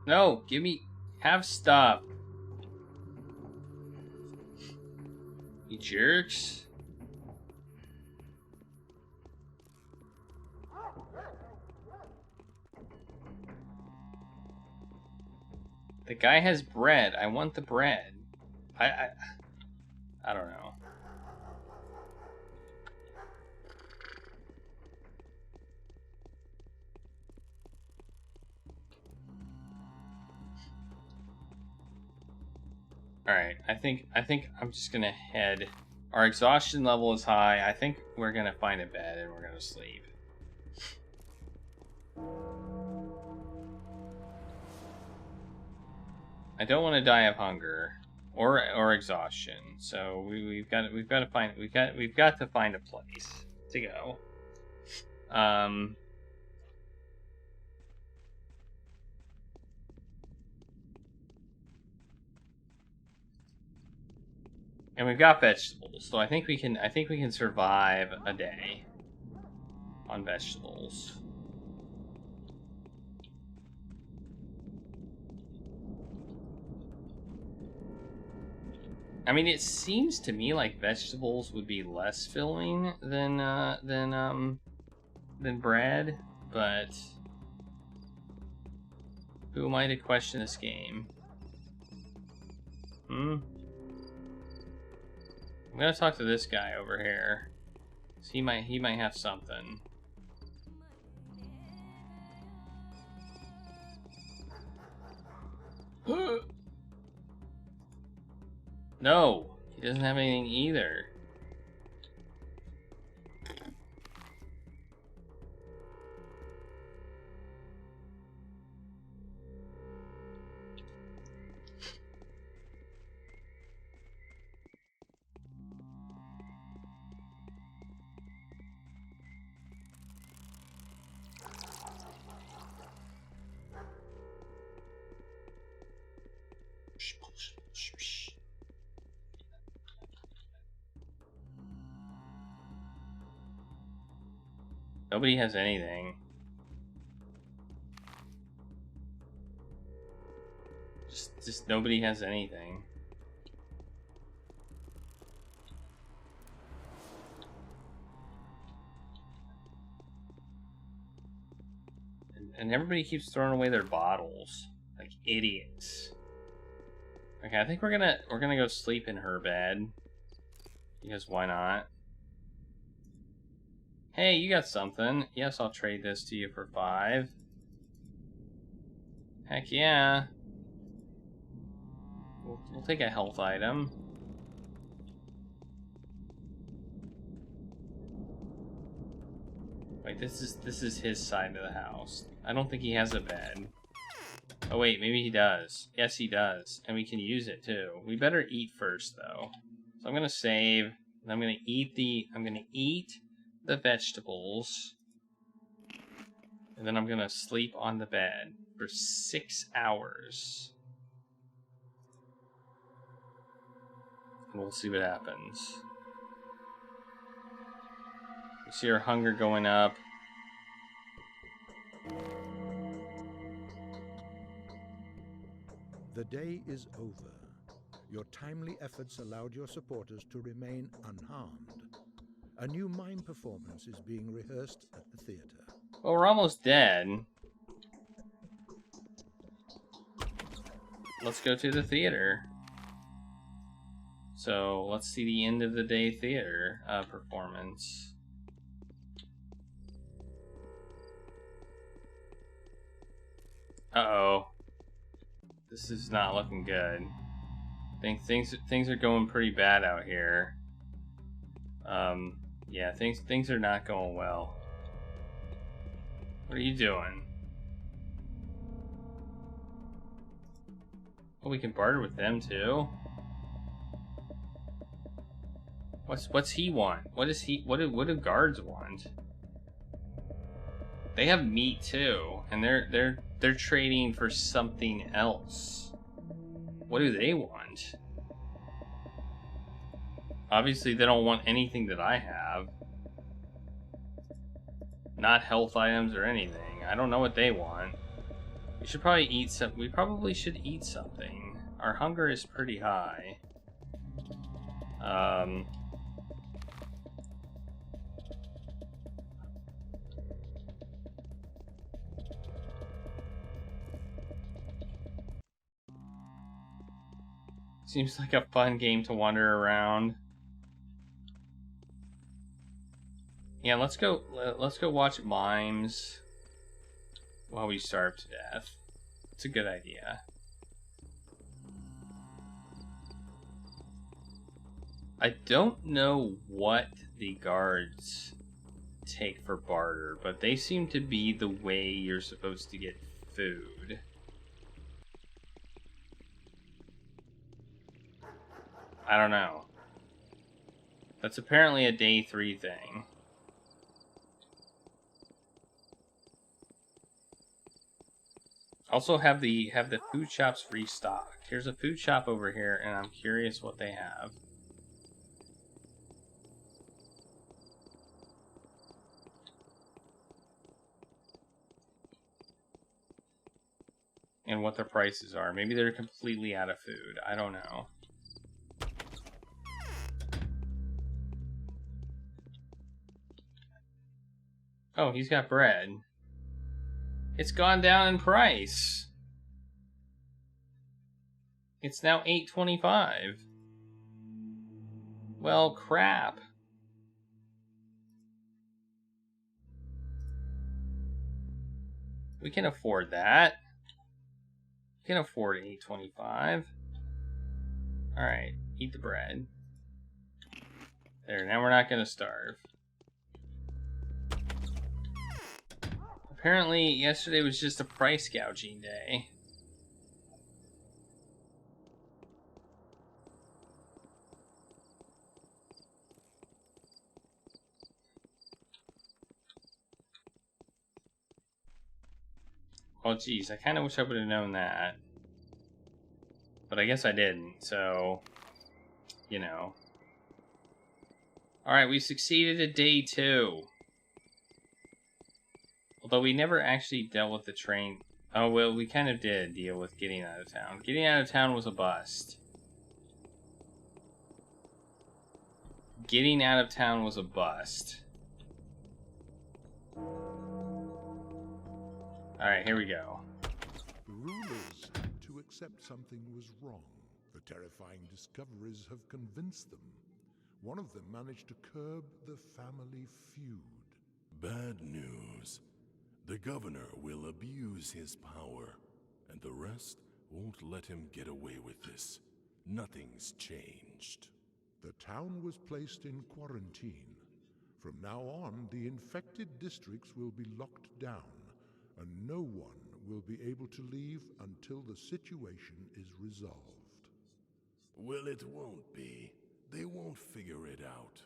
No, have stuff. You jerks. The guy has bread. I want the bread. I don't know. Alright, I think I'm just gonna head. Our exhaustion level is high. I think we're gonna find a bed and we're gonna sleep. I don't want to die of hunger or exhaustion, so we've got to find a place to go. And we've got vegetables, so I think we can survive a day on vegetables. I mean, it seems to me like vegetables would be less filling than bread, but who am I to question this game? I'm gonna talk to this guy over here. He might have something. No, he doesn't have anything either. Nobody has anything. Just nobody has anything. And everybody keeps throwing away their bottles like idiots. Okay, I think we're gonna go sleep in her bed. Because why not? Hey, you got something. Yes, I'll trade this to you for 5. Heck yeah. We'll take a health item. Wait, this is his side of the house. I don't think he has a bed. Oh wait, maybe he does. Yes, he does. And we can use it too. We better eat first though. So I'm gonna save. And I'm gonna eat the vegetables. And then I'm gonna sleep on the bed for 6 hours. And we'll see what happens. You see our hunger going up. day is over. Your timely efforts allowed your supporters to remain unharmed. A new mime performance is being rehearsed at the theater. Well, we're almost dead. Let's go to the theater. So, let's see the end of the day theater performance. Uh-oh. This is not looking good. I think things are going pretty bad out here. Yeah, things are not going well. What are you doing? Oh, we can barter with them too. What's he want? What do guards want? They have meat too, and they're trading for something else. What do they want? Obviously, they don't want anything that I have. Not health items or anything. I don't know what they want. We should probably eat some. We probably should eat something. Our hunger is pretty high. Seems like a fun game to wander around. Yeah, let's go watch mimes while we starve to death. It's a good idea. I don't know what the guards take for barter, but they seem to be the way you're supposed to get food. I don't know. That's apparently a day 3 thing. Also have the food shops restocked. Here's a food shop over here, and I'm curious what they have. And what their prices are. Maybe they're completely out of food. I don't know. Oh, he's got bread. It's gone down in price. It's now $8.25. Well, crap. We can afford that. We can afford $8.25. Alright, eat the bread. There, now we're not going to starve. Apparently, yesterday was just a price gouging day. Oh, geez, I kind of wish I would have known that. But I guess I didn't, so... You know. Alright, we succeeded at day 2. Although we never actually dealt with the train. Oh, well, we kind of did deal with getting out of town. Getting out of town was a bust. Getting out of town was a bust. Alright, here we go. The rulers had to accept something was wrong. The terrifying discoveries have convinced them. One of them managed to curb the family feud. Bad news. The governor will abuse his power, and the rest won't let him get away with this. Nothing's changed. The town was placed in quarantine. From now on, the infected districts will be locked down, and no one will be able to leave until the situation is resolved. Well, it won't be. They won't figure it out.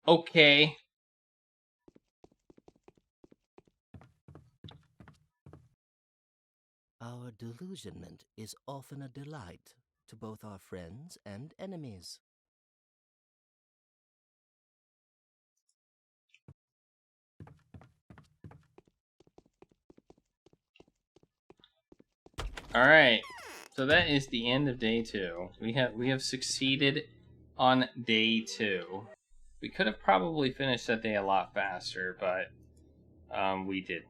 Okay. Our delusionment is often a delight to both our friends and enemies. All right. So that is the end of day 2. We have succeeded on day 2. We could have probably finished that day a lot faster, but we didn't.